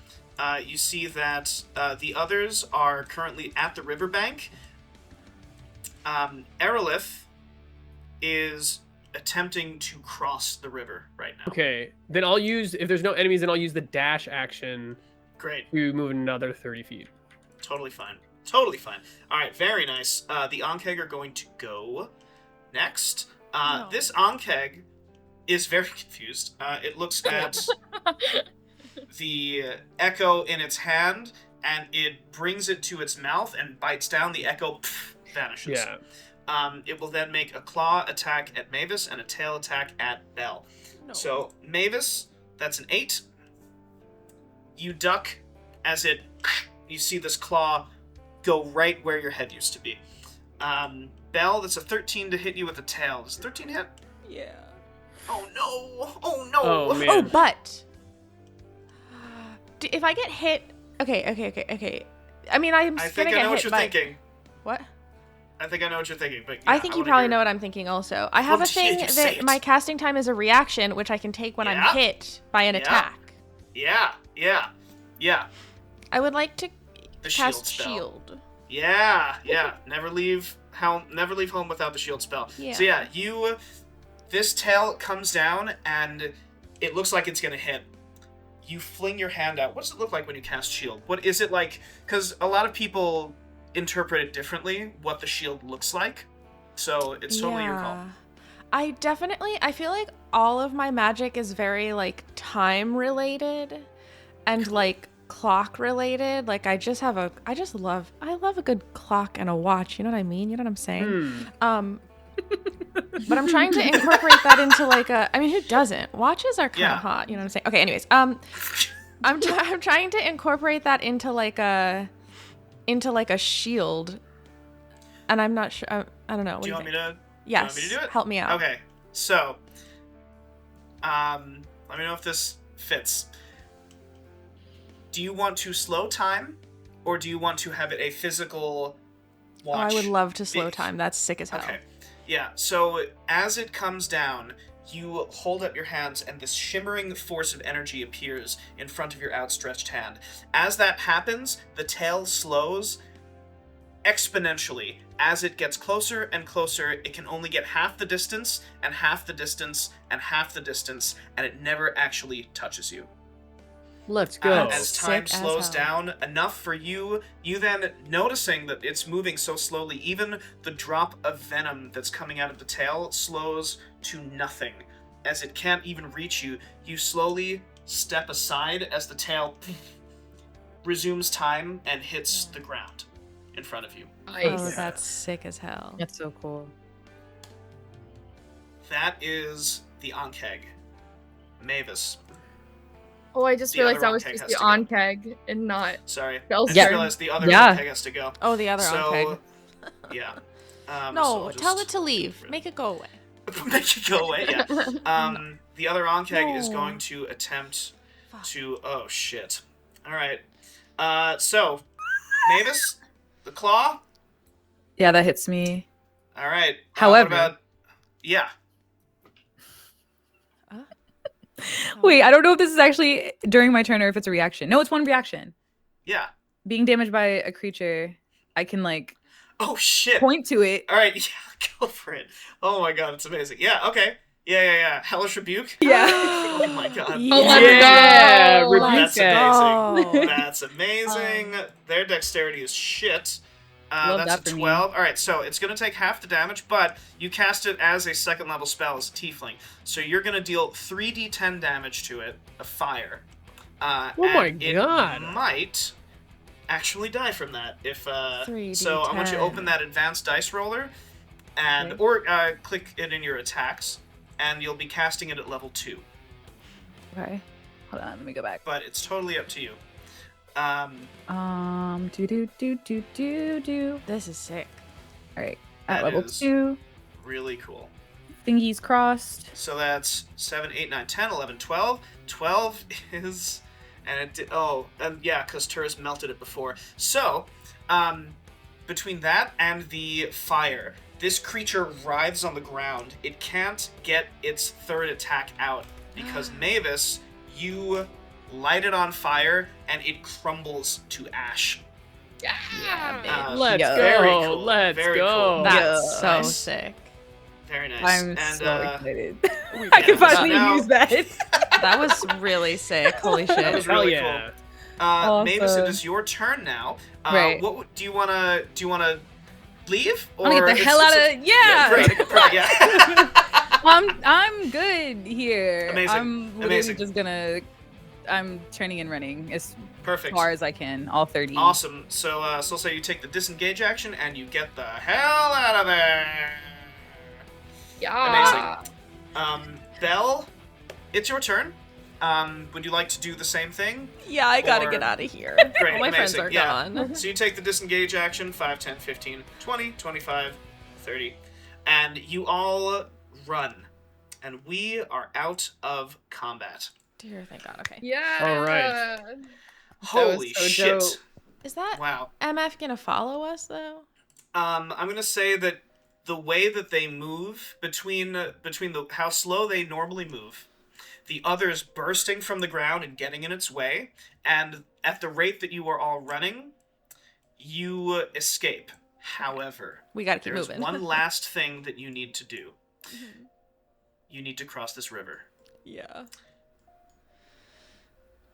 You see that the others are currently at the riverbank. Aerolith is attempting to cross the river right now. Okay. Then I'll use, if there's no enemies, then I'll use the dash action Great. to move another 30 feet. Totally fine. Totally fine. All right, very nice. The Ankeg are going to go next. No. This Ankeg is very confused. It looks at the echo in its hand, and it brings it to its mouth and bites down. The echo vanishes. Yeah. It will then make a claw attack at Mavis and a tail attack at Belle. No. So, Mavis, that's an 8. You duck as you see this claw go right where your head used to be. Belle, that's a 13 to hit you with a tail. Does 13 hit? Yeah. Oh no! Oh no! Oh, man. Oh, but if I get hit, okay. I mean, I'm I gonna think I get know what hit, you're but thinking. what? I think I know what you're thinking, but yeah, I think you wanna probably hear- know what I'm thinking also. I have Oh, a thing yeah, you say that it. my casting time is a reaction, which I can take when Yeah. I'm hit by an Yeah. attack. Yeah. I would like to The shield cast spell. shield. Yeah. Never leave home without the shield spell. Yeah. So yeah, this tail comes down and it looks like it's gonna hit. You fling your hand out. What does it look like when you cast shield? What is it like? Because a lot of people interpret it differently, what the shield looks like. So it's totally your call. I feel like all of my magic is very like time related and like clock related. Like I love a good clock and a watch, you know what I mean? You know what I'm saying? But I'm trying to incorporate that into like I mean, who doesn't? Watches are kind of hot, you know what I'm saying? Okay, anyways, I'm trying to incorporate that into like a shield. And I'm not sure. I don't know. What Do you want me to? Yes. Do you want me to do it? Help me out. Okay. So, let me know if this fits. Do you want to slow time, or do you want to have it a physical watch? Oh, I would love to slow Big- time. That's sick as hell. Okay. Yeah, so as it comes down, you hold up your hands and this shimmering force of energy appears in front of your outstretched hand. As that happens, the tail slows exponentially. As it gets closer and closer, it can only get half the distance, and half the distance, and half the distance, and it never actually touches you. Let's go. As time Sick as slows hell. down enough for you then noticing that it's moving so slowly, even the drop of venom that's coming out of the tail slows to nothing. As it can't even reach you, you slowly step aside as the tail resumes time and hits the ground in front of you. Oh, Nice. that's sick as hell. That's so cool. That is the Ankeg. Mavis. Oh, I just The realized other I was Ankeg supposed to has be to on go. keg and not. Sorry. Bell's I just turn. realized the other Yeah. Ankeg has to go. Oh, the other So, Ankeg. yeah. So No, I'll tell just- it to leave. Make it go away. Make it go away, yeah. The other Ankeg is No. going to attempt Fuck. to... Oh, shit. Alright. So, Mavis, the claw. Yeah, that hits me. Alright. However- Yeah. Wait, I don't know if this is actually during my turn or if it's a reaction. No, it's one reaction. Yeah. Being damaged by a creature, I can like Oh, shit. point to it. Alright, yeah, go for it. Oh my god, it's amazing. Yeah, okay. Yeah. Hellish Rebuke? Yeah. Oh my god. Yeah, go. rebuke That's it. amazing. go. That's amazing. Their dexterity is shit. Love That's that a for me. 12. Alright, so it's going to take half the damage, but you cast it as a second level spell as a tiefling. So you're going to deal 3d10 damage to it, of fire. Oh my and it god. might actually die from that. If 3d10. So I want you to open that advanced dice roller, and Okay. or click it in your attacks, and you'll be casting it at level 2. Okay. Hold on, let me go back. But it's totally up to you. Do. This is sick. All right, That at level is- 2, Really cool. thingies crossed. So that's 7, 8, 9, 10, 11, 12. 12 is... And it did... Oh, and yeah, because Turris melted it before. So, between that and the fire, this creature writhes on the ground. It can't get its third attack out because Mavis, you light it on fire and it crumbles to ash. Yeah, babe. Let's Yeah. go. Very cool, Let's very go. cool. That's Yeah. so Nice. sick. Very nice. I'm and, so excited. We I got can this. finally Now- use that. That was really sick. Holy That shit. was Hell really yeah. cool. Mavis, it Awesome. is your turn now. Right. What do you wanna leave? I want to get the hell out of Great, yeah. I'm good here. Amazing, I'm literally amazing. just gonna. I'm turning and running as Perfect. far as I can, all 30. Awesome. So, so say you take the disengage action and you get the hell out of there. Yeah. Belle, it's your turn. Would you like to do the same thing? Yeah, I gotta Or- get out of here. Great, All my friends amazing, are yeah. gone. So you take the disengage action, 5, 10, 15, 20, 25, 30, and you all run. And we are out of combat. Dear, thank God. Okay. Yeah. All right. Holy so shit. dope. Is that Wow. MF gonna follow us though? I'm gonna say that the way that they move between the how slow they normally move, the others bursting from the ground and getting in its way, and at the rate that you are all running, you escape. However, We gotta keep there's moving. one last thing that you need to do. You need to cross this river. Yeah.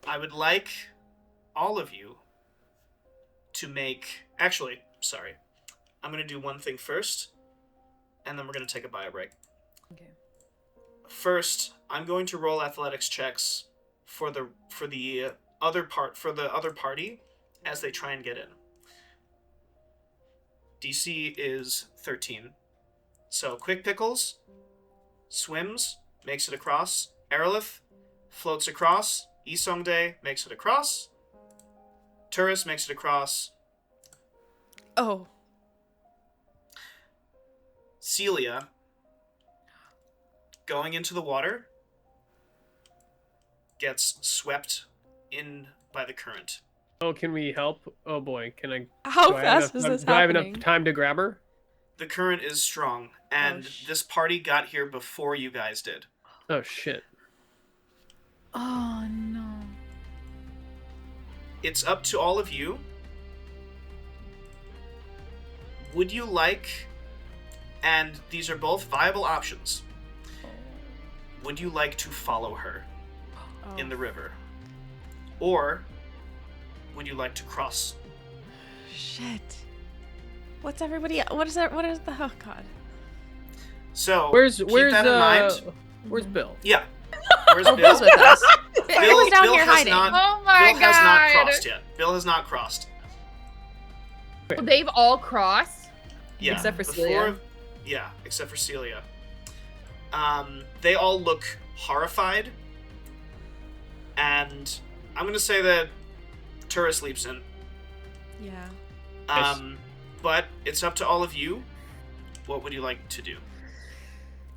I would like all of you to make... Actually, sorry. I'm going to do one thing first, and then we're going to take a bio break. Okay. First, I'm going to roll athletics checks for the other party as they try and get in. DC is 13. So Quick Pickles swims, makes it across. Aerolith floats across. Isongdae makes it across. Turris makes it across. Oh. Celia, going into the water, gets swept in by the current. Oh, can we help? Oh boy, can I? How do I have fast is enough- this Do I have happening? enough time to grab her? The current is strong, and this party got here before you guys did. Oh shit. Oh no. It's up to all of you. Would you like, and these are both viable options, would you like to follow her Oh. in the river? Or would you like to cross? Shit. What's everybody? What is that? What is the? Oh God. So, Where's keep that in mind. where's Bill? Yeah. Where's Oh, Bill? Bill's with us. Bill, Everyone's down Bill here has hiding. not. Oh my Bill has not God. crossed yet. Bill has not crossed. They've all crossed. Yeah. Except for Celia. Yeah, except for Celia. They all look horrified, and I'm gonna say that Turris leaps in. Yeah. But it's up to all of you. What would you like to do?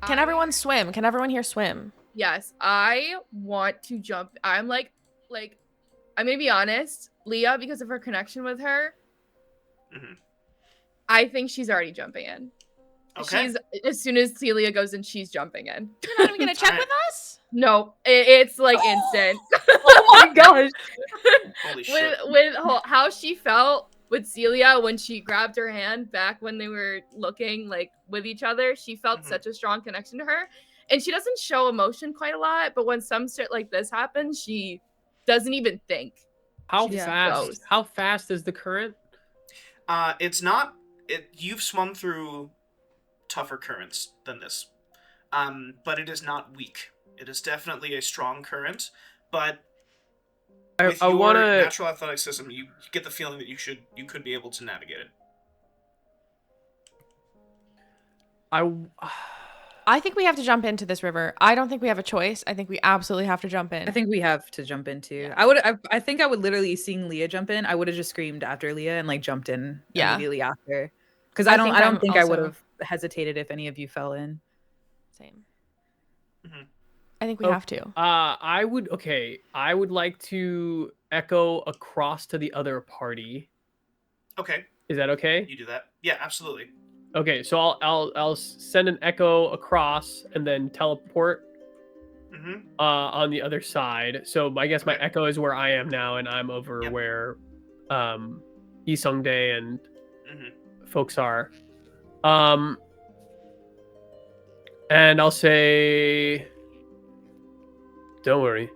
Can everyone swim? Can everyone here swim? Yes, I want to jump. I'm like, I'm gonna be honest, Leah, because of her connection with her, Mhm. I think she's already jumping in. Okay. She's as soon as Celia goes in, she's jumping in. You're not even gonna check Alright. with us? No, it's like instant. Oh my gosh. Holy shit. with how she felt with Celia when she grabbed her hand back when they were looking like with each other, she felt Mhm. such a strong connection to her. And she doesn't show emotion quite a lot, but when some shit like this happens, she doesn't even think. How Yeah. fast? Goes. How fast is the current? It's not. You've swum through tougher currents than this, but it is not weak. It is definitely a strong current, but with I your want to. natural athleticism, you get the feeling that you could be able to navigate it. I think we have to jump into this river. I don't think we have a choice. I think we absolutely have to jump in. I think we have to jump in too. Yeah. I think I would literally seeing Leah jump in. I would have just screamed after Leah and like jumped in Yeah. immediately after. Because I I don't think I don't I'm think I would also- have hesitated if any of you fell in. Same. Mm-hmm. I think we have to. I would like to echo across to the other party. Okay, Is that okay? you do that. Yeah, absolutely. Okay, so I'll send an echo across and then teleport Mm-hmm. on the other side. So I guess my Okay. echo is where I am now, and I'm over Yep. where Isongdae and Mm-hmm. folks are. And I'll say, don't worry,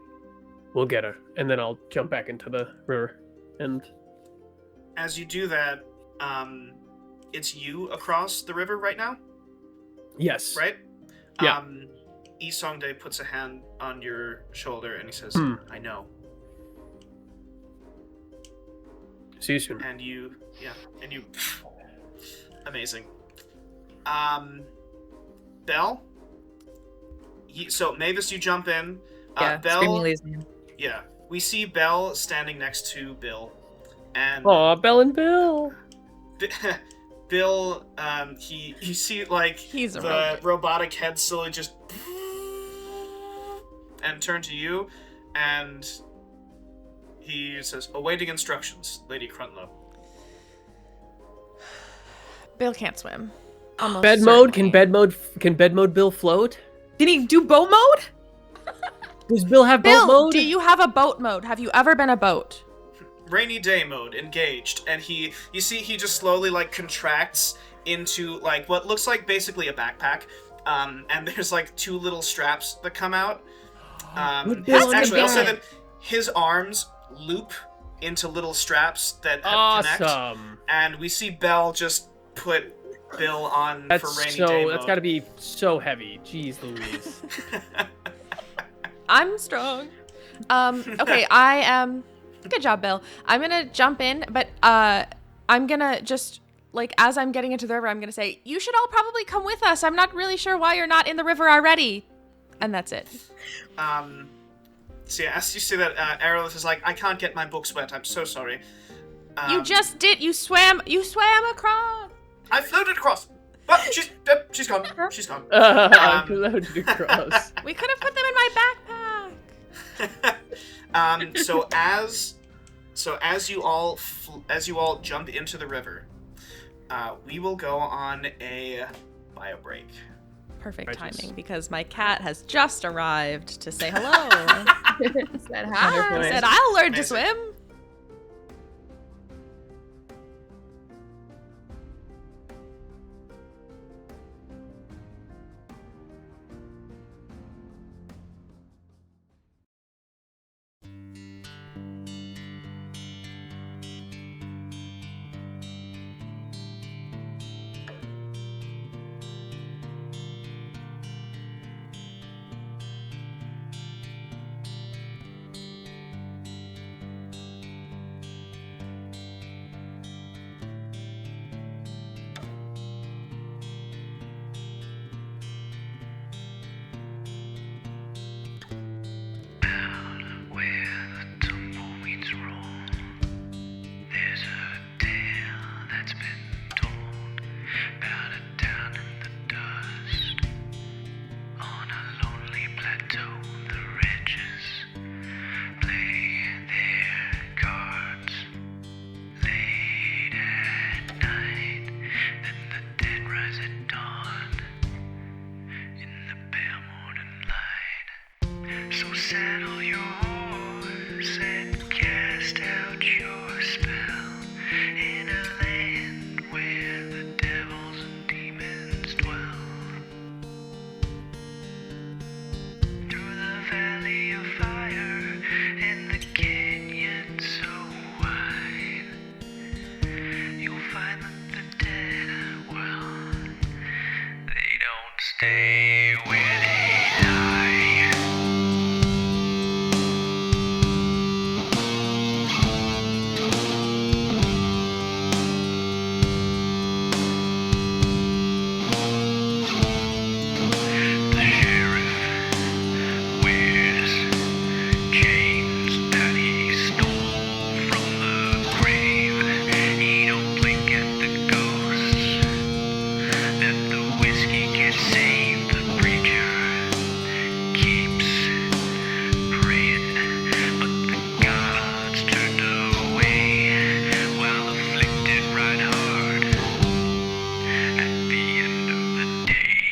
we'll get her. And then I'll jump back into the river. And As you do that, it's you across the river right now, yes, right? Yeah. Isongdae puts a hand on your shoulder and he says, I know. See you soon. And you, amazing. Belle? So, Mavis, you jump in. Yeah, Belle, screaming Leah's name. yeah. We see Belle standing next to Bill. And Aw, Belle and Bill. Bill, you see, like, He's a the robot. robotic head slowly just and turn to you, and he says, awaiting instructions, Lady Crunlow. Bill can't swim. Almost Bed mode? Can certainly. bed mode Bill float? Did he do boat mode? Does Bill have boat Bill, mode? do you have a boat mode? Have you ever been a boat? Rainy day mode engaged, and you see he just slowly like contracts into like what looks like basically a backpack, and there's like two little straps that come out. Actually, I'll say that his arms loop into little straps that connect, Awesome. and we see Belle just put Bill on That's for rainy day mode. That's got to be so heavy. Jeez Louise. I'm strong. Okay, I am. Good job, Bill. I'm gonna jump in, but I'm gonna just like as I'm getting into the river, I'm gonna say, "You should all probably come with us. I'm not really sure why you're not in the river already," and that's it. So yeah, as you say that, Aerolith is like, I can't get my books wet. I'm so sorry. You just did. You swam across. I floated across. But she's gone. She's gone. Floated across. We could have put them in my backpack. So as you all jump into the river, we will go on a bio break. Perfect Righteous. timing because my cat has just arrived to say hello. Said hi. I said, "I'll learn to Amazing. swim." stay where they lie. The sheriff wears chains that he stole from the grave. He don't blink at the ghosts that the whiskey can save. The preacher keeps praying, but the gods turned away while afflicted right hard at the end of the day.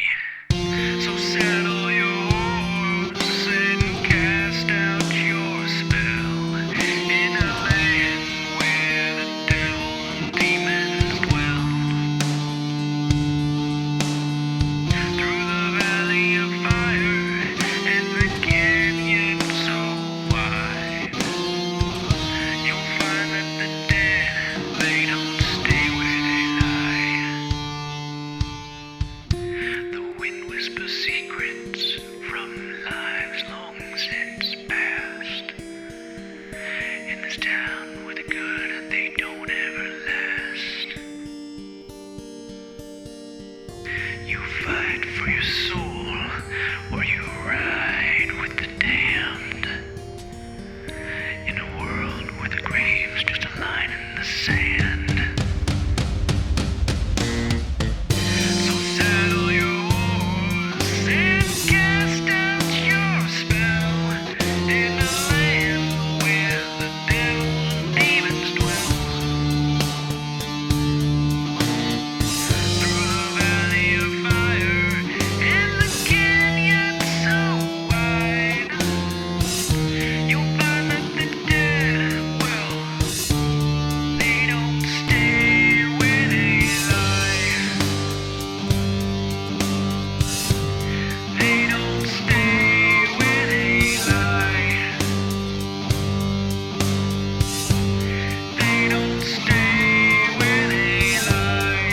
So saddle your horse and cast out your spell in a land where the devil and demons dwell. Through the valley of fire and the canyon so wide, you'll find that the dead, they don't stay where they lie. The wind whispers secrets from lives long since past. In this town where the good, they don't ever last. You fight for your soul, or you ride with the damned. In a world where the grave's just a line in the sand. So saddle your horse and cast out your spell in a land where the devil and demons dwell. Through the valley of fire and the canyon so wide, you'll find that the dead, well, they don't stay where they lie. They don't stay where they lie. They don't stay where they lie.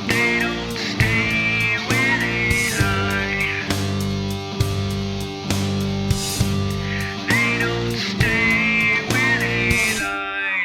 They don't stay where they lie. They don't stay where they lie.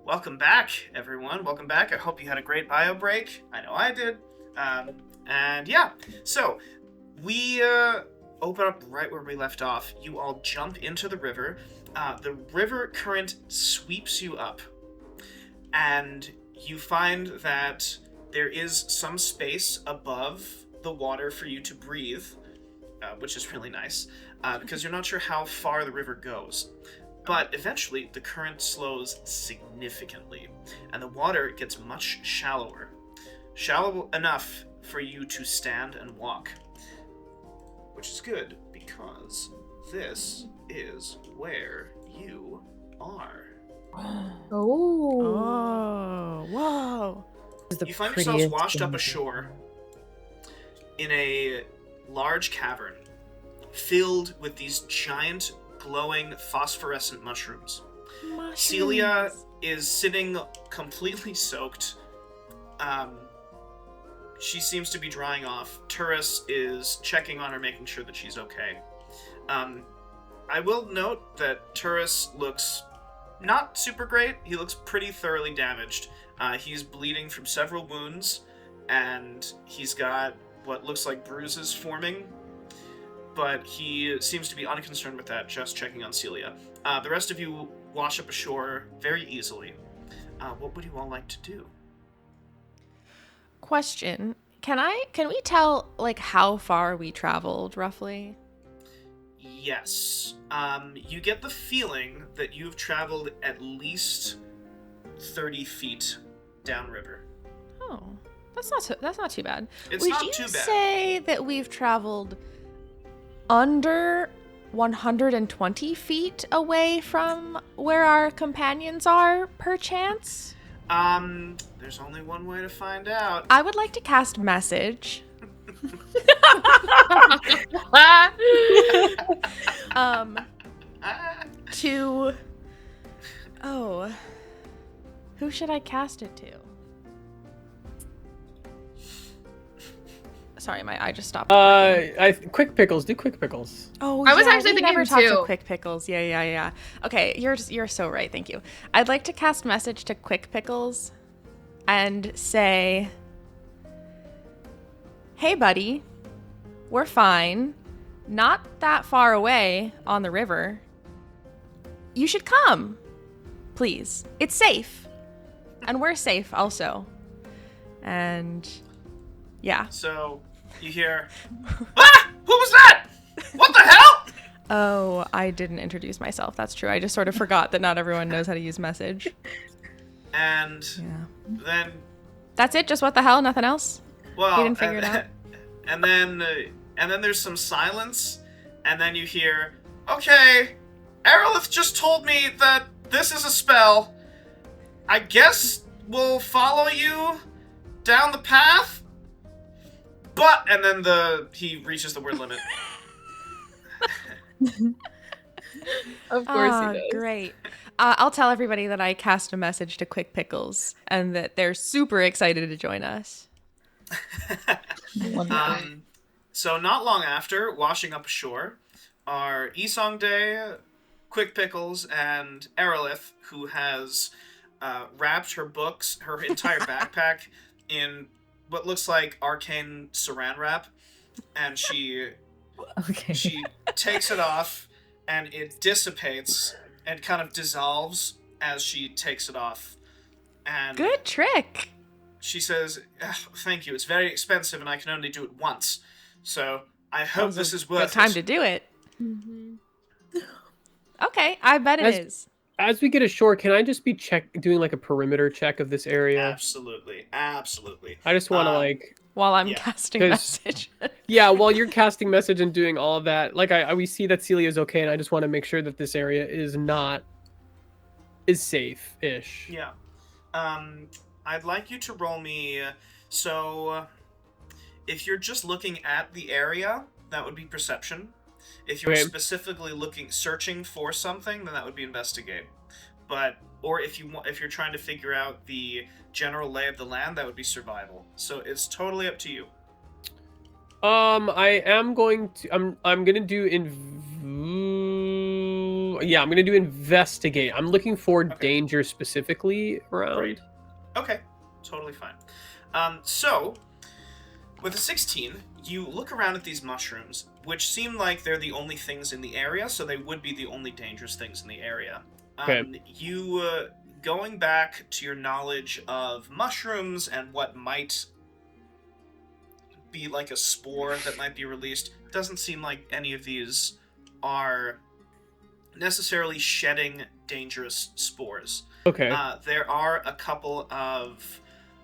Welcome back, everyone. Welcome back. I hope you had a great bio break. I know I did. And yeah, so we open up right where we left off. You all jump into the river. The river current sweeps you up, and you find that there is some space above the water for you to breathe, which is really nice, because you're not sure how far the river goes. But eventually, the current slows significantly, and the water gets much shallower. Shallow enough for you to stand and walk. Which is good, because this is where you are. Oh. Oh, whoa. You find yourselves washed up ashore in a large cavern filled with these giant glowing phosphorescent mushrooms. Celia is sitting completely soaked. She seems to be drying off. Turris is checking on her, making sure that she's okay. I will note that Turris looks not super great. He looks pretty thoroughly damaged. He's bleeding from several wounds, and he's got what looks like bruises forming, but he seems to be unconcerned with that, just checking on Celia. The rest of you wash up ashore very easily. What would you all like to do? Question. Can we tell, like, how far we traveled, roughly? Yes. You get the feeling that you've traveled at least 30 feet downriver. Oh, that's not too bad. It's Would not you too bad. say that we've traveled under 120 feet away from where our companions are, perchance? There's only one way to find out. I would like to cast message. To who should I cast it to? Sorry, my eye just stopped. Quick Pickles. Do Quick Pickles. Oh, I was yeah, actually we thinking never talked to too. Quick Pickles. Yeah. Okay, you're so right. Thank you. I'd like to cast message to Quick Pickles, and say, "Hey, buddy, we're fine. Not that far away on the river. You should come, please. It's safe, and we're safe also. And yeah." So, you hear, "Ah! Who was that? What the hell?" Oh, I didn't introduce myself. That's true. I just sort of forgot that not everyone knows how to use message. And Yeah. then, That's it? Just what the hell? Nothing else? well, You didn't figure it out? And then there's some silence, and then you hear, "Okay, Aerolith just told me that this is a spell. I guess we'll follow you down the path, but," and then he reaches the word limit. Of course Ah, he does. great. I'll tell everybody that I cast a message to Quick Pickles and that they're super excited to join us. So not long after, washing up ashore, are Isongde, Quick Pickles, and Aerolith, who has wrapped her entire backpack in what looks like arcane saran wrap, and she takes it off, and it dissipates and kind of dissolves as she takes it off. And Good trick. she says, "Thank you. It's very expensive, and I can only do it once. So I hope this is worth Good time it." to do it. Mm-hmm. Okay, I bet it is. As we get ashore, can I just be doing like a perimeter check of this area? Absolutely. Absolutely. I just want to While I'm Yeah, casting 'cause- message. yeah, while you're casting message and doing all of that, like we see that Celia's okay, and I just want to make sure that this area is safe-ish. Yeah. I'd like you to roll me. So, if you're just looking at the area, that would be perception. If you're Okay. specifically searching for something, then that would be investigate. Or if you're trying to figure out the general lay of the land, that would be survival. So it's totally up to you. I am going to. I'm gonna do I'm gonna do investigate. I'm looking for danger specifically around. Great. Okay, totally fine. So, with a 16, you look around at these mushrooms, which seem like they're the only things in the area, so they would be the only dangerous things in the area. Okay. You, going back to your knowledge of mushrooms and what might be like a spore that might be released, doesn't seem like any of these are necessarily shedding dangerous spores. Okay. There are a couple of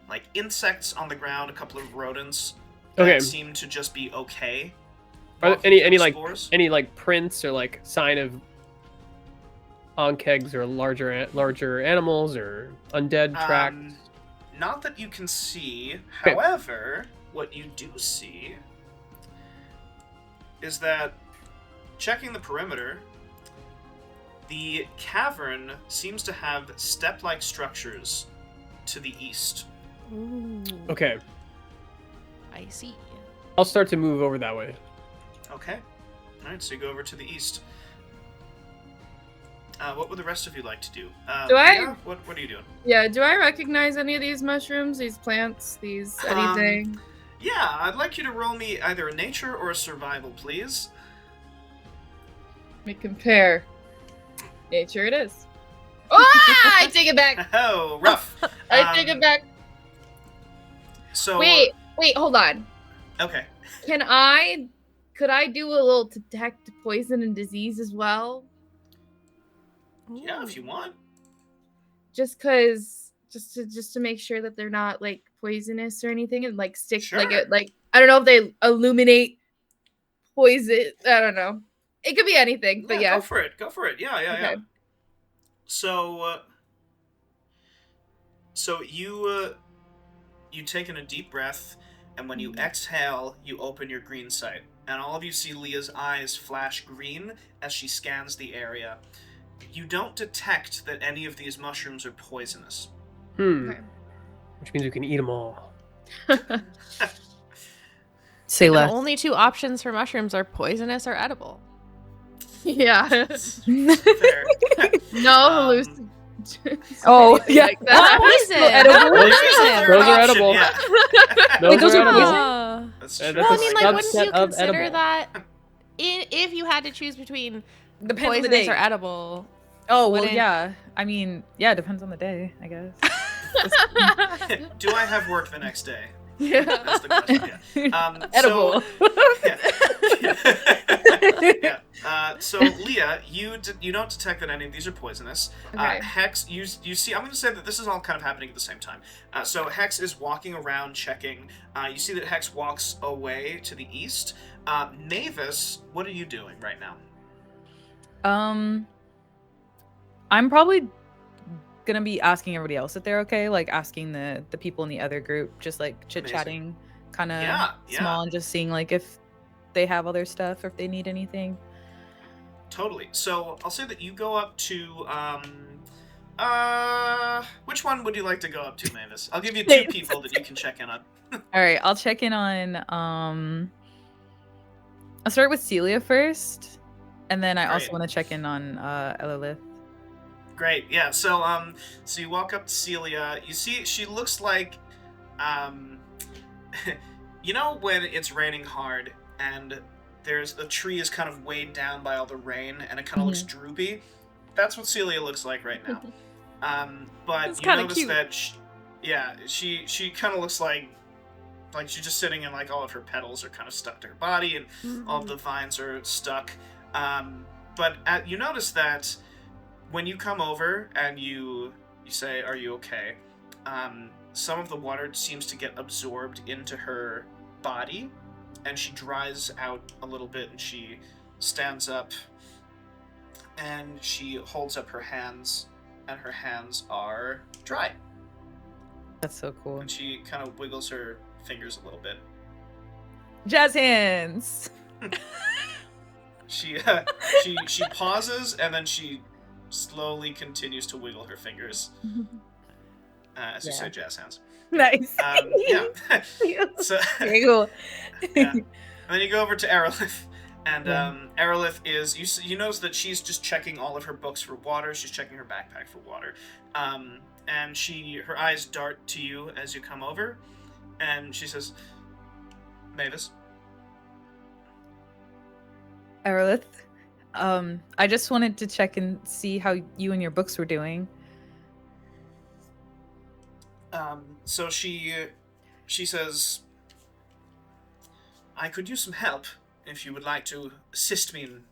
like insects on the ground, a couple of rodents that Okay. seem to just be okay. Are there walking any through the like spores. any like prints or like sign of onkegs or larger animals or undead tracks? Not that you can see. Okay. However, what you do see is that checking the perimeter, the cavern seems to have step-like structures to the east. Ooh, Okay. I see. I'll start to move over that way. Okay. Alright, so you go over to the east. What would the rest of you like to do? Do I- Leah, what are you doing? Yeah, do I recognize any of these mushrooms, these plants, these anything? Yeah, I'd like you to roll me either a nature or a survival, please. Let me compare. Nature it is. Ah! I take it back. Oh, rough. I take it back. So Wait, hold on. Okay. Could could I do a little detect poison and disease as well? Yeah, if you want. Just to make sure that they're not like poisonous or anything, and like stick Sure. like I don't know if they illuminate poison. I don't know. It could be anything, but yeah. Go for it. Yeah. Okay. So you take in a deep breath, and when you exhale, you open your green sight, and all of you see Leah's eyes flash green as she scans the area. You don't detect that any of these mushrooms are poisonous. Okay. Which means we can eat them all. Say The less. only two options for mushrooms are poisonous or edible. Yeah. Fair. No hallucinations. Oh, yeah. Like that. Poison. edible. Well, here's the Those third are option, edible. yeah. Those those are are edible. poison? That's Yeah, true. Well, I mean, like, Subset wouldn't you of consider edible. that if you had to choose between Depends on the poisonous day. or edible? Oh, well, Wouldn't- yeah. I mean, yeah, depends on the day, I guess. Do I have work the next day? Yeah. That's the question. Yeah. Edible. So Leah, you don't detect that any of these are poisonous. Okay. Hex, you see. I'm going to say that this is all kind of happening at the same time. So Hex is walking around checking. You see that Hex walks away to the east. Mavis, what are you doing right now? I'm probably gonna be asking everybody else if they're okay, like asking the people in the other group, just like chit-chatting, kind of Yeah. small, and just seeing like if they have other stuff or if they need anything. Totally. So I'll say that you go up to which one would you like to go up to, Mavis? I'll give you two people that you can check in on. All right, I'll check in on I'll start with Celia first, and then I also Great. want to check in on Elilith. Great, yeah. So you walk up to Celia. You see, she looks like, you know, when it's raining hard and the tree is kind of weighed down by all the rain and it kind of looks droopy. That's what Celia looks like right now. But That's you kinda notice cute. that, she kind of looks like she's just sitting and like all of her petals are kind of stuck to her body and all of the vines are stuck. But you notice that when you come over and you say, "Are you okay?" Some of the water seems to get absorbed into her body, and she dries out a little bit, and she stands up, and she holds up her hands, and her hands are dry. That's so cool. And she kind of wiggles her fingers a little bit. Jazz hands. She pauses, and then she slowly continues to wiggle her fingers. As you Yeah. say, jazz hands. Nice. Yeah. So, Very cool. yeah. And then you go over to Aerolith, and Aerolith is you notice that she's just checking all of her books for water. She's checking her backpack for water, and her eyes dart to you as you come over, and she says, "Mavis." Aerolith, I just wanted to check and see how you and your books were doing. So she says, "I could use some help if you would like to assist me in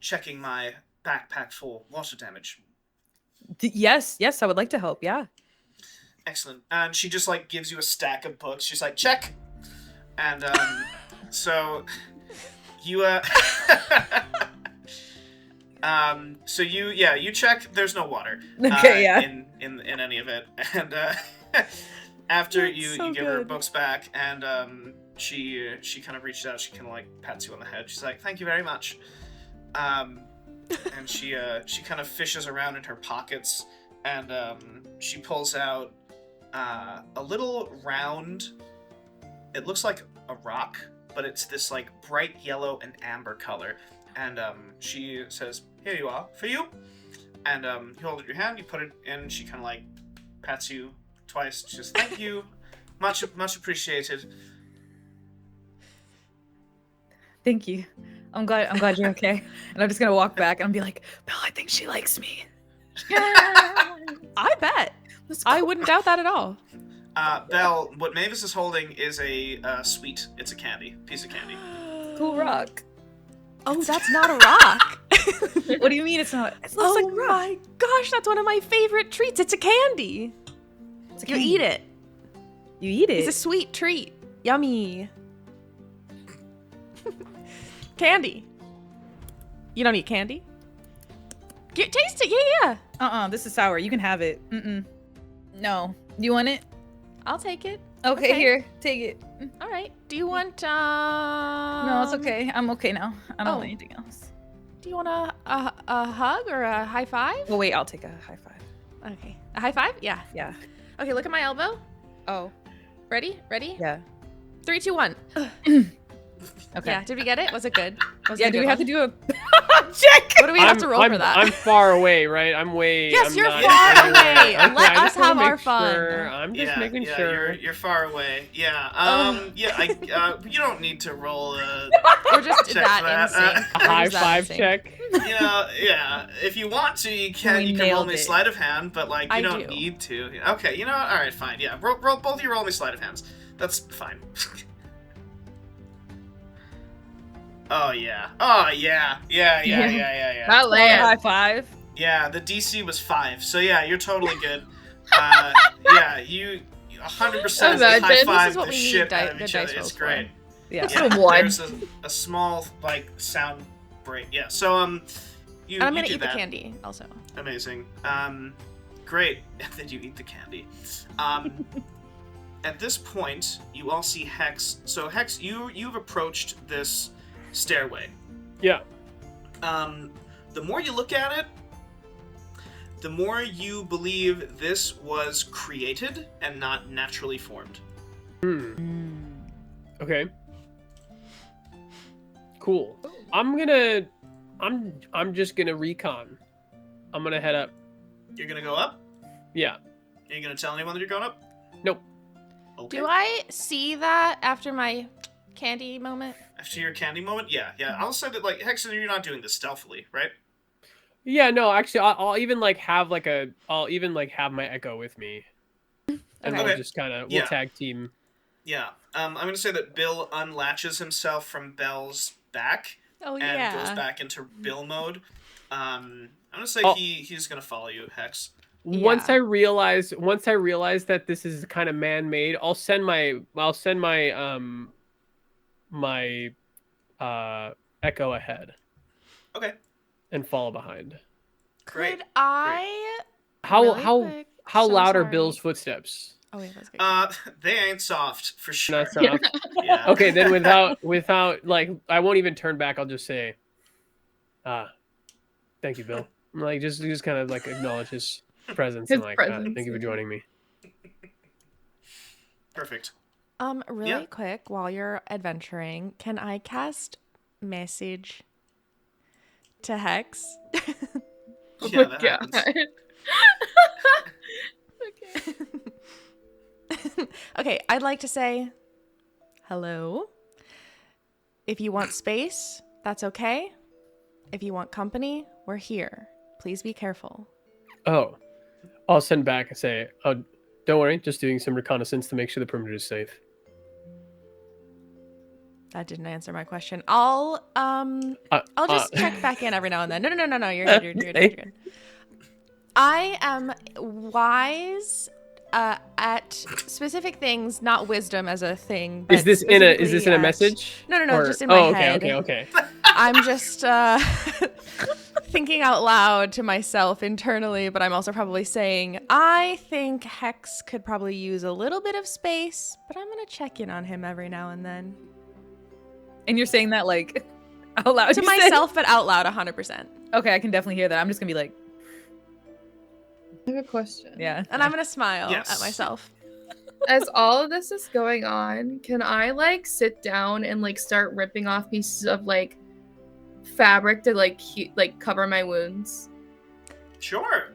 checking my backpack for water damage." Yes, I would like to help. Yeah. Excellent. And she just like gives you a stack of books. She's like, "Check." And so you so you check. There's no water. Okay, yeah. In any of it, and after That's you so give her good. books back, and she kind of reaches out. She kind of like pats you on the head. She's like, "Thank you very much." And she kind of fishes around in her pockets, and she pulls out a little round. It looks like a rock, but it's this like bright yellow and amber color. And she says, "Here you are, for you." And you hold it in your hand, you put it in. She kind of like pats you twice. Just "Thank you, much appreciated." Thank you. I'm glad you're okay. And I'm just gonna walk back and I'll be like, Belle, I think she likes me. I bet. I wouldn't doubt that at all. Belle, what Mavis is holding is a sweet. It's a piece of candy. cool rock. Oh, that's not a rock. What do you mean it's not? It looks Oh like a rock. my gosh, that's one of my favorite treats. It's a candy. It's a You candy. eat it. You eat it. It's a sweet treat. Yummy. Candy. You don't eat candy? Taste it. Yeah. This is sour. You can have it. No. You want it? I'll take it. Okay, here. Take it. All right. Do you want No, it's okay. I'm okay now. I don't want anything else. Do you want a hug or a high five? Oh, wait. I'll take a high five. Okay. A high five? Yeah. Yeah. Okay, look at my elbow. Oh. Ready? Yeah. 3, 2, 1. Okay. Yeah, did we get it? Was it good? Was Yeah, it a do good we have one? to do a check? What do we have to roll for that? I'm far away, right? I'm way. Yes, I'm you're not far anywhere. away. Okay, Let I us just wanna have our make fun. sure. I'm just making sure. You're far away. Yeah. You don't need to roll a We're just check that for that. in sync. A We're high just that in five sync. check. Yeah. If you want to, you can. We You can roll nailed me it. sleight of hand, but like you I don't do. need to. Okay. You know what? All right. Fine. Yeah. Roll both of you roll me sleight of hands. That's fine. Oh yeah. Yeah. That land. High five. Yeah, the DC was 5, so yeah, you're totally good. Yeah, you 100% Imagine. high This is five what the we need shit di- out of good each dice other. rolls It's for. great. Yeah. Yeah, One. there's a small like sound break. Yeah, so you. And I'm you gonna did eat the that. candy also. Amazing. Great. And then you eat the candy. At this point, you all see Hex. So Hex, you've approached this stairway. Yeah. The more you look at it, the more you believe this was created and not naturally formed. Okay. Cool. I'm just gonna recon. I'm gonna head up. You're gonna go up? Yeah. Are you gonna tell anyone that you're going up? Nope. Okay. Do I see that after my candy moment? After your candy moment? Yeah. I'll say that, like, Hexen, you're not doing this stealthily, right? Yeah. No. Actually, I'll even like have like I'll even like have my echo with me, and Okay. we'll just kind of Yeah. tag team. Yeah. I'm gonna say that Bill unlatches himself from Belle's back Oh and goes back into Bill mode. I'm gonna say Oh. he's gonna follow you, Hex. Once Yeah. I realize that this is kind of man-made, I'll send my echo ahead Okay. and follow behind. Great. Could I? How really how quick- how so loud are sorry. Bill's footsteps? Oh wait, that's good. They ain't soft for sure. Not soft. Yeah. Okay, then without like I won't even turn back. I'll just say, thank you, Bill. Like just kind of like acknowledge his presence His and like presence, thank you for yeah. joining me. Perfect. Really Yeah. quick, while you're adventuring, can I cast message to Hex? Oh Yeah, my that god. happens. Okay. Okay, I'd like to say hello. If you want space, that's okay. If you want company, we're here. Please be careful. Oh, I'll send back and say, oh, don't worry, just doing some reconnaissance to make sure the perimeter is safe. That didn't answer my question. I'll just check back in every now and then. No. You're good. You're good. I am wise at specific things, not wisdom as a thing. But Is this in a specifically at- message? No, Or- just in my oh, head. Okay. I'm just thinking out loud to myself internally, but I'm also probably saying, I think Hex could probably use a little bit of space, but I'm going to check in on him every now and then. And you're saying that like out loud To you said? myself, but out loud 100%. Okay, I can definitely hear that. I'm just gonna be like, I have a question. yeah. And I'm going to smile Yes. at myself. As all of this is going on, can I like sit down and like start ripping off pieces of like fabric to like cover my wounds? Sure.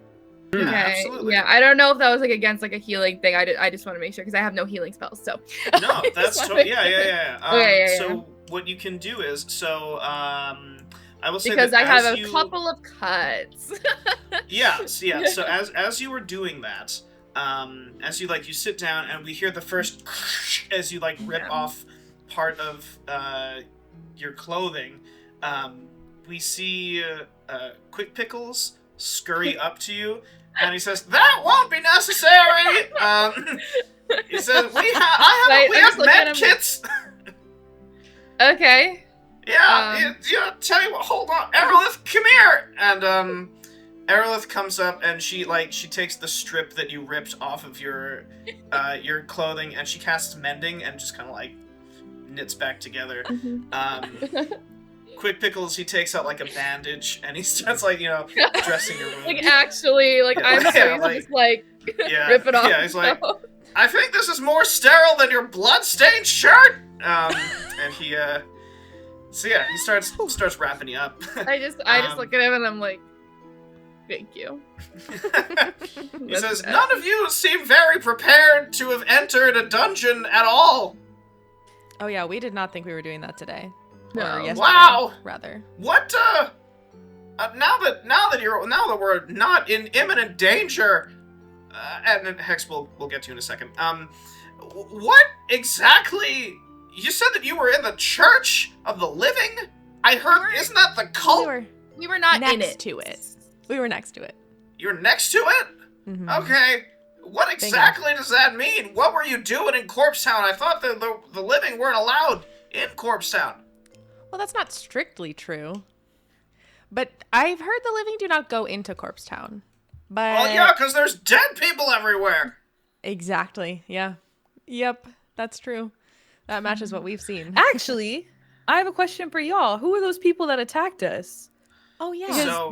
Okay. Absolutely. Yeah, I don't know if that was like against like a healing thing. I just want to make sure because I have no healing spells. So No, I that's just wanna yeah. make sure. Okay, yeah. So what you can do is I will say Because that I have as a you, couple of cuts. Yeah. So as you were doing that, as you sit down and we hear the first as you like rip off part of your clothing, we see Quick Pickles scurry up to you, and he says, "That won't be necessary." He says, "We have med kits." Okay. Yeah, tell you what, hold on. Aerolith, come here! And, Aerolith comes up and she takes the strip that you ripped off of your clothing and she casts mending and just kind of like knits back together. Quick Pickles, he takes out like a bandage and he starts like, dressing your wound. Like actually, like I'm serious, just like rip it off. Yeah, he's like, I think this is more sterile than your blood-stained shirt! And he, he starts wrapping you up. I just look at him and I'm like, thank you. He says, none of you seem very prepared to have entered a dungeon at all. Oh yeah, we did not think we were doing that today. No. Or yesterday, Wow. rather. What, now that we're not in imminent danger, and Hex, we'll get to in a second. What exactly? You said that you were in the Church of the Living? I heard, isn't that the cult? We were not in next it. to it. We were next to it. You're next to it? Mm-hmm. Okay. What exactly does that mean? What were you doing in Corpse Town? I thought that the living weren't allowed in Corpse Town. Well, that's not strictly true. But I've heard the living do not go into Corpse Town. But Well, yeah, because there's dead people everywhere. Exactly. Yeah. Yep. That's true. That matches what we've seen. Actually, I have a question for y'all. Who are those people that attacked us? Oh yeah. Because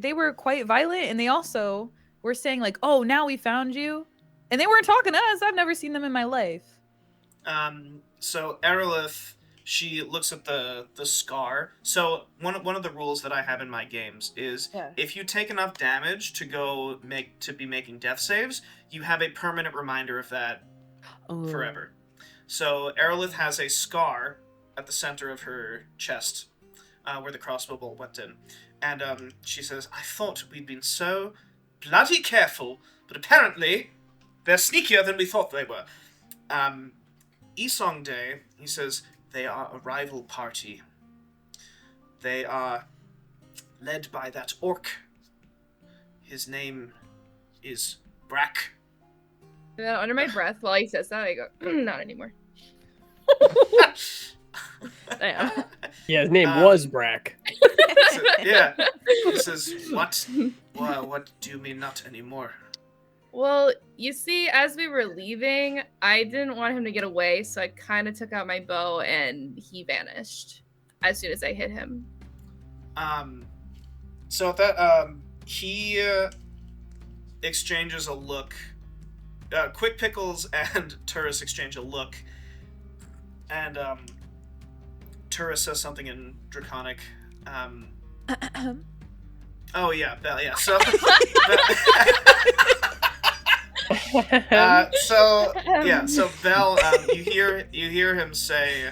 they were quite violent, and they also were saying like, "Oh, now we found you," and they weren't talking to us. I've never seen them in my life. So Aerolith, she looks at the scar. So one of the rules that I have in my games is if you take enough damage to be making death saves, you have a permanent reminder of that forever. So Aerolith has a scar at the center of her chest, where the crossbow bolt went in. And she says, I thought we'd been so bloody careful, but apparently they're sneakier than we thought they were. Isong Day, he says, they are a rival party. They are led by that orc. His name is Brack. And then under my breath, while he says that, I go, not anymore. Damn. Yeah, his name was Brack. Yeah. He says, what? Well, what do you mean not anymore? Well, you see, as we were leaving, I didn't want him to get away, so I kind of took out my bow and he vanished as soon as I hit him. So at that, he exchanges a look. Quick Pickles and Turris exchange a look. And, Turris says something in Draconic. Oh, yeah, Bell, yeah. So, so Bell, you hear him say,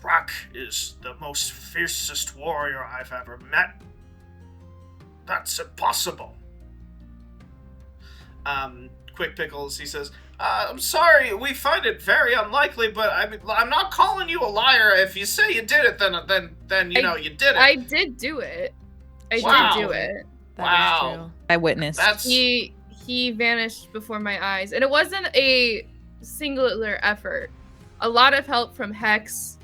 Brock is the most fiercest warrior I've ever met. That's impossible. Quick Pickles, he says, I'm sorry, we find it very unlikely, but I'm not calling you a liar. If you say you did it, then you did it. I did do it. I did do it. That is true. I witnessed. He vanished before my eyes, and it wasn't a singular effort. A lot of help from Hex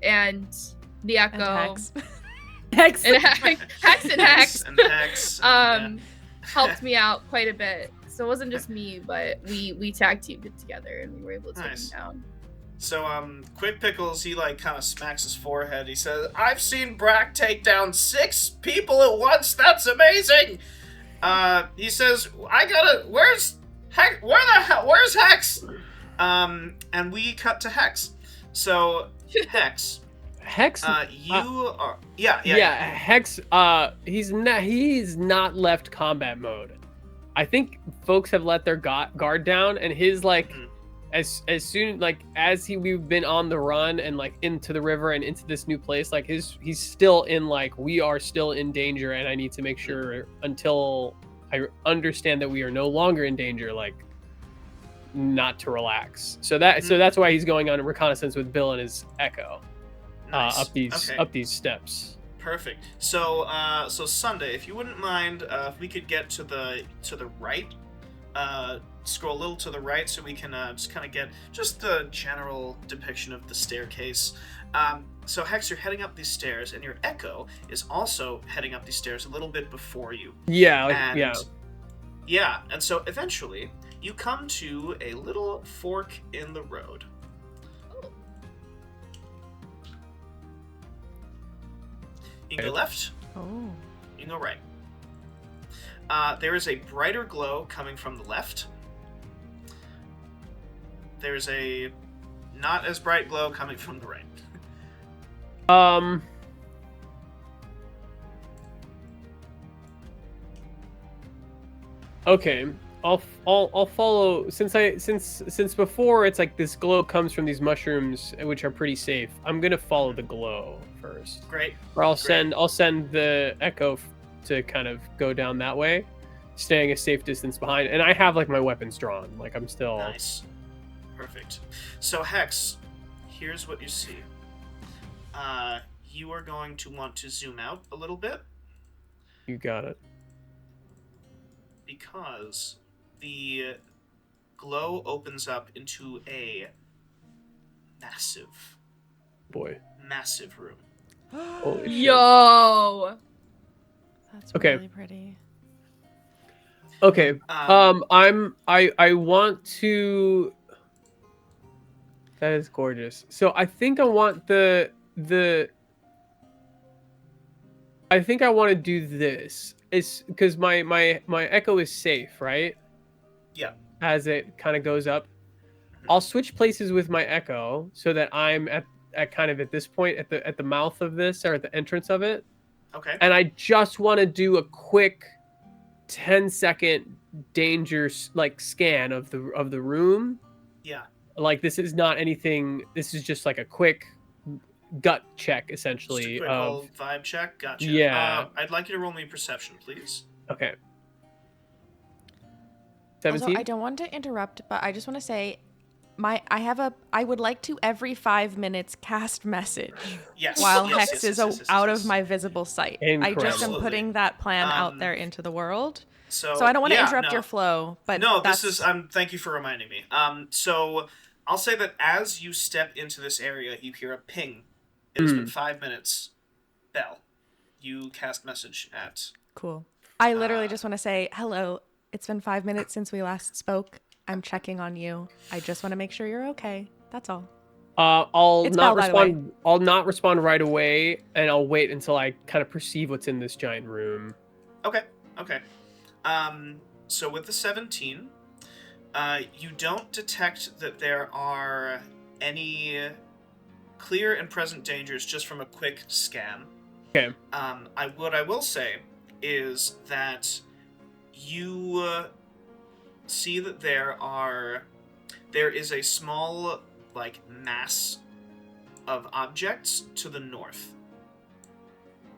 and the Echo. Hex. Hex. Yeah. Helped me out quite a bit. So it wasn't just me, but we tag teamed it together and we were able to take him down. So Quick Pickles, he like kind of smacks his forehead. He says, I've seen Brack take down 6 people at once. That's amazing. He says, where's Hex? And we cut to Hex. So Hex, Hex. you are yeah. Hex. He's not left combat mode. I think folks have let their guard down, and his as soon we've been on the run and like into the river and into this new place, like he's still in we are still in danger, and I need to make sure until I understand that we are no longer in danger, not to relax. So that's why he's going on a reconnaissance with Bill and his Echo Nice. up these Okay. steps. Perfect. So, so Sunday, if you wouldn't mind, if we could get to the right, scroll a little to the right, so we can just kind of get just the general depiction of the staircase. So Hex, you're heading up these stairs, and your Echo is also heading up these stairs a little bit before you. Yeah, And, yeah, and so eventually you come to a little fork in the road. You can go left. Oh. You can go right. There is a brighter glow coming from the left. There's a not as bright glow coming from the right. Okay. I'll follow since before it's like this glow comes from these mushrooms, which are pretty safe. I'm gonna follow the glow first. Great. Or I'll send the Echo to kind of go down that way, staying a safe distance behind. And I have like my weapons drawn. Like I'm still Nice. Perfect. So Hex, here's what you see. You are going to want to zoom out a little bit You got it. because the glow opens up into a massive Boy. room. Holy shit. Yo. That's Okay. really pretty. Okay. I want to. That is gorgeous. So I think I want I think I want to do this. It's because my Echo is safe, right? Yeah. As it kind of goes up, I'll switch places with my Echo so that I'm at kind of at this point at the mouth of this or at the entrance of it, Okay. and I just want to do a quick 10-second danger like scan of the room. Yeah. Like this is not anything. This is just like a quick gut check, Just a essentially. quick Of old vibe check. Gotcha. Yeah. I'd like you to roll me perception, please. okay. Also, 17. I don't want to interrupt, but I just want to say, I would like to every 5 minutes cast message Yes. while yes, Hex yes, is yes, yes, out yes. of my visible sight. I Incredible. just am Absolutely. putting that plan out Um, there into the world. So So I don't want to yeah, interrupt no. your flow, but No, that's, this is. Thank you for reminding me. So I'll say that as you step into this area, you hear a ping. It has been 5 minutes. Bell. You cast message at. cool. I literally just want to say, hello, it's been 5 minutes since we last spoke. I'm checking on you. I just want to make sure you're okay. That's all. I'll It's not Belle, by the way. respond. I'll not respond right away, and I'll wait until I kind of perceive what's in this giant room. Okay. Okay. So with the 17, you don't detect that there are any clear and present dangers just from a quick scan. Okay. What I will say is that you see that there is a small like mass of objects to the north.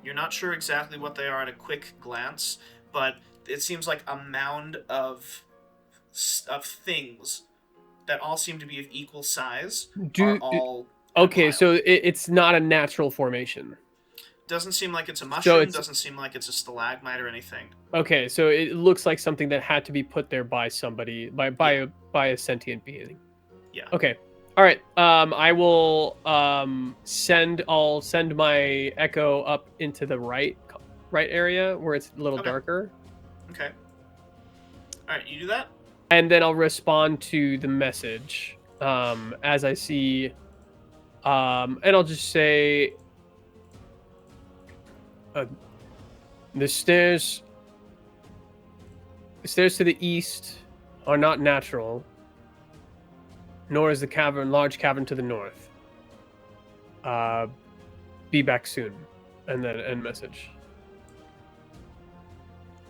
You're not sure exactly what they are at a quick glance, but it seems like a mound of things that all seem to be of equal size. Are all Okay, wild. so it's not a natural formation. Doesn't seem like it's a mushroom. it's- Doesn't seem like it's a stalagmite or anything. Okay, so it looks like something that had to be put there by somebody, by a sentient being. Yeah. Okay. All right. I will send my Echo up into the right area where it's a little Okay. darker, Okay. All right, you do that. and then I'll respond to the message as I see, and I'll just say, the stairs to the east are not natural, nor is the large cavern to the north. Be back soon, and then end message.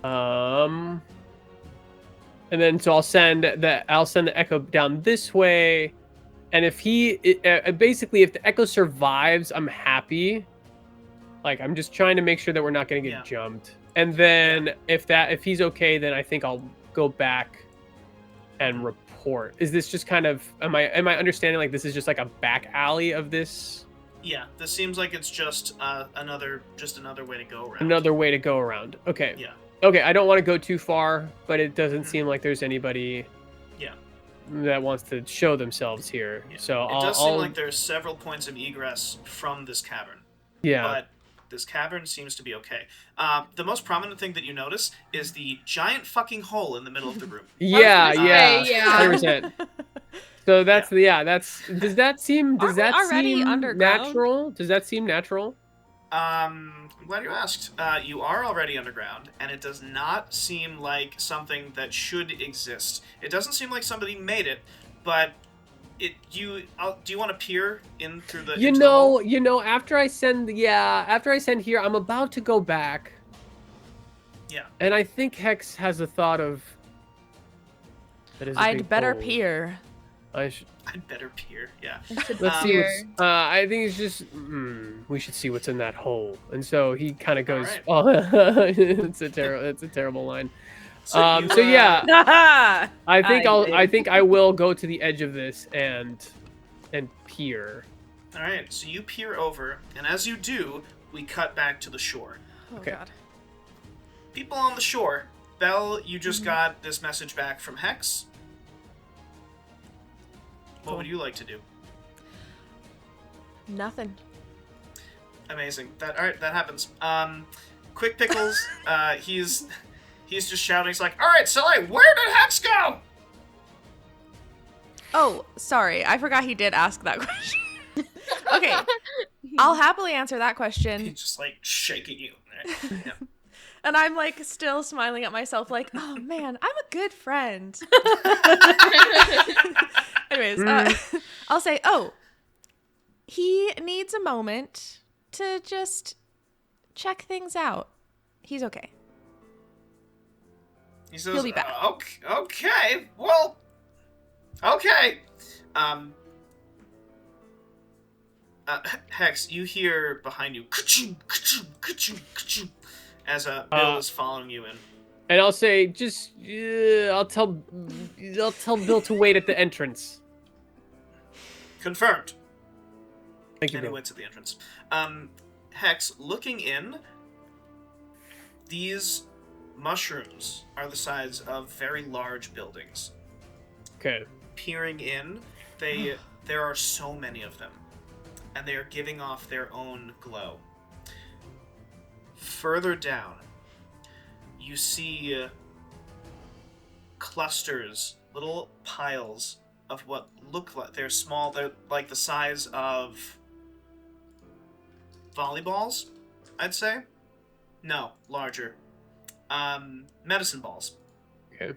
And then so I'll send the Echo down this way, and if basically if the Echo survives, I'm happy. Like I'm just trying to make sure that we're not going to get Yeah. jumped. And then if he's okay, then I think I'll go back and report port? Is this just kind of am I understanding like this is just like a back alley of this? Yeah, this seems like it's just another way to go around. Another way to go around. Okay. Yeah. Okay, I don't want to go too far, but it doesn't seem like there's anybody Yeah. that wants to show themselves here. Yeah. So it does seem like there's several points of egress from this cavern. Yeah. But this cavern seems to be okay. The most prominent thing that you notice is the giant fucking hole in the middle of the room. Yeah, gonna yeah. say, yeah. 100%. So that's does that seem Aren't we already seem underground? natural? Does that seem natural? I'm glad you asked. You are already underground, and it does not seem like something that should exist. It doesn't seem like somebody made it, but do you want to peer in through the? You into the hole? know, after I send here, I'm about to go back. Yeah. And I think Hex has a thought of. That is a I'd big better hole. peer. I'd better peer. Yeah. Let's see Peer. what's. I think it's just. We should see what's in that hole. And so he kind of goes. Alright. Oh, it's a terrible line. So, So yeah, I think I I think I will go to the edge of this and peer. All right. So you peer over, and as you do, we cut back to the shore. Oh Okay. god. People on the shore. Belle, you just got this message back from Hex. What would you like to do? Nothing. Amazing. All right, that happens. Quick Pickles, he's just shouting. He's like, "All right, Sully, where did Hex go?" Oh, sorry. I forgot he did ask that question. Okay. I'll happily answer that question. He's just like shaking you. Right? Yeah. And I'm like still smiling at myself like, oh man, I'm a good friend. Anyways, I'll say, oh, he needs a moment to just check things out. He's okay. He says, He'll be back. Okay, well, okay. Hex, you hear behind you, ka-choo, ka-choo, ka-choo, ka-choo, as Bill is following you in. And I'll say, just I'll tell Bill to wait at the entrance. Confirmed. Thank you, And he Bill. waits at the entrance. Hex, looking in, these mushrooms are the size of very large buildings. Okay. Peering in, there are so many of them, and they are giving off their own glow. Further down, you see clusters, little piles of what look like they're small. They're like the size of volleyballs, I'd say. No, larger. Medicine balls. Okay.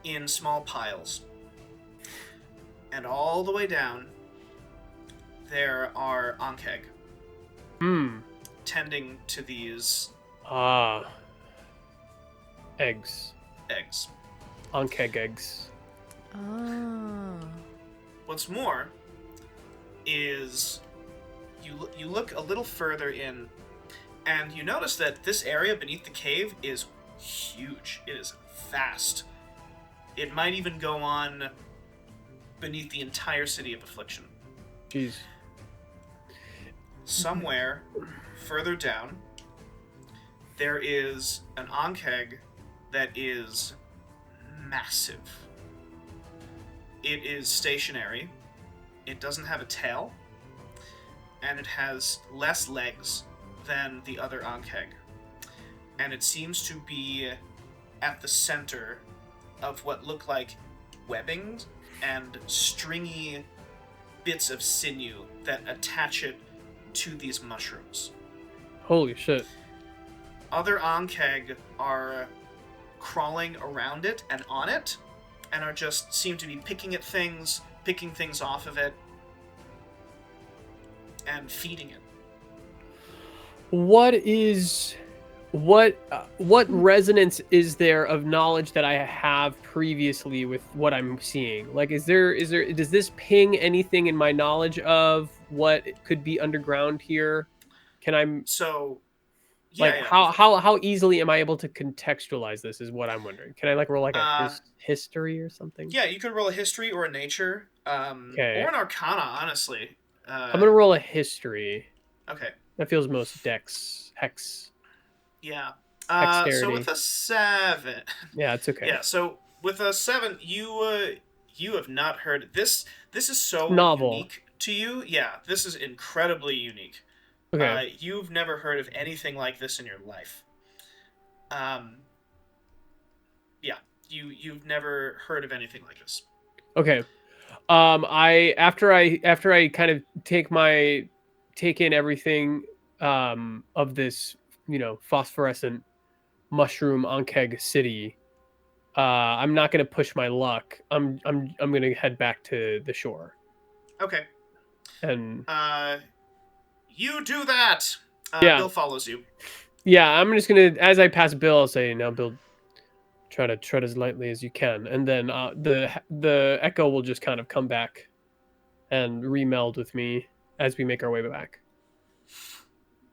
In small piles. And all the way down, there are Ankeg tending to these Eggs. eggs. Ankeg eggs. Oh. What's more is you look a little further in, and you notice that this area beneath the cave is huge. It is vast. It might even go on beneath the entire city of Affliction. Jeez. Somewhere further down, there is an Ankeg that is massive. It is stationary. It doesn't have a tail, and it has less legs than the other Ankeg. And it seems to be at the center of what look like webbing and stringy bits of sinew that attach it to these mushrooms. Holy shit. Other Ankeg are crawling around it and on it, and are just seem to be picking things off of it, and feeding it. What resonance is there of knowledge that I have previously with what I'm seeing? Like, does this ping anything in my knowledge of what could be underground here? So, Yeah, Like yeah. how easily am I able to contextualize this is what I'm wondering. Can I like roll like a Uh, history or something? Yeah, you could roll a history or a nature, Okay. or an arcana, honestly. I'm gonna roll a history. Okay. That feels most dex hex Yeah. So dexterity. with a 7, Yeah, it's okay. yeah. So with a 7, you have not heard this. This is so Novel. unique to you. Yeah, this is incredibly unique. Okay. You've never heard of anything like this in your life. Yeah, you've never heard of anything like this. Okay. I after I kind of take in everything of this, phosphorescent mushroom Ankeg city. I'm not gonna push my luck. I'm gonna head back to the shore. Okay. And You do that. Yeah. Bill follows you. yeah, I'm just gonna as I pass Bill, I'll say, now Bill, try to tread as lightly as you can, and then the echo will just kind of come back and remeld with me as we make our way back.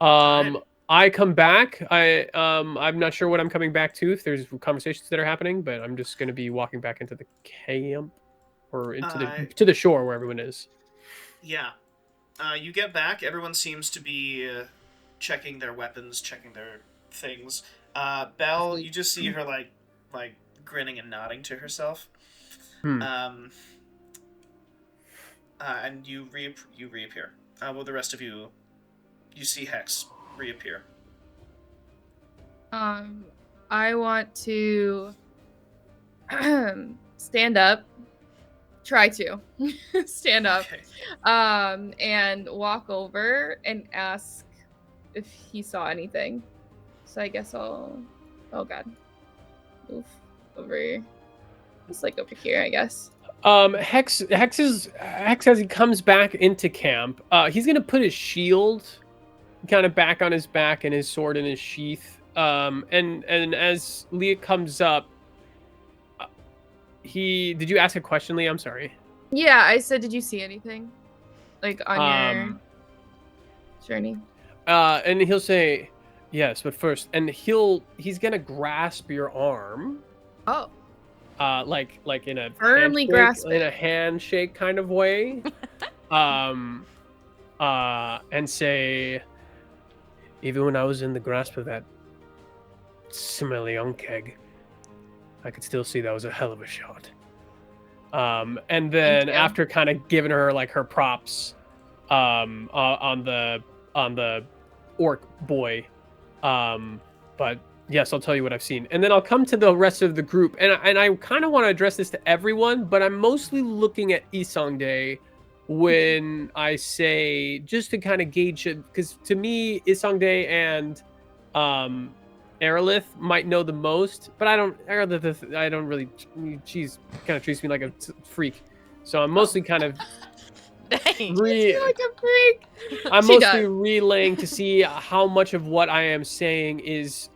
Alright. I come back. I'm not sure what I'm coming back to, if there's conversations that are happening, but I'm just going to be walking back into the camp or into to the shore where everyone is. Yeah. You get back. Everyone seems to be checking their weapons, checking their things. Belle, you just see her like grinning and nodding to herself. And you reappear. Well, the rest of you see Hex reappear. I want to stand up. Try to stand up. Okay. And walk over and ask if he saw anything. So I guess I'll, oh god, move over, just like over here, I guess. Hex as he comes back into camp, he's gonna put his shield kind of back on his back and his sword in his sheath. And as Leah comes up, did you ask a question, Leah? I'm sorry. Yeah, I said, did you see anything, like on your journey? And he'll say, yes, but first, and he's gonna grasp your arm. Oh. Like in a Firmly handshake, grasp in it. a handshake kind of way. And say, even when I was in the grasp of that smelly onkeg, I could still see that was a hell of a shot. And then after kind of giving her like her props, on the orc boy, but yes, I'll tell you what I've seen, and then I'll come to the rest of the group, and I kind of want to address this to everyone, but I'm mostly looking at Isongdae when I say, just to kind of gauge it, because to me, Isongdae and Aerolith might know the most, but I don't really. She's kind of treats me like a freak, so I'm mostly kind of. Dang. Like a freak. I'm mostly relaying to see how much of what I am saying is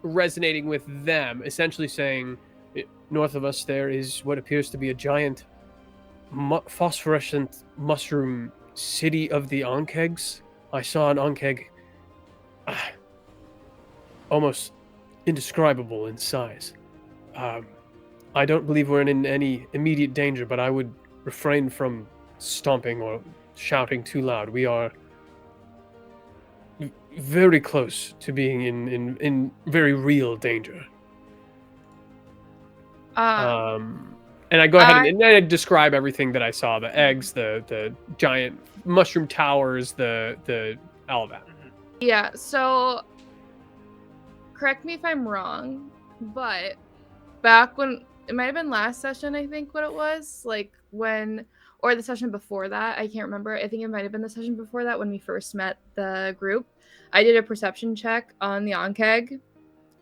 resonating with them. Essentially saying, north of us there is what appears to be a giant phosphorescent mushroom city of the Ankegs. I saw an Ankeg almost indescribable in size. I don't believe we're in any immediate danger, but I would refrain from stomping or shouting too loud. We are very close to being in very real danger. And I go ahead and I describe everything that I saw: the eggs, the giant mushroom towers, the all of that. Yeah. So, correct me if I'm wrong, but back when it might have been last session, I think what it was, like when, or the session before that, I can't remember. I think it might have been the session before that when we first met the group. I did a perception check on the Ankeg,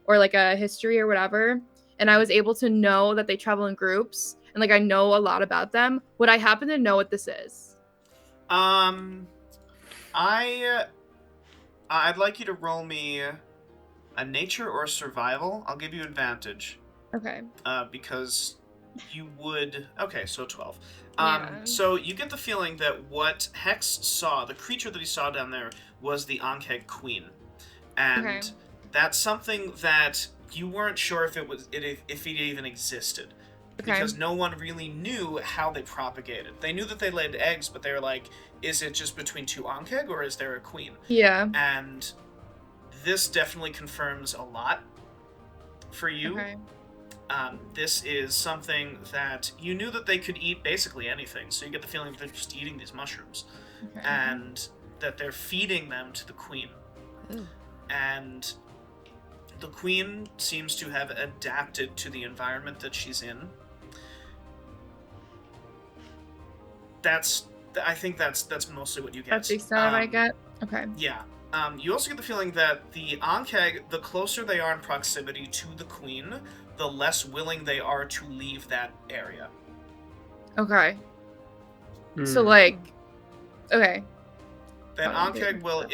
or like a history or whatever, and I was able to know that they travel in groups, and like I know a lot about them. Would I happen to know what this is? I'd like you to roll me a nature or survival. I'll give you advantage. Okay. Because you would. Okay, so 12. Yeah. So you get the feeling that what Hex saw, the creature that he saw down there, was the Ankeg Queen. And Okay. that's something that you weren't sure if it even existed. Okay. Because no one really knew how they propagated. They knew that they laid eggs, but they were like, is it just between two Ankeg, or is there a queen? Yeah. And this definitely confirms a lot for you. Okay. This is something that you knew that they could eat basically anything, so you get the feeling that they're just eating these mushrooms. Okay. And that they're feeding them to the queen. Ooh. And the queen seems to have adapted to the environment that she's in. I think that's mostly what you get. That's the extent I get. Okay. Yeah. You also get the feeling that the Ankeg, the closer they are in proximity to the queen, the less willing they are to leave that area. Okay. So Hmm. like, okay. That Oh, okay. Ankeg will,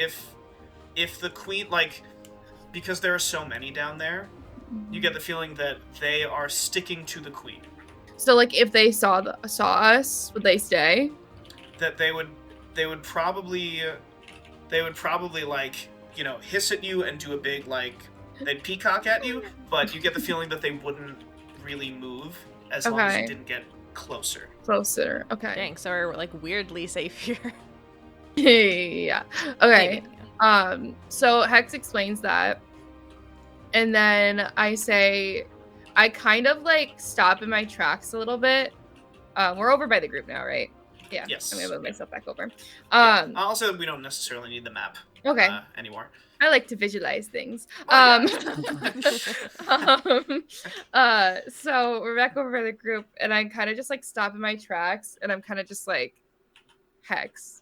if the queen, like, because there are so many down there, you get the feeling that they are sticking to the queen. So like, if they saw us, would they stay? That they would probably like, you know, hiss at you and do a big, like, they'd peacock at you, but you get the feeling that they wouldn't really move as long as you Okay. didn't get closer. Closer. Okay. Dang, so we're like weirdly safe here. Yeah. Okay. Maybe. So Hex explains that, and then I say, I kind of like stop in my tracks a little bit. We're over by the group now, right? Yeah. Yes. I'm gonna move myself back over. Yeah. Also, we don't necessarily need the map Okay. anymore. I like to visualize things. Oh, So we're back over by the group, and I kind of just like stop in my tracks, and I'm kind of just like, Hex,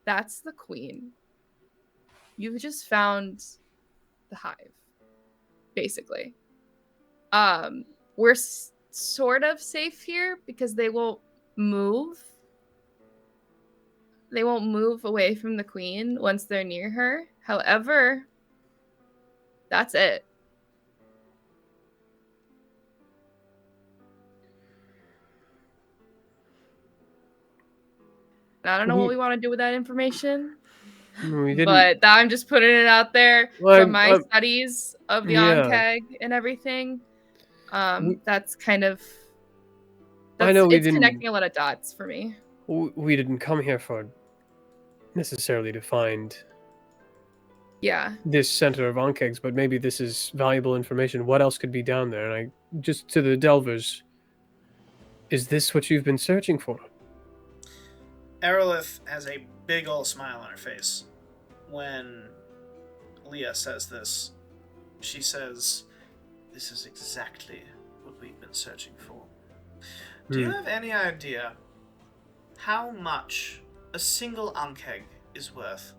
that's the queen. You've just found the hive, basically. We're sort of safe here because they won't move. They won't move away from the queen once they're near her. However, that's it. And I don't know what we want to do with that information, We didn't. but I'm just putting it out there Well, from my studies of the yeah. Ankeg and everything. That's kind of. I know we it's didn't. connecting a lot of dots for me. We didn't come here for necessarily to find Yeah. this center of Onkegs, but maybe this is valuable information. What else could be down there? And I just to the Delvers. Is this what you've been searching for? Aerolith has a big ol' smile on her face when Leah says this. She says, "This is exactly what we've been searching for." Do you have any idea how much a single Ankeg is worth?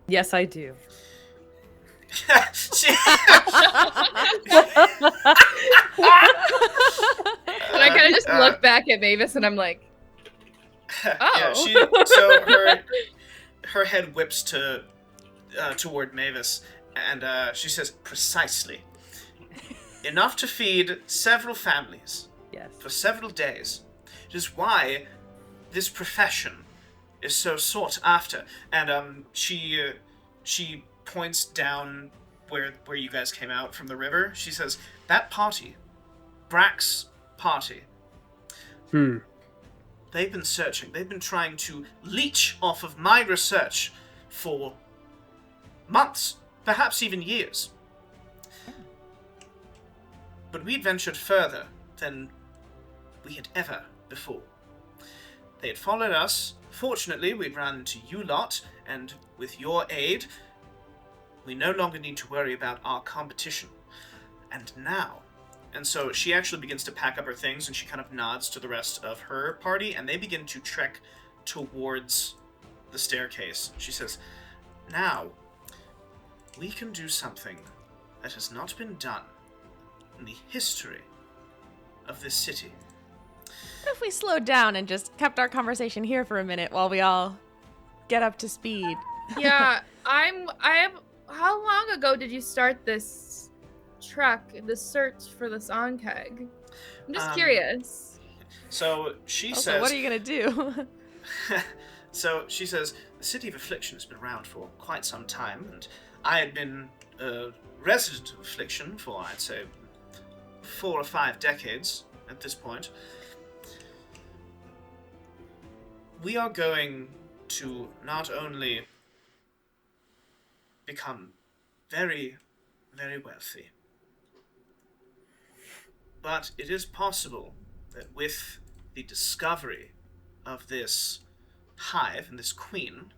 Yes, I do. She- And I kind of just look back at Mavis and I'm like, Yeah, oh. so her head whips toward Mavis, and she says, "Precisely. Enough to feed several families Yes. for several days. It is why this profession is so sought after." And she points down where you guys came out from the river. She says, "That party, Brack's party, they've been searching. They've been trying to leech off of my research for months, perhaps even years. But we'd ventured further than we had ever before. They had followed us. Fortunately, we'd run into you lot, and with your aid, we no longer need to worry about our competition. And now..." And so she actually begins to pack up her things, and she kind of nods to the rest of her party, and they begin to trek towards the staircase. She says, "Now, we can do something that has not been done in the history of this city." What if we slowed down and just kept our conversation here for a minute while we all get up to speed? Yeah, how long ago did you start this this search for this Ankeg? I'm just curious. So she Also, says... what are you gonna do? So she says, the City of Affliction has been around for quite some time, and I had been a resident of Affliction for, I'd say, 4 or 5 decades at this point. We are going to not only become very, very wealthy, but it is possible that with the discovery of this hive and this queen,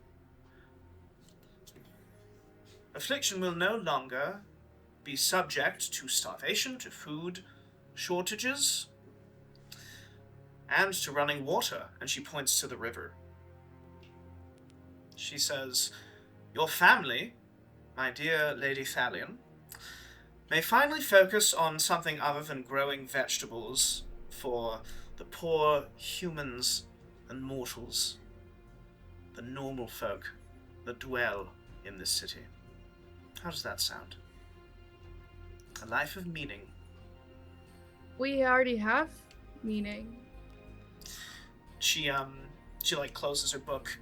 Affliction will no longer be subject to starvation, to food shortages, and to running water. And she points to the river. She says, your family, my dear Lady Thalion, may finally focus on something other than growing vegetables for the poor humans and mortals, the normal folk that dwell in this city. How does that sound? A life of meaning. We already have meaning. She like closes her book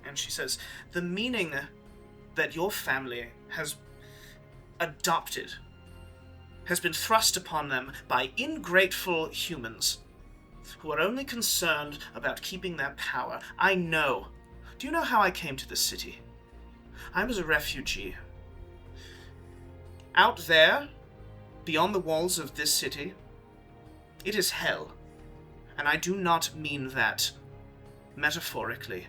and she says, the meaning that your family has adopted has been thrust upon them by ingrateful humans who are only concerned about keeping their power. I know. Do you know how I came to this city? I was a refugee. Out there, beyond the walls of this city, it is hell. And I do not mean that metaphorically.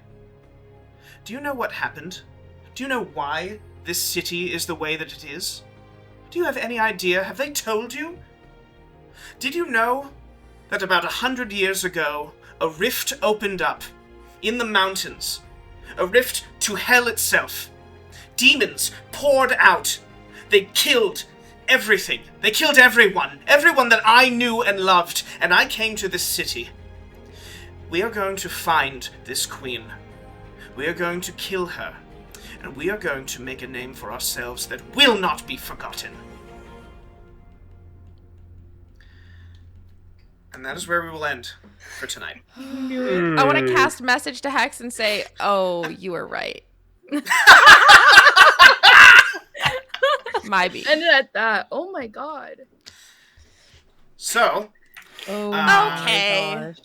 Do you know what happened? Do you know why this city is the way that it is? Do you have any idea? Have they told you? Did you know that about 100 years ago, a rift opened up in the mountains? A rift to hell itself. Demons poured out. They killed everything. They killed everyone. Everyone that I knew and loved. And I came to this city. We are going to find this queen. We are going to kill her. And we are going to make a name for ourselves that will not be forgotten. And that is where we will end for tonight. I want to cast message to Hex and say, oh, you were right. My beat. Ended at that. Oh my god. So, Oh, Okay. my gosh.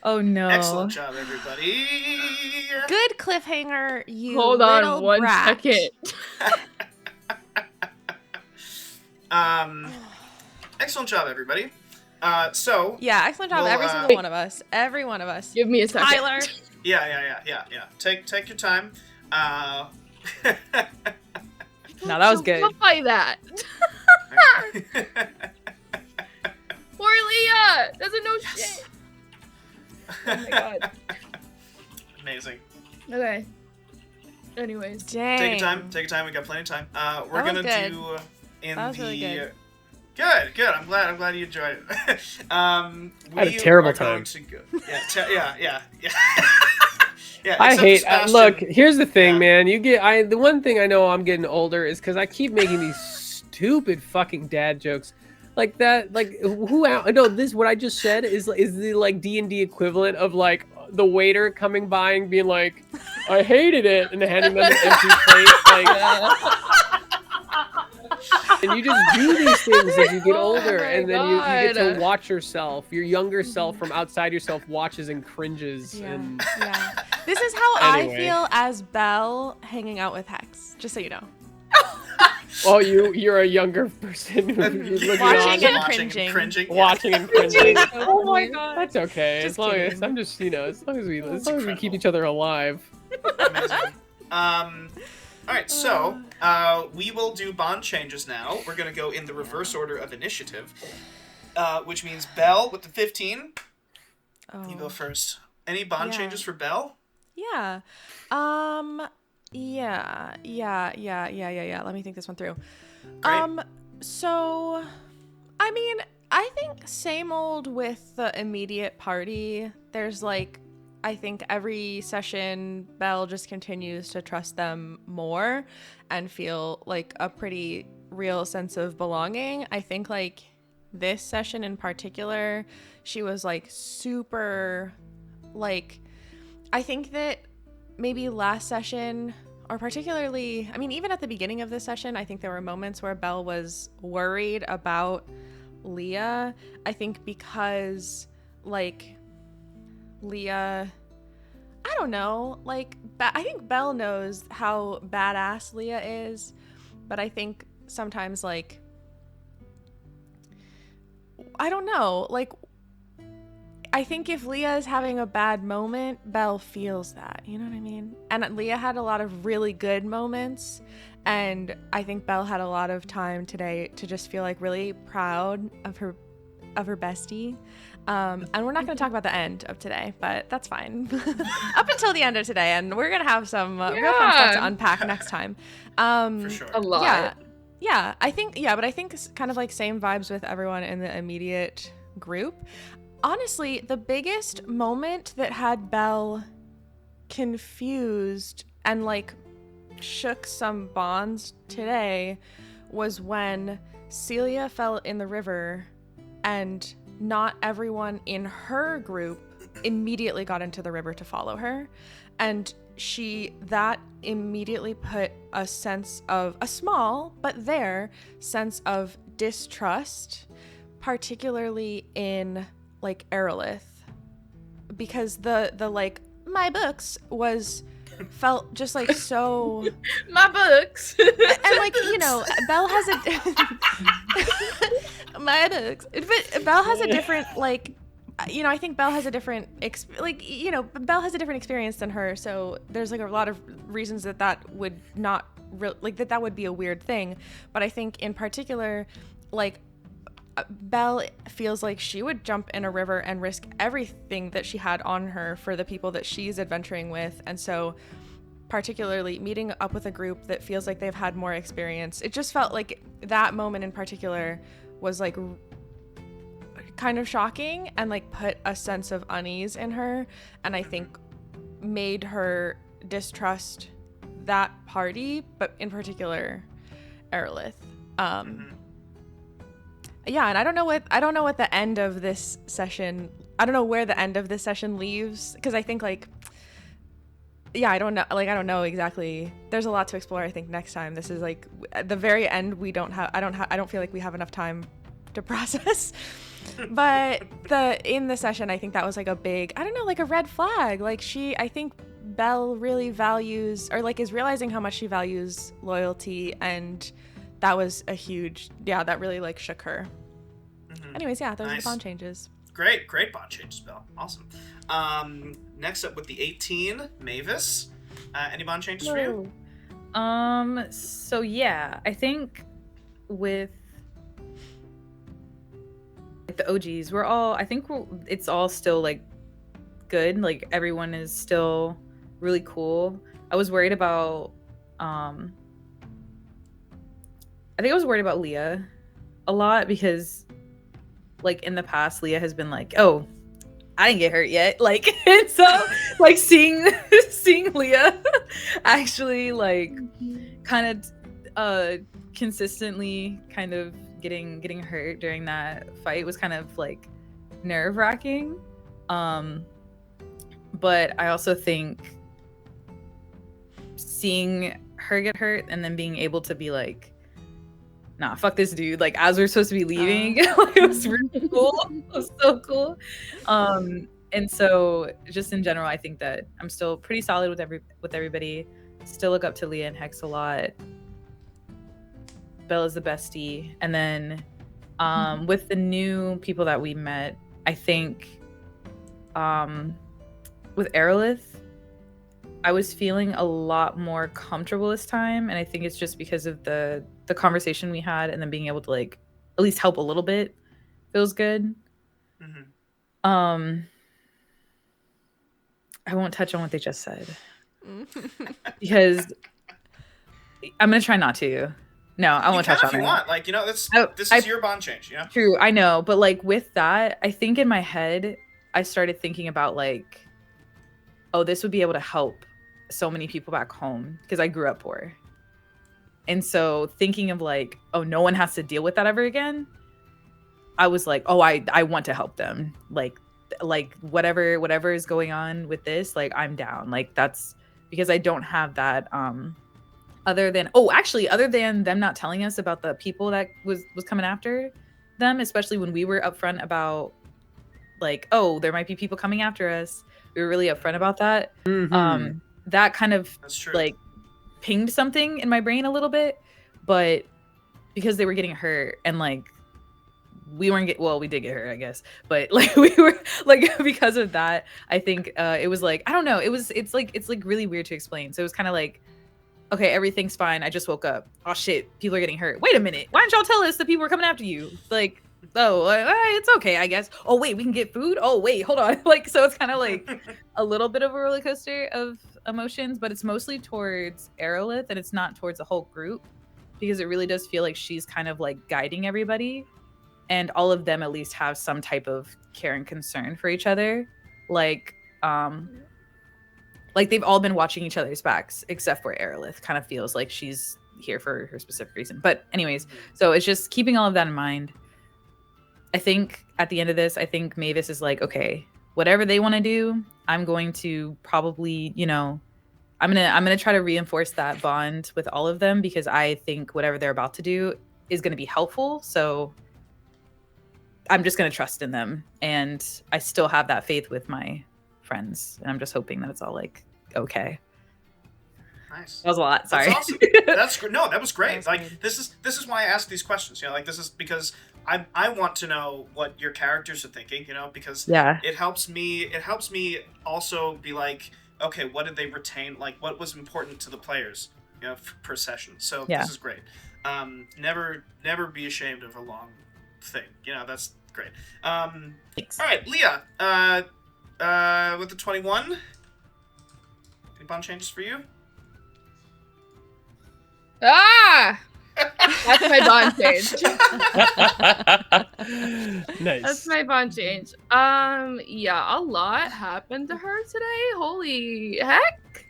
Oh no. excellent job, everybody. Good cliffhanger, you Hold little on one brat. second. Excellent job, everybody. So, Yeah, excellent job, Well, every single one of us. Every one of us. Give me a second. Tyler. yeah. Take your time. No, that was good. Don't buy that. Poor Leah doesn't know shit. Oh my god. Amazing. Okay. Anyways. Dang. Take your time. We got plenty of time. We're That was gonna good. do in That was the. really good. Good. I'm glad you enjoyed it. I had a terrible time. Yeah. Yeah, I except hate. Sebastian. Look, here's the thing, Yeah. man. The one thing I know I'm getting older is because I keep making these stupid fucking dad jokes, like that. Like who? No, this what I just said is the like D&D equivalent of like the waiter coming by and being like, "I hated it," and handing them an empty plate. Like, and you just do these things as you get older, my and then you get to God. watch yourself. Your younger self from outside yourself watches and cringes. Yeah. And Yeah. This is how Anyway. I feel as Belle hanging out with Hex. Just so you know. oh, you're a younger person who's looking Watching on, and cringing. watching and cringing. Oh my god. That's okay. Just as long as kidding. I'm just as long as we incredible. keep each other alive. Amazing. All right, so we will do bond changes now. We're gonna go in the reverse order of initiative, which means Belle with the 15. You go Oh. first. Any bond Yeah. changes for Belle? Yeah. Yeah. Let me think this one through. Great. So I mean, I think same old with the immediate party. There's like I think every session Belle just continues to trust them more and feel like a pretty real sense of belonging. I think like this session in particular, she was like super like I think that maybe last session, or particularly, I mean, even at the beginning of this session, I think there were moments where Belle was worried about Leah. I think because, like, Leah, I don't know, like, I think Belle knows how badass Leah is, but I think sometimes, like, I don't know, like, I think if Leah is having a bad moment, Belle feels that, you know what I mean? And Leah had a lot of really good moments, and I think Belle had a lot of time today to just feel like really proud of her bestie. And we're not going to talk about the end of today, but that's fine. Up until the end of today, and we're going to have some real fun stuff to unpack next time. For sure. A lot. Yeah, I think it's kind of like same vibes with everyone in the immediate group. Honestly, the biggest moment that had Belle confused and like shook some bonds today was when Celia fell in the river and not everyone in her group immediately got into the river to follow her. And that immediately put a sense of, a small but there sense of distrust, particularly in like Aerolith, because the like my books felt just like so My books. and like, you know, Belle has a my books, but Belle has a different, like, you know, I think Belle has a different Belle has a different experience than her, so there's like a lot of reasons that would not that would be a weird thing. But I think in particular, like, Belle feels like she would jump in a river and risk everything that she had on her for the people that she's adventuring with. And so particularly meeting up with a group that feels like they've had more experience, it just felt like that moment in particular was like kind of shocking and like put a sense of unease in her, and I think made her distrust that party, but in particular Aerolith. Yeah, and I don't know what the end of this session, I don't know where the end of this session leaves, because I think like, yeah, I don't know exactly. There's a lot to explore. I think next time. This is like at the very end. I don't feel like we have enough time to process. But in the session, I think that was like a big, I don't know, like a red flag. Like I think Belle really values, or like is realizing how much she values loyalty, and that was a huge, that really like shook her. Anyways, yeah, those are the bond changes. Great bond changes, Belle. Awesome. Next up with the 18, Mavis. Any bond changes for you? So yeah, I think with like the OGs, it's all still like good. Like everyone is still really cool. I was worried about Leah a lot, because like in the past Leah has been like, oh, I didn't get hurt yet, like, and so like seeing Leah actually like kind of consistently kind of getting hurt during that fight was kind of like nerve-wracking. But I also think seeing her get hurt and then being able to be like, nah, fuck this dude, like as we're supposed to be leaving, it was really cool. It was so cool. And so just in general, I think that I'm still pretty solid with everybody. Still look up to Leah and Hex a lot. Bella's the bestie. And then with the new people that we met, I think with Aerolith, I was feeling a lot more comfortable this time, and I think it's just because of the conversation we had, and then being able to like at least help a little bit feels good. I won't touch on what they just said because I'm gonna try not to. No, I won't touch on it. If you want, like, you know, this is your bond change, you know. True, I know, but like with that, I think in my head I started thinking about like, oh, this would be able to help so many people back home because I grew up poor. And so thinking of like, oh, no one has to deal with that ever again. I was like, oh, I want to help them. Like whatever is going on with this, like I'm down. Like that's because I don't have that other than them not telling us about the people that was coming after them, especially when we were upfront about like, oh, there might be people coming after us. We were really upfront about that. That kind of That's true. like pinged something in my brain a little bit, but because they were getting hurt and like we did get hurt, I guess, but like we were like because of that, I think it was like, I don't know, it's like really weird to explain. So it was kind of like, okay, everything's fine, I just woke up, oh shit, people are getting hurt, wait a minute, why didn't y'all tell us that people were coming after you? Like, oh, it's okay, I guess. Oh wait, we can get food, oh wait, hold on. Like, so it's kind of like a little bit of a roller coaster of emotions, but it's mostly towards Aerolith and it's not towards the whole group, because it really does feel like she's kind of like guiding everybody, and all of them at least have some type of care and concern for each other. Like they've all been watching each other's backs, except for Aerolith kind of feels like she's here for her specific reason. But anyways, so it's just keeping all of that in mind. I think at the end of this, I think Mavis is like, okay, whatever they want to do, I'm going to probably, I'm gonna try to reinforce that bond with all of them, because I think whatever they're about to do is going to be helpful. So I'm just going to trust in them, and I still have that faith with my friends, and I'm just hoping that it's all like okay. Nice. That was a lot. Sorry. That's awesome. That's great. No, that was great. That was like good. this is why I ask these questions. Like this is because I want to know what your characters are thinking. Because Yeah. it helps me also be like, okay, what did they retain? Like what was important to the players, per session. So Yeah. This is great. Never be ashamed of a long thing. That's great. Thanks. All right, Leah. With the 21. Any bond changes for you? Ah! That's my bond change. Nice. That's my bond change. Yeah, a lot happened to her today. Holy heck.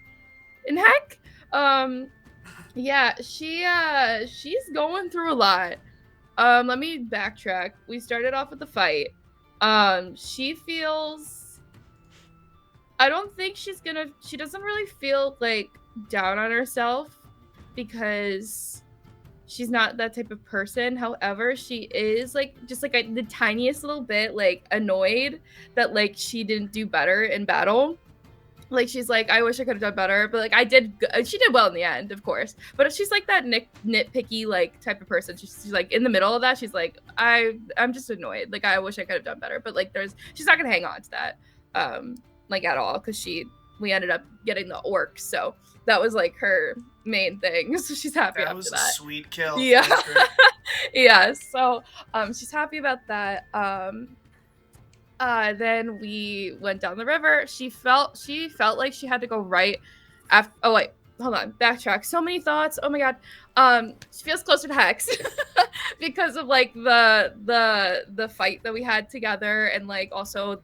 Yeah, she's going through a lot. Let me backtrack. We started off with the fight. She feels, I don't think she doesn't really feel like down on herself, because she's not that type of person. However, she is like just like the tiniest little bit like annoyed that like she didn't do better in battle. Like she's like, I wish I could have done better, but like she did well in the end, of course. But if she's like that nitpicky like type of person, she's like in the middle of that, she's like, I'm just annoyed. Like I wish I could have done better, but like she's not gonna hang on to that like at all, because we ended up getting the orc, so that was like her main thing. So she's happy That after was that. a sweet kill. Yeah. That was great. Yeah, so she's happy about that. Then we went down the river. She felt like she had to go right after. Oh wait, hold on, backtrack. So many thoughts. Oh my god. She feels closer to Hex because of like the fight that we had together, and like also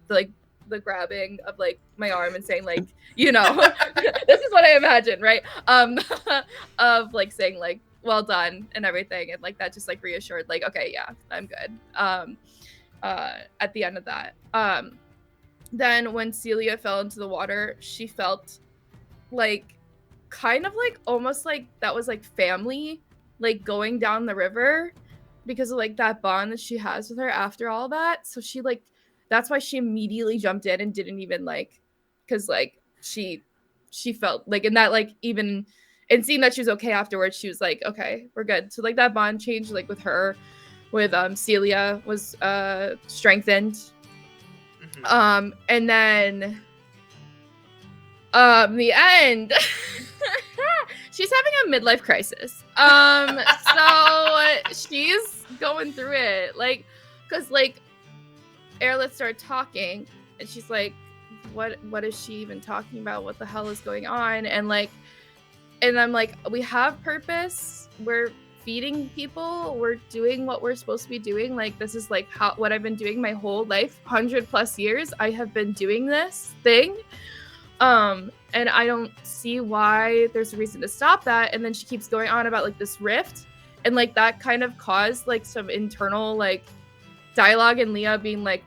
the grabbing of like my arm and saying like, this is what I imagine, right? Of like saying like, well done and everything, and like that just like reassured like, okay, yeah, I'm good. At the end of that, then when Celia fell into the water, she felt like kind of like almost like that was like family, like going down the river, because of like that bond that she has with her after all that. So she like, that's why she immediately jumped in and didn't even like, because like she felt like, in that like, even and seeing that she was okay afterwards, she was like, okay, we're good. So like that bond change like with her with Celia was strengthened. Mhm. And then the end, she's having a midlife crisis. So she's going through it, like, because like Aerolith started talking, and she's like, what is she even talking about? What the hell is going on? And like, and I'm like, we have purpose. We're feeding people. We're doing what we're supposed to be doing. Like, this is like what I've been doing my whole life, 100+ years. I have been doing this thing. And I don't see why there's a reason to stop that. And then she keeps going on about like this rift, and like that kind of caused like some internal like dialogue, and Leah being like,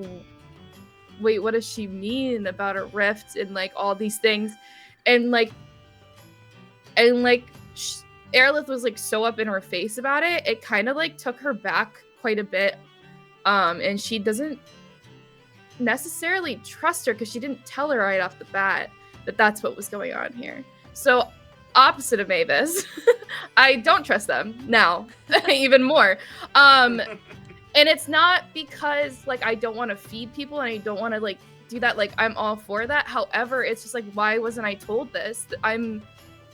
wait, what does she mean about a rift and like all these things? And like And like Aerolith was like so up in her face about it, it kind of like took her back quite a bit. And she doesn't necessarily trust her because she didn't tell her right off the bat that that's what was going on here. So opposite of Mavis, I don't trust them now even more. And it's not because like I don't want to feed people and I don't want to like do that. Like I'm all for that. However, it's just like, why wasn't I told this? I'm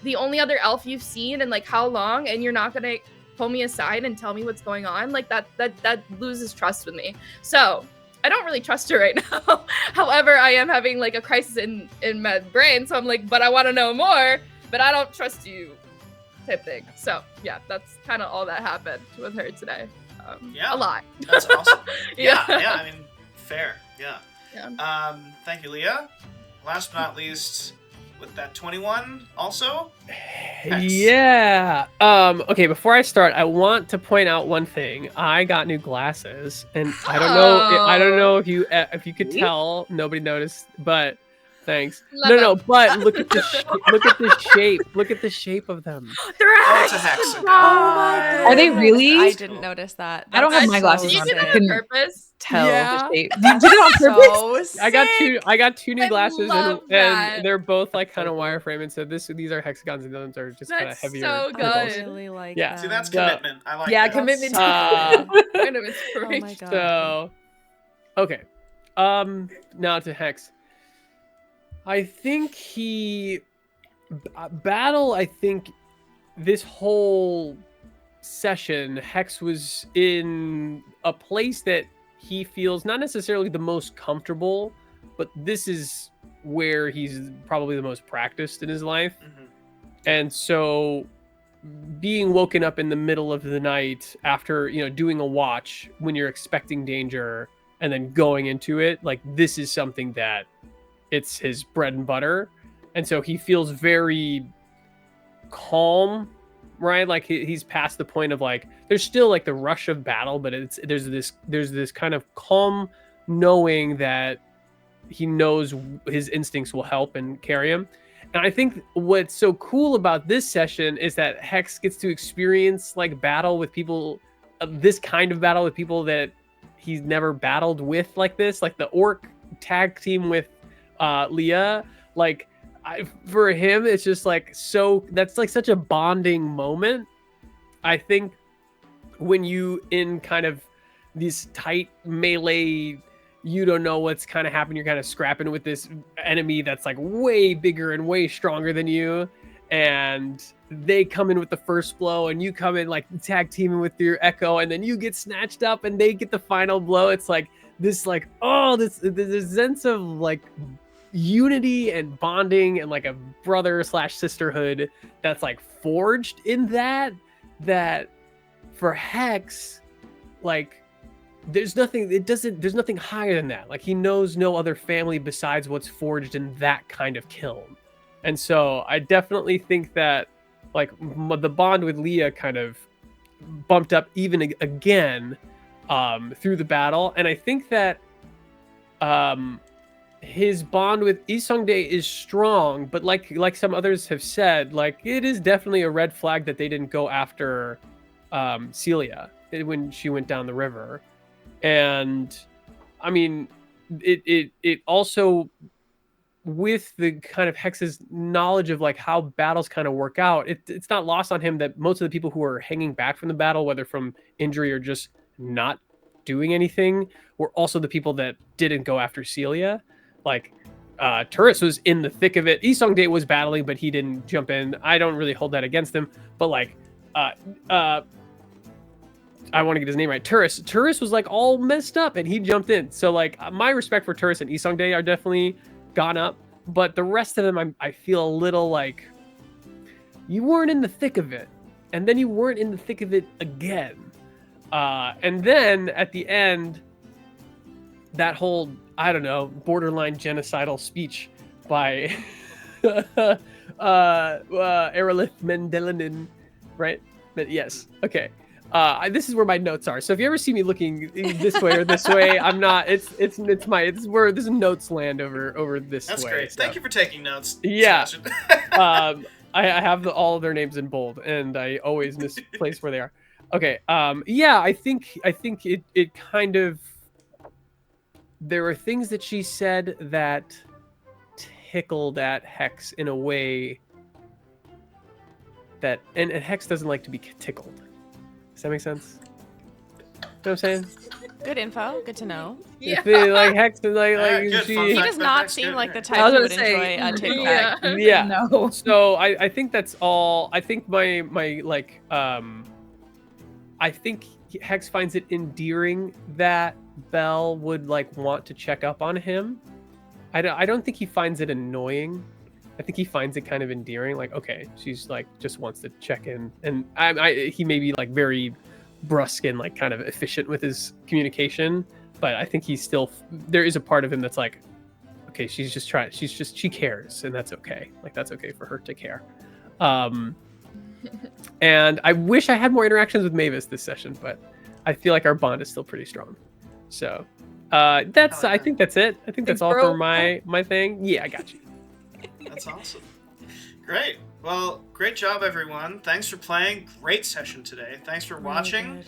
the only other elf you've seen in like how long, and you're not gonna pull me aside and tell me what's going on? Like that loses trust with me. So I don't really trust her right now. However, I am having like a crisis in my brain. So I'm like, but I want to know more, but I don't trust you type thing. So yeah, that's kind of all that happened with her today. Yeah. A lot. That's awesome. Yeah. Yeah, I mean, fair. Yeah. Yeah. Thank you, Leah. Last but not least, with that 21 also. Hex. Yeah. Okay, before I start, I want to point out one thing. I got new glasses, and I don't know if you could tell. Nobody noticed, but thanks. Love No, them. but look at the look at the shape. Look at the shape of them. Oh, it's a hexagon. Oh my Are they goodness. really? I didn't notice that. I don't have my glasses Did you on, do so I that on couldn't purpose? tell Yeah. the shape. You did it on purpose? So I got sick. two new I glasses, love and that. they're both like kind of wireframe, and so these are hexagons, and those are just kind of That's heavier. so I crystals. good. really like Yeah. them. See, that's Yeah. commitment. I like Yeah, that. commitment. Uh, Kind of Oh inspiration. my god. So, okay. Now to Hex. I think Battle, I think this whole session, Hex was in a place that he feels not necessarily the most comfortable, but this is where he's probably the most practiced in his life. Mhm. And so being woken up in the middle of the night after, doing a watch when you're expecting danger and then going into it, like this is something that it's his bread and butter. And so he feels very calm, right? Like he's past the point of like, there's still like the rush of battle, but there's this kind of calm knowing that he knows his instincts will help and carry him. And I think what's so cool about this session is that Hex gets to experience like battle with people, this kind of battle with people that he's never battled with like this, like the orc tag team with Leah. Like for him, it's just like, so that's like such a bonding moment. I think when you in kind of these tight melee, you don't know what's kind of happening. You're kind of scrapping with this enemy that's like way bigger and way stronger than you. And they come in with the first blow and you come in like tag teaming with your echo, and then you get snatched up and they get the final blow. It's like this, like, oh, this sense of like unity and bonding and like a brother/sisterhood that's like forged in that for Hex, like there's nothing higher than that. Like he knows no other family besides what's forged in that kind of kiln. And so I definitely think that like the bond with Leah kind of bumped up even again through the battle. And I think that his bond with Isongdae is strong, but like some others have said, like it is definitely a red flag that they didn't go after Celia when she went down the river. And I mean, it also, with the kind of Hex's knowledge of like how battles kind of work out, it's not lost on him that most of the people who are hanging back from the battle, whether from injury or just not doing anything, were also the people that didn't go after Celia. Like Turris was in the thick of it. Isongdae was battling, but he didn't jump in. I don't really hold that against him, but like I want to get his name right. Turris was like all messed up and he jumped in. So like my respect for Turris and Isongdae are definitely gone up, but the rest of them I feel a little like, you weren't in the thick of it, and then you weren't in the thick of it again. And then at the end, that whole, I don't know, borderline genocidal speech by Aerolith Mendelinin, right? Yes. Okay. This is where my notes are. So if you ever see me looking this way or this way, I'm not. It's where this notes land over this That's way. great. So. Thank you for taking notes. Yeah. Sebastian. I have all of their names in bold, and I always misplace where they are. Okay. Yeah, I think it kind of. There were things that she said that tickled at Hex in a way that, and Hex doesn't like to be tickled. Does that make sense? You know what I'm saying? Good info. Good to know. Yeah. If they, like Hex is like good, she. fun He fact, does fun not fact's seem good, like yeah. the type I was who gonna would say, enjoy a tickle. Yeah. Yeah. No. So I think that's all. I think my like I think Hex finds it endearing that Belle would like want to check up on him. I don't think he finds it annoying. I think he finds it kind of endearing. Like, okay, she's like just wants to check in, and he may be like very brusque and like kind of efficient with his communication, but I think he's still, there is a part of him that's like, okay, she cares, and that's okay. Like that's okay for her to care. And I wish I had more interactions with Mavis this session, but I feel like our bond is still pretty strong. So that's Hell yeah. I think that's it. I think that's all for my thing. Yeah, I got you. That's awesome. Great. Well, great job, everyone. Thanks for playing. Great session today. Thanks for watching.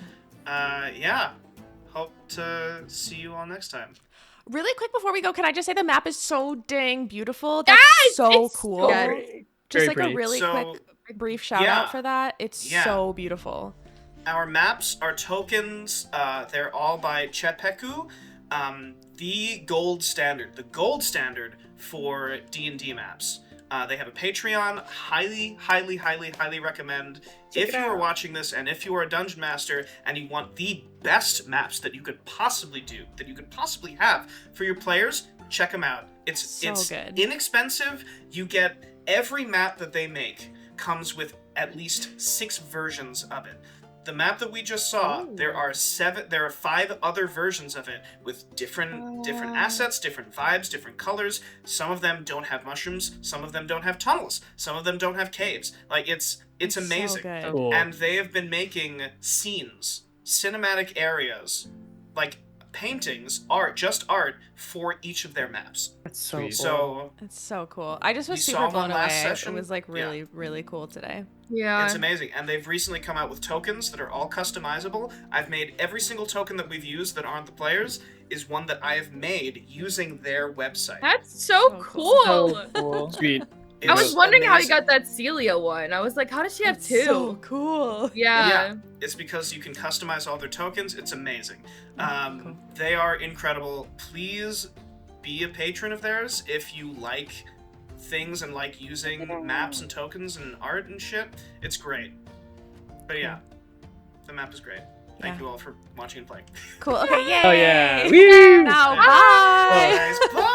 Yeah. Hope to see you all next time. Really quick before we go, can I just say the map is so dang beautiful? That's Yes, so it's cool. so Just Very like pretty. a really So, quick brief shout yeah. out for that. It's Yeah. so beautiful. Our maps are tokens. They're all by Chepeku. The gold standard for D&D maps. They have a Patreon. Highly recommend. If you are watching this and if you are a dungeon master and you want the best maps that you could possibly do, that you could possibly have for your players, check them out. It's good. inexpensive. You get every map that they make comes with at least 6 versions of it. The map that we just saw, there are 5 other versions of it with different assets, different vibes, different colors. Some of them don't have mushrooms, some of them don't have tunnels, some of them don't have caves. Like it's amazing. So good. Cool. And they have been making scenes, cinematic areas, like paintings, art for each of their maps. That's so Sweet. cool. So It's so cool. I just was You super saw one blown away. last session? It was like Yeah. really cool today. Yeah. it's amazing. And they've recently come out with tokens that are all customizable. I've made every single token that we've used that aren't the players is one that I have made using their website. That's so So cool. So cool. Sweet. I was It's wondering how you amazing. got that Celia one. I was like, how does she have It's 2? So cool. Yeah. Yeah. It's because you can customize all their tokens. It's amazing. Cool. They are incredible. Please be a patron of theirs if you like things and like using maps and tokens and art and shit. It's great. But yeah, the map is great. Thank Yeah. you all for watching and playing. Cool. Okay, yay. Oh yeah. Woo! Now, Bye. bye. Guys, bye.